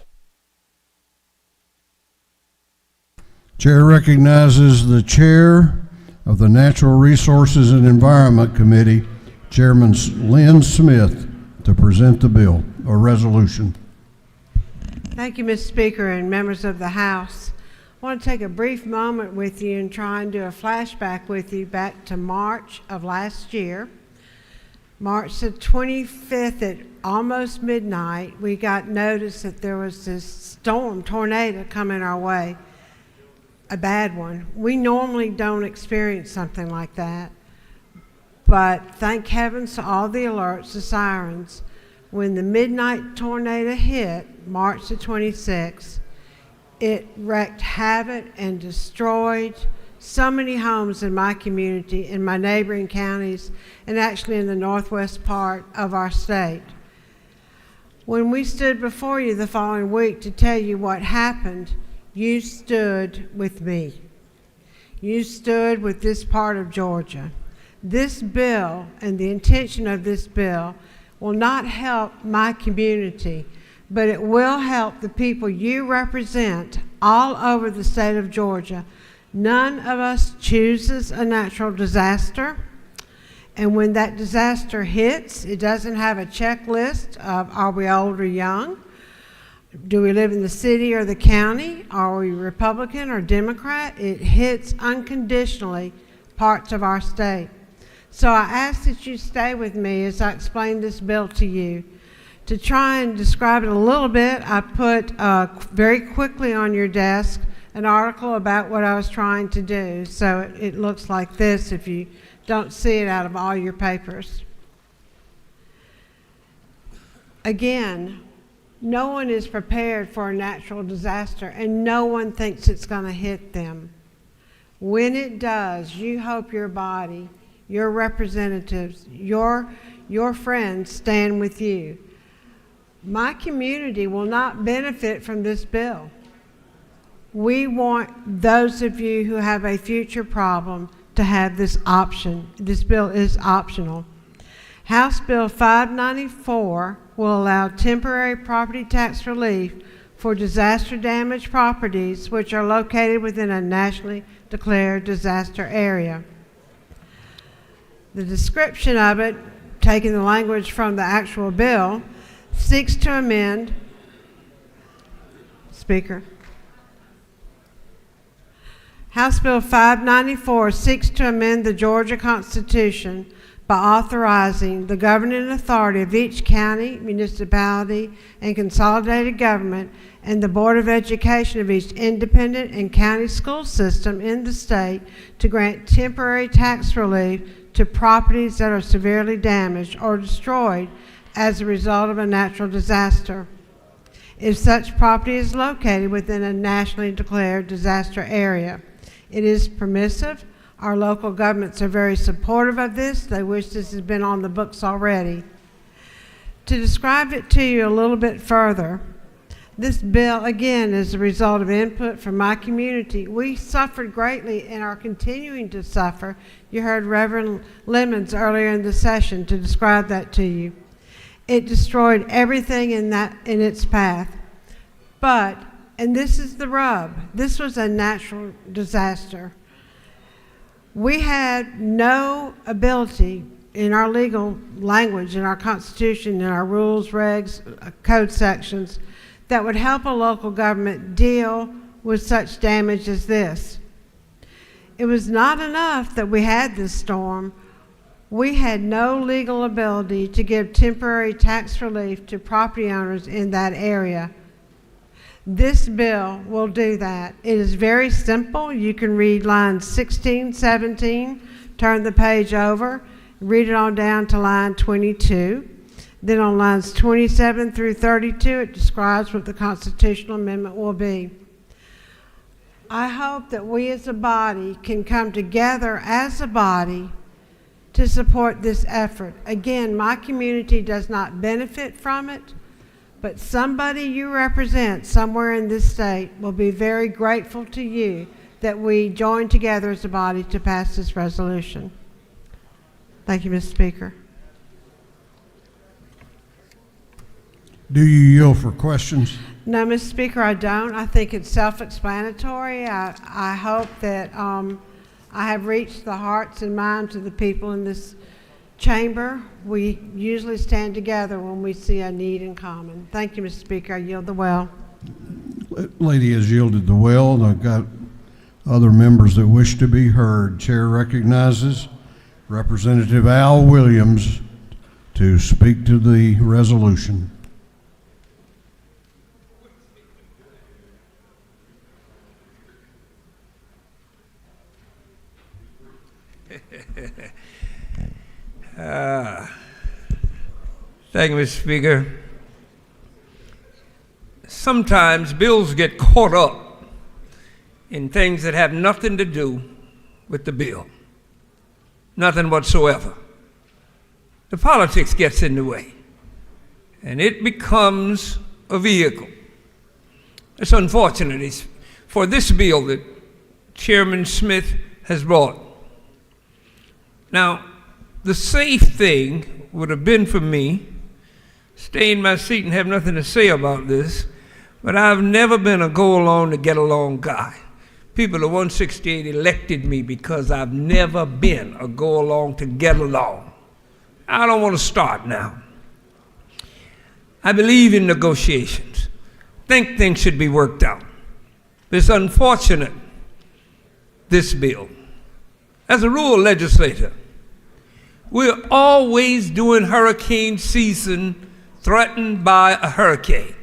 Chair recognizes the Chair of the Natural Resources and Environment Committee, Chairman Lynn Smith, to present the bill or resolution. Thank you, Mr. Speaker and members of the House. I want to take a brief moment with you and try and do a flashback with you back to March of last year. March the 25th at almost midnight, we got notice that there was this tornado coming our way, a bad one. We normally don't experience something like that, but thank heavens to all the alerts, the sirens. When the midnight tornado hit, March the 26th, it wreaked havoc and destroyed so many homes in my community, in my neighboring counties, and actually in the northwest part of our state. When we stood before you the following week to tell you what happened, you stood with me. You stood with this part of Georgia. This bill and the intention of this bill will not help my community, but it will help the people you represent all over the state of Georgia. None of us chooses a natural disaster, and when that disaster hits, it doesn't have a checklist of are we old or young, do we live in the city or the county, are we Republican or Democrat. It hits unconditionally parts of our state. So I ask that you stay with me as I explain this bill to you. To try and describe it a little bit, I put very quickly on your desk an article about what I was trying to do. So it looks like this if you don't see it out of all your papers. Again, no one is prepared for a natural disaster, and no one thinks it's going to hit them. When it does, you hope your body, your representatives, your friends stand with you. My community will not benefit from this bill. We want those of you who have a future problem to have this option. This bill is optional. House Bill 594 will allow temporary property tax relief for disaster damaged properties which are located within a nationally declared disaster area. The description of it, taking the language from the actual bill, seeks to amend, Speaker, House Bill 594 seeks to amend the Georgia Constitution by authorizing the governing authority of each county, municipality, and consolidated government and the Board of Education of each independent and county school system in the state to grant temporary tax relief to properties that are severely damaged or destroyed as a result of a natural disaster, if such property is located within a nationally declared disaster area. It is permissive. Our local governments are very supportive of this. They wish this had been on the books already. To describe it to you a little bit further, this bill, again, is a result of input from my community. We suffered greatly and are continuing to suffer. You heard Reverend Lemons earlier in the session to describe that to you. It destroyed everything in its path. But, and this is the rub, this was a natural disaster. We had no ability in our legal language, in our Constitution, in our rules, regs, code sections, that would help a local government deal with such damage as this. It was not enough that we had this storm. We had no legal ability to give temporary tax relief to property owners in that area. This bill will do that. It is very simple. You can read lines 16, 17, turn the page over, read it on down to line 22. Then on lines 27 through 32, it describes what the constitutional amendment will be. I hope that we as a body can come together as a body to support this effort. Again, my community does not benefit from it, but somebody you represent somewhere in this state will be very grateful to you that we join together as a body to pass this resolution. Thank you, Mr. Speaker. Do you yield for questions? No, Mr. Speaker, I don't. I think it's self-explanatory. I hope that I have reached the hearts and minds of the people in this chamber. We usually stand together when we see a need in common. Thank you, Mr. Speaker. I yield the well. Lady has yielded the well, and I've got other members that wish to be heard. Chair recognizes Representative Al Williams to speak to the resolution. Thank you, Mr. Speaker. Sometimes bills get caught up in things that have nothing to do with the bill. Nothing whatsoever. The politics gets in the way, and it becomes a vehicle. It's unfortunate for this bill that Chairman Smith has brought. Now, the safe thing would have been for me stay in my seat and have nothing to say about this, but I've never been a go-along to get along guy. People at 168 elected me because I've never been a go-along to get along. I don't want to start now. I believe in negotiations. Think things should be worked out. It's unfortunate, this bill. As a rural legislator, we're always doing hurricane season threatened by a hurricane.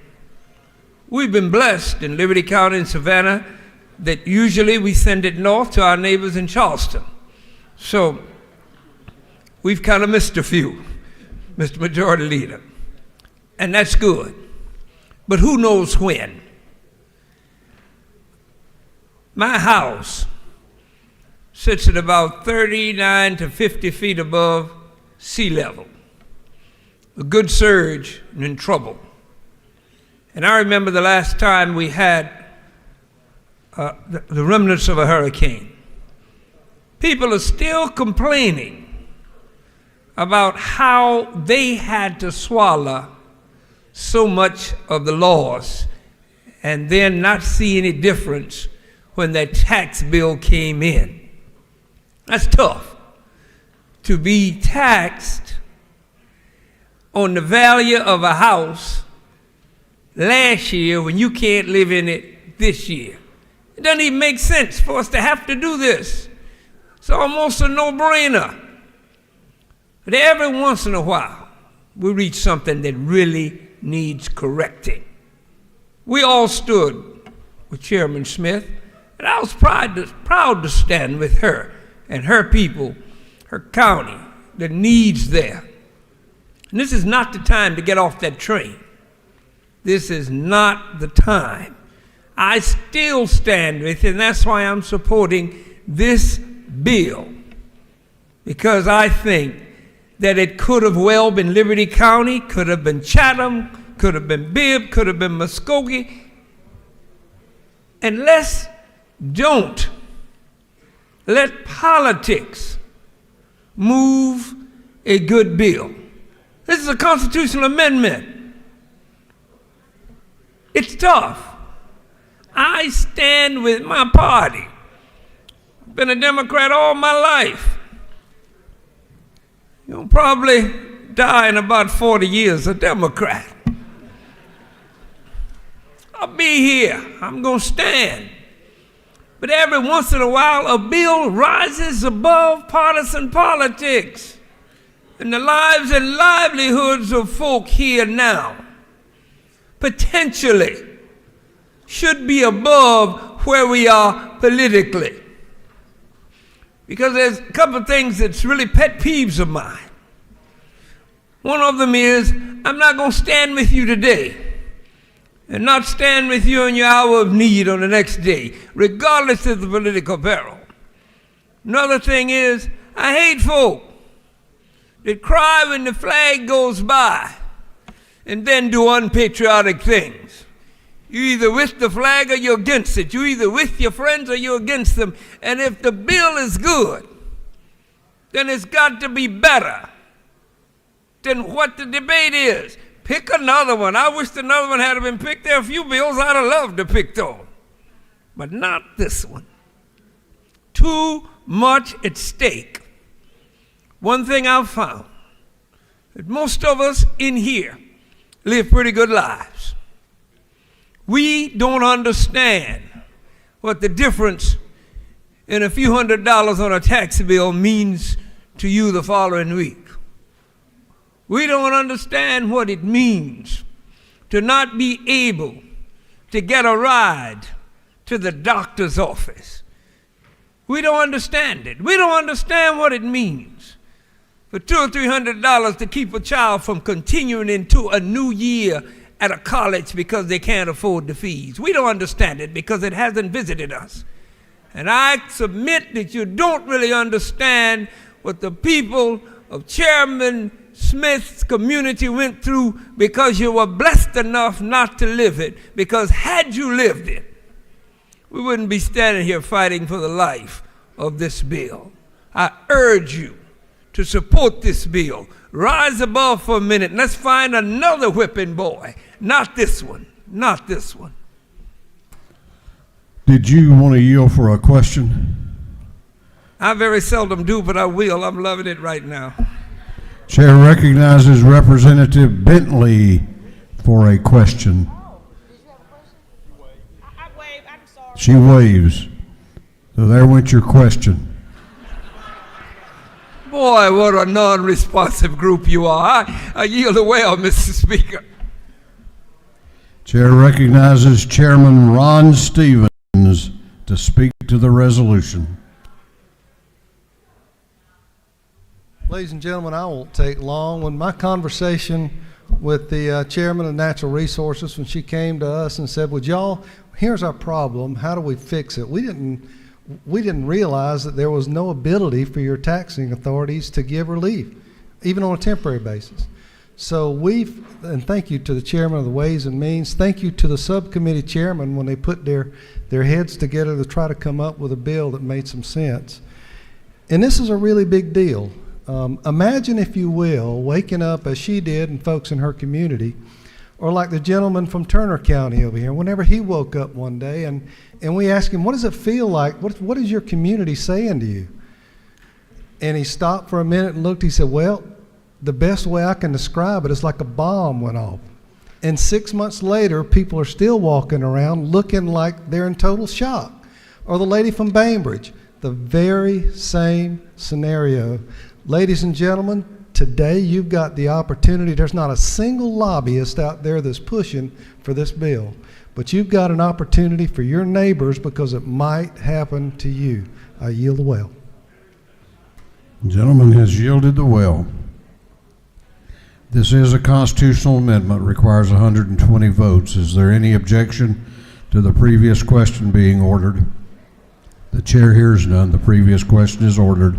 We've been blessed in Liberty County and Savannah that usually we send it north to our neighbors in Charleston. So we've kind of missed a few, Mr. Majority Leader, and that's good. But who knows when? My house sits at about 39 to 50 feet above sea level. A good surge and in trouble. And I remember the last time we had the remnants of a hurricane. People are still complaining about how they had to swallow so much of the loss and then not see any difference when that tax bill came in. That's tough, to be taxed on the value of a house last year when you can't live in it this year. It doesn't even make sense for us to have to do this. It's almost a no-brainer. But every once in a while, we reach something that really needs correcting. We all stood with Chairman Smith, and I was proud to stand with her and her people, her county, the needs there. And this is not the time to get off that train. This is not the time. I still stand with it, and that's why I'm supporting this bill, because I think that it could have well been Liberty County, could have been Chatham, could have been Bibb, could have been Muskogee. And don't let politics move a good bill. This is a constitutional amendment. It's tough. I stand with my party. I've been a Democrat all my life. You'll probably die in about 40 years a Democrat. I'll be here. I'm going to stand. But every once in a while, a bill rises above partisan politics and the lives and livelihoods of folk here now potentially should be above where we are politically. Because there's a couple of things that's really pet peeves of mine. One of them is I'm not going to stand with you today and not stand with you in your hour of need on the next day, regardless of the political peril. Another thing is, I hate folk that cry when the flag goes by and then do unpatriotic things. You're either with the flag or you're against it. You're either with your friends or you're against them. And if the bill is good, then it's got to be better than what the debate is. Pick another one. I wish another one had been picked. There are a few bills I'd have loved to pick those, but not this one. Too much at stake. One thing I've found, that most of us in here live pretty good lives. We don't understand what the difference in a few $100s on a tax bill means to you the following week. We don't understand what it means to not be able to get a ride to the doctor's office. We don't understand it. We don't understand what it means for $200 or $300 to keep a child from continuing into a new year at a college because they can't afford the fees. We don't understand it because it hasn't visited us. And I submit that you don't really understand what the people of Chairman Smith's community went through because you were blessed enough not to live it. Because had you lived it, we wouldn't be standing here fighting for the life of this bill. I urge you to support this bill. Rise above for a minute and let's find another whipping boy. Not this one. Not this one. Did you want to yield for a question? I very seldom do, but I will. I'm loving it right now. Chair recognizes Representative Bentley for a question. I waved. I'm sorry. She waves. So there went your question. Boy, what a non-responsive group you are. I yield away, Mr. Speaker. Chair recognizes Chairman Ron Stevens to speak to the resolution. Ladies and gentlemen, I won't take long. When my conversation with the chairman of Natural Resources, when she came to us and said, "Would y'all, here's our problem, how do we fix it?" We didn't realize that there was no ability for your taxing authorities to give relief, even on a temporary basis. So and thank you to the chairman of the Ways and Means, thank you to the subcommittee chairman when they put their heads together to try to come up with a bill that made some sense. And this is a really big deal. Imagine, if you will, waking up as she did and folks in her community, or like the gentleman from Turner County over here, whenever he woke up one day and we asked him, what does it feel like? What is your community saying to you? And he stopped for a minute and looked. He said, well, the best way I can describe it is like a bomb went off. And 6 months later, people are still walking around looking like they're in total shock. Or the lady from Bainbridge, the very same scenario. Ladies and gentlemen, today you've got the opportunity. There's not a single lobbyist out there that's pushing for this bill, but you've got an opportunity for your neighbors because it might happen to you. I yield the well. The gentleman has yielded the well. This is a constitutional amendment, requires 120 votes. Is there any objection to the previous question being ordered? The chair hears none. The previous question is ordered.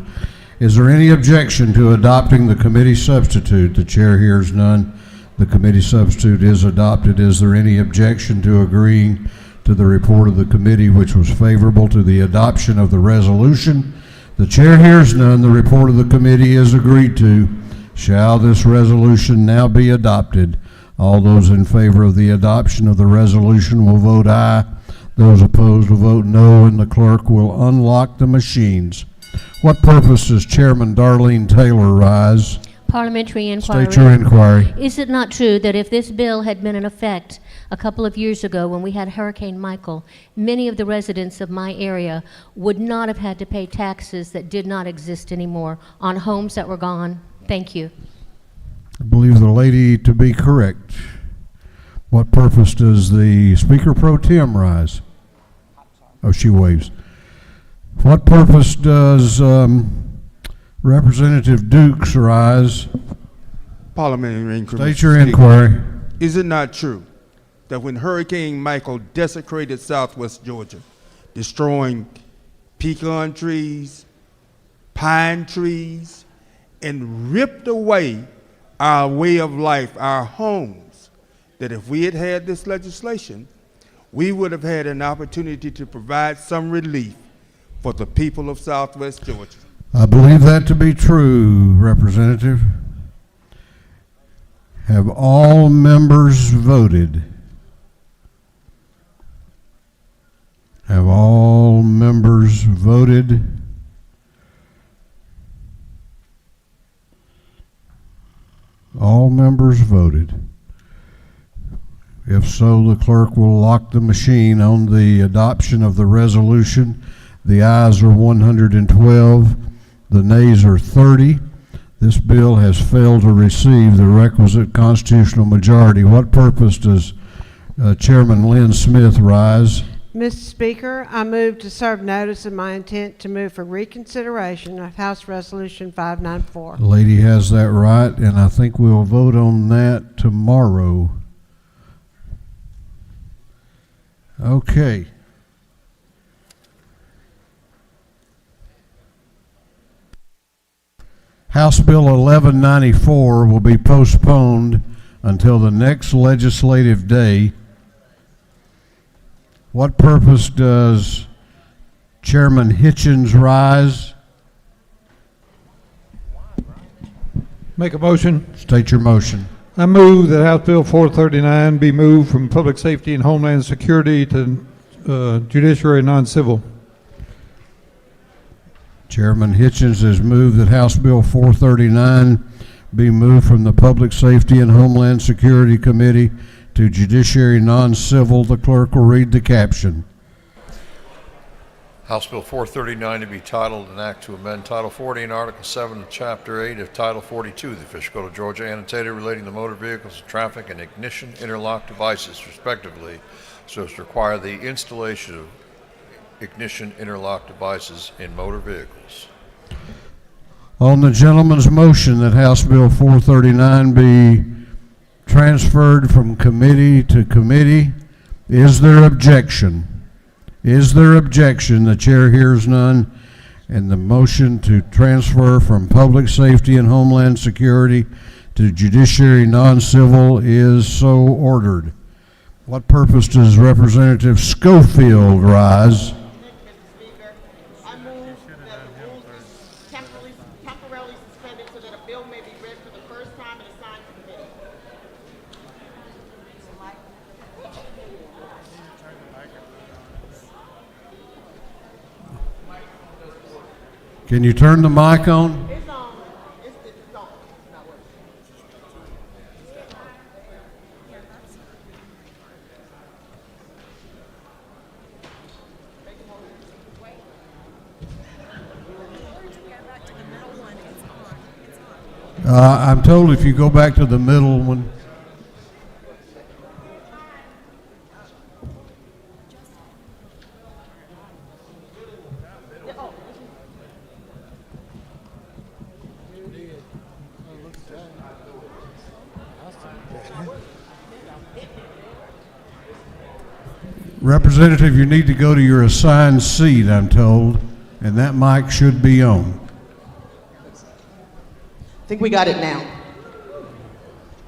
Is there any objection to adopting the committee substitute? The chair hears none. The committee substitute is adopted. Is there any objection to agreeing to the report of the committee which was favorable to the adoption of the resolution? The chair hears none. The report of the committee is agreed to. Shall this resolution now be adopted? All those in favor of the adoption of the resolution will vote aye. Those opposed will vote no, and the clerk will unlock the machines. What purpose does Chairman Darlene Taylor rise? Parliamentary inquiry. State your inquiry. Is it not true that if this bill had been in effect a couple of years ago when we had Hurricane Michael, many of the residents of my area would not have had to pay taxes that did not exist anymore on homes that were gone? Thank you. I believe the lady to be correct. What purpose does the Speaker Pro Tem rise? Oh, she waves. What purpose does Representative Dukes rise? Parliamentary Increment. State your inquiry. Is it not true that when Hurricane Michael desecrated southwest Georgia, destroying pecan trees, pine trees, and ripped away our way of life, our homes, that if we had had this legislation, we would have had an opportunity to provide some relief for the people of southwest Georgia? I believe that to be true, Representative. Have all members voted? Have all members voted? All members voted. If so, the clerk will lock the machine on the adoption of the resolution. The ayes are 112, the nays are 30. This bill has failed to receive the requisite constitutional majority. What purpose does Chairman Lynn Smith rise? Mr. Speaker, I move to serve notice of my intent to move for reconsideration of House Resolution 594. The lady has that right, and I think we'll vote on that tomorrow. Okay. House Bill 1194 will be postponed until the next legislative day. What purpose does Chairman Hitchens rise? Make a motion. State your motion. I move that House Bill 439 be moved from Public Safety and Homeland Security to Judiciary Non-Civil. Chairman Hitchens has moved that House Bill 439 be moved from the Public Safety and Homeland Security Committee to Judiciary Non-Civil. The clerk will read the caption. House Bill 439 to be titled, an act to amend Title 40 and Article 7 of Chapter 8 of Title 42 of the Official Code of Georgia, annotated relating to motor vehicles, traffic, and ignition interlock devices, respectively, so as to require the installation of ignition interlock devices in motor vehicles. On the gentleman's motion that House Bill 439 be transferred from committee to committee, is there objection? Is there objection? The chair hears none, and the motion to transfer from Public Safety and Homeland Security to Judiciary Non-Civil is so ordered. What purpose does Representative Schofield rise? Temporarily suspended so that a bill may be read for the first time and assigned to committee. Can you turn the mic on? It's on. It's on. It's not working. I'm told if you go back to the middle one. Representative, you need to go to your assigned seat, I'm told, and that mic should be on. I think we got it now.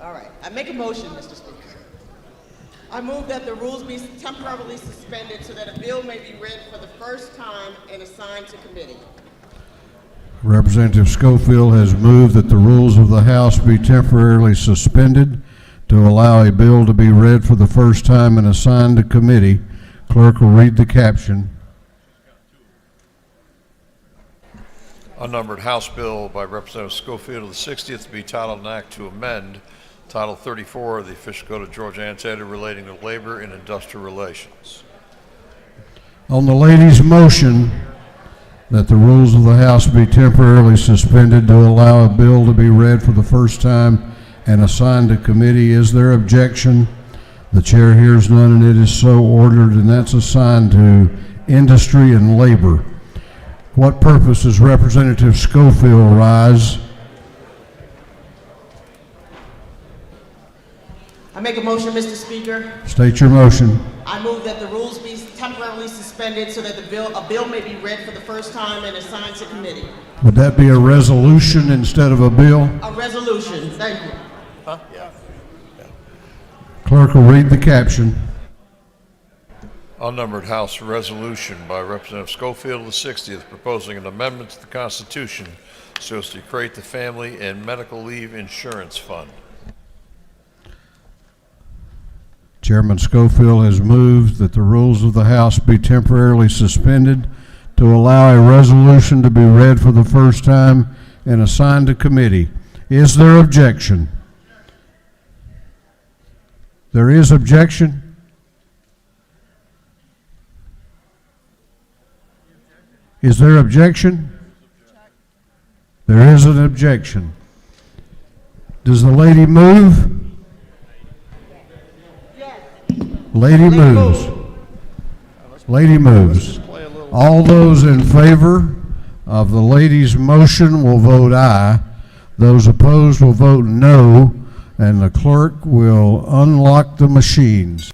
All right. I make a motion, Mr. Speaker. I move that the rules be temporarily suspended so that a bill may be read for the first time and assigned to committee. Representative Schofield has moved that the rules of the House be temporarily suspended to allow a bill to be read for the first time and assigned to committee. Clerk will read the caption. Unnumbered House Bill by Representative Schofield of the 60th to be titled, an act to amend Title 34 of the Official Code of Georgia, annotated relating to labor and industrial relations. On the lady's motion that the rules of the House be temporarily suspended to allow a bill to be read for the first time and assigned to committee, is there objection? The chair hears none, and it is so ordered, and that's assigned to industry and labor. What purpose does Representative Schofield rise? I make a motion, Mr. Speaker. State your motion. I move that the rules be temporarily suspended so that a bill may be read for the first time and assigned to committee. Would that be a resolution instead of a bill? A resolution, thank you. Clerk will read the caption. Unnumbered House Resolution by Representative Schofield of the 60th proposing an amendment to the Constitution so as to create the Family and Medical Leave Insurance Fund. Chairman Schofield has moved that the rules of the House be temporarily suspended to allow a resolution to be read for the first time and assigned to committee. Is there objection? There is objection? Is there objection? There is an objection. Does the lady move? Lady moves. Lady moves. All those in favor of the lady's motion will vote aye. Those opposed will vote no, and the clerk will unlock the machines.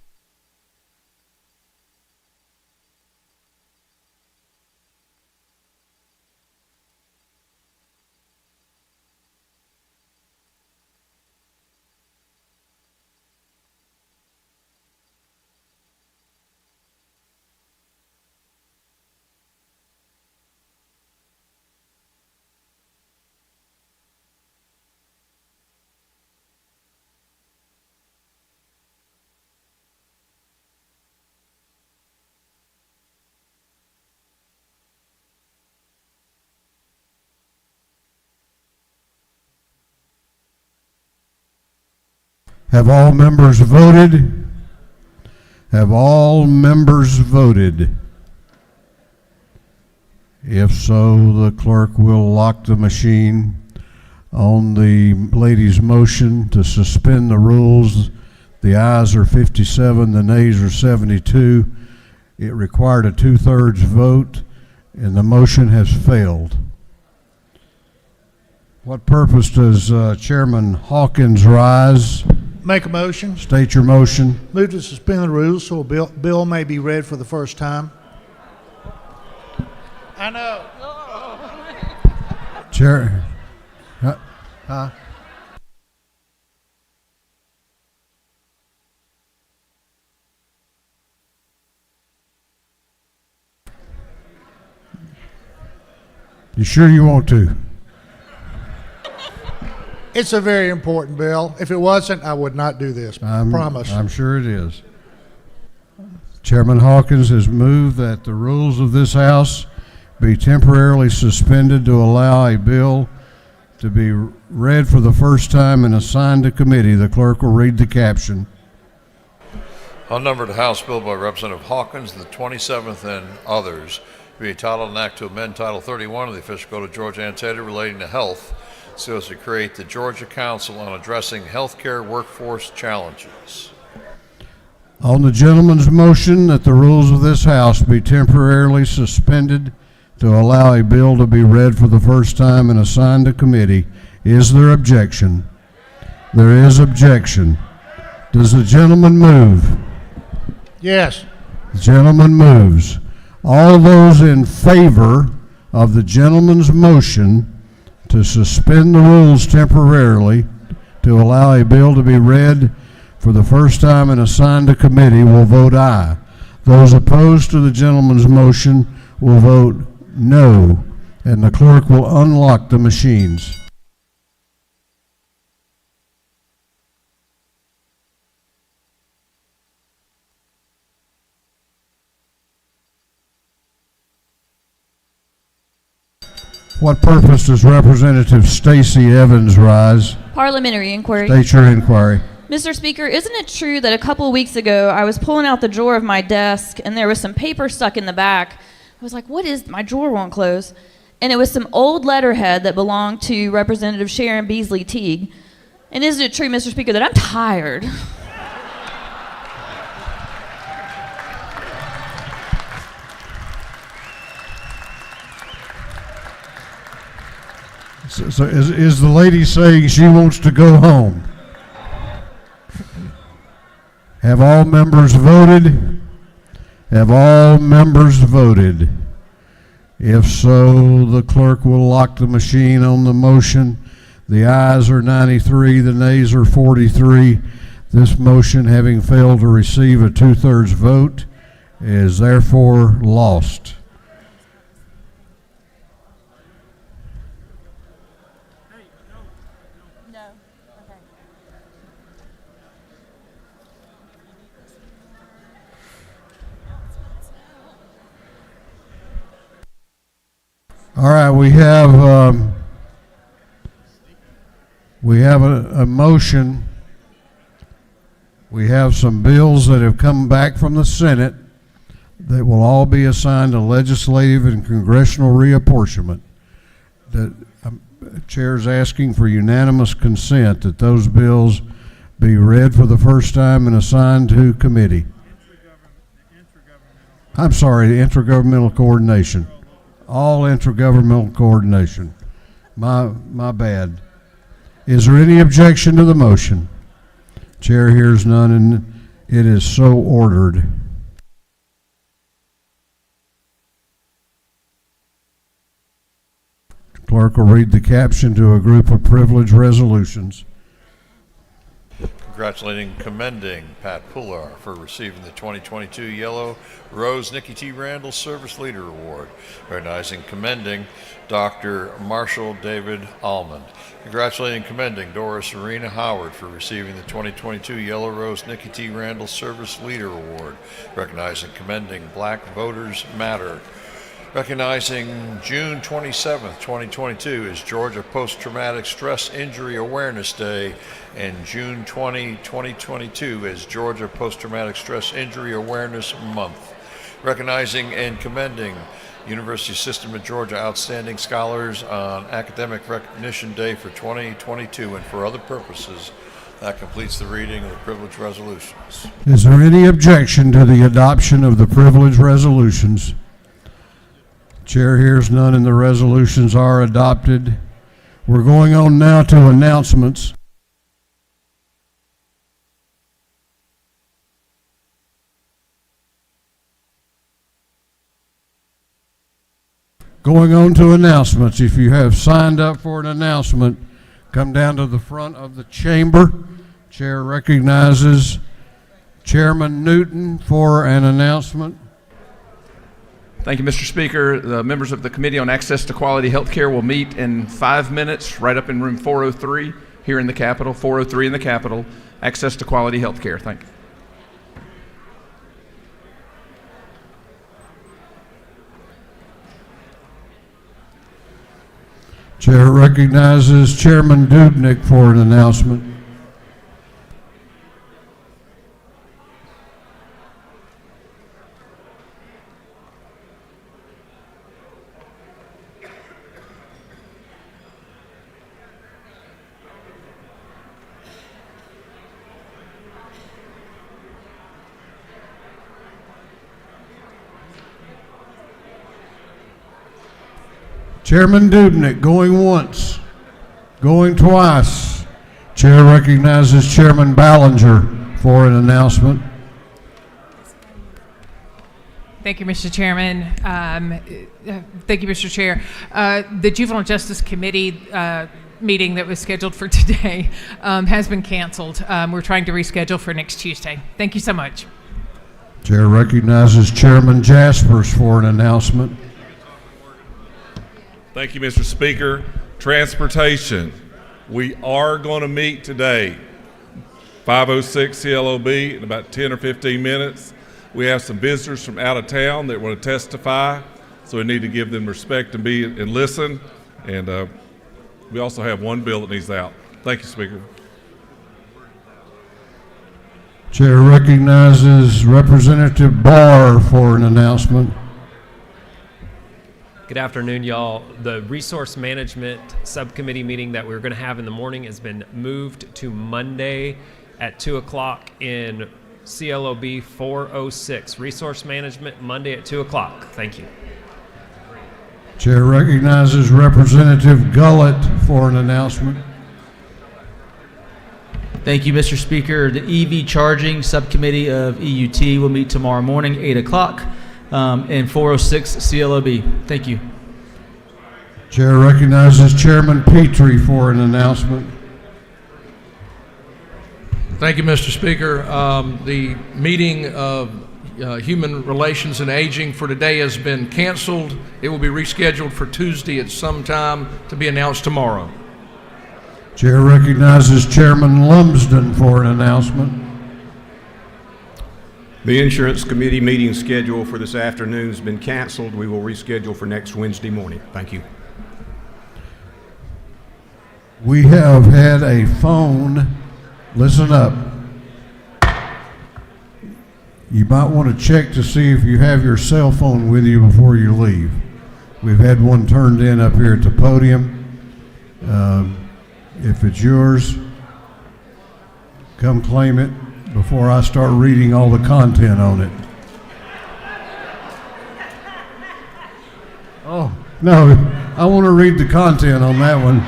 Have all members voted? Have all members voted? If so, the clerk will lock the machine on the lady's motion to suspend the rules. The ayes are 57, the nays are 72. It required a 2/3 vote, and the motion has failed. What purpose does Chairman Hawkins rise? Make a motion. State your motion. Move to suspend the rules so a bill may be read for the first time. I know. Chair. You sure you want to? It's a very important bill. If it wasn't, I would not do this. Promise. I'm sure it is. Chairman Hawkins has moved that the rules of this House be temporarily suspended to allow a bill to be read for the first time and assigned to committee. The clerk will read the caption. Unnumbered House Bill by Representative Hawkins, the 27th, and others, be a title and act to amend Title 31 of the Official Code of Georgia Annotated relating to health, so as to create the Georgia Council on Addressing Healthcare Workforce Challenges. On the gentleman's motion that the rules of this House be temporarily suspended to allow a bill to be read for the first time and assigned to committee, is there objection? There is objection. Does the gentleman move? Yes. The gentleman moves. All those in favor of the gentleman's motion to suspend the rules temporarily to allow a bill to be read for the first time and assigned to committee will vote aye. Those opposed to the gentleman's motion will vote no, and the clerk will unlock the machines. What purpose does Representative Stacey Evans rise? Parliamentary inquiry. State your inquiry. Mr. Speaker, isn't it true that a couple of weeks ago I was pulling out the drawer of my desk and there was some paper stuck in the back? I was like, what is, my drawer won't close. And it was some old letterhead that belonged to Representative Sharon Beasley Teague. And isn't it true, Mr. Speaker, that I'm tired? So is the lady saying she wants to go home? Have all members voted? Have all members voted? If so, the clerk will lock the machine on the motion. The ayes are 93, the nays are 43. This motion, having failed to receive a 2/3 vote, is therefore lost. All right, we have a motion. We have some bills that have come back from the Senate that will all be assigned to legislative and congressional reapportionment. The chair's asking for unanimous consent that those bills be read for the first time and assigned to committee. I'm sorry, the intergovernmental coordination. All intergovernmental coordination. My bad. Is there any objection to the motion? Chair hears none, and it is so ordered. Clerk will read the caption to a group of privileged resolutions. Congratulating and commending Pat Pullar for receiving the 2022 Yellow Rose Nikki T. Randall Service Leader Award. Recognizing and commending Dr. Marshall David Almond. Congratulating and commending Doris Serena Howard for receiving the 2022 Yellow Rose Nikki T. Randall Service Leader Award. Recognizing and commending Black Voters Matter. Recognizing June 27th, 2022 is Georgia Post-Traumatic Stress Injury Awareness Day, and June 20, 2022 is Georgia Post-Traumatic Stress Injury Awareness Month. Recognizing and commending University System of Georgia Outstanding Scholars on Academic Recognition Day for 2022 and for other purposes. That completes the reading of the privilege resolutions. Is there any objection to the adoption of the privilege resolutions? Chair hears none, and the resolutions are adopted. We're going on now to announcements. Going on to announcements. If you have signed up for an announcement, come down to the front of the chamber. Chair recognizes Chairman Newton for an announcement. Thank you, Mr. Speaker. The members of the Committee on Access to Quality Health Care will meet in 5 minutes right up in room 403 here in the Capitol, 403 in the Capitol. Access to Quality Health Care. Thank you. Chair recognizes Chairman Dubnik for an announcement. Chairman Dubnik, going once, going twice. Chair recognizes Chairman Ballinger for an announcement. Thank you, Mr. Chairman. Thank you, Mr. Chair. The Juvenile Justice Committee meeting that was scheduled for today has been canceled. We're trying to reschedule for next Tuesday. Thank you so much. Chair recognizes Chairman Jaspers for an announcement. Thank you, Mr. Speaker. Transportation. We are going to meet today, 506 CLOB in about 10 or 15 minutes. We have some visitors from out of town that want to testify, so we need to give them respect and listen. And we also have one bill that needs out. Thank you, Speaker. Chair recognizes Representative Barr for an announcement. Good afternoon, y'all. The Resource Management Subcommittee meeting that we were going to have in the morning has been moved to Monday at 2 o'clock in CLOB 406. Resource Management, Monday at 2 o'clock. Thank you. Chair recognizes Representative Gullett for an announcement. Thank you, Mr. Speaker. The EV Charging Subcommittee of EUT will meet tomorrow morning, 8 o'clock, in 406 CLOB. Thank you. Chair recognizes Chairman Petrie for an announcement. Thank you, Mr. Speaker. The meeting of Human Relations and Aging for today has been canceled. It will be rescheduled for Tuesday at some time to be announced tomorrow. Chair recognizes Chairman Lumsden for an announcement. The Insurance Committee meeting schedule for this afternoon has been canceled. We will reschedule for next Wednesday morning. Thank you. We have had a phone, listen up. You might want to check to see if you have your cell phone with you before you leave. We've had one turned in up here at the podium. If it's yours, come claim it before I start reading all the content on it. Oh, no, I want to read the content on that one.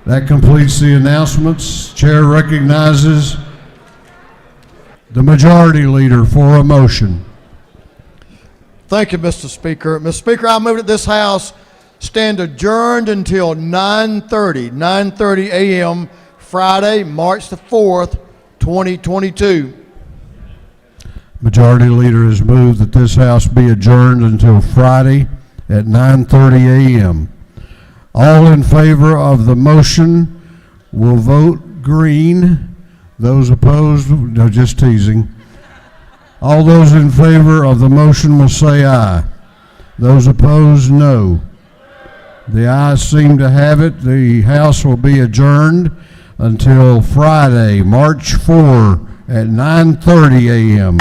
That completes the announcements. Chair recognizes the Majority Leader for a motion. Thank you, Mr. Speaker. Mr. Speaker, I move that this House stand adjourned until 9:30 a.m. Friday, March the 4th, 2022. Majority Leader has moved that this House be adjourned until Friday at 9:30 a.m. All in favor of the motion will vote green. Those opposed, no, just teasing. All those in favor of the motion will say aye. Those opposed, no. The ayes seem to have it. The House will be adjourned until Friday, March 4 at 9:30 a.m.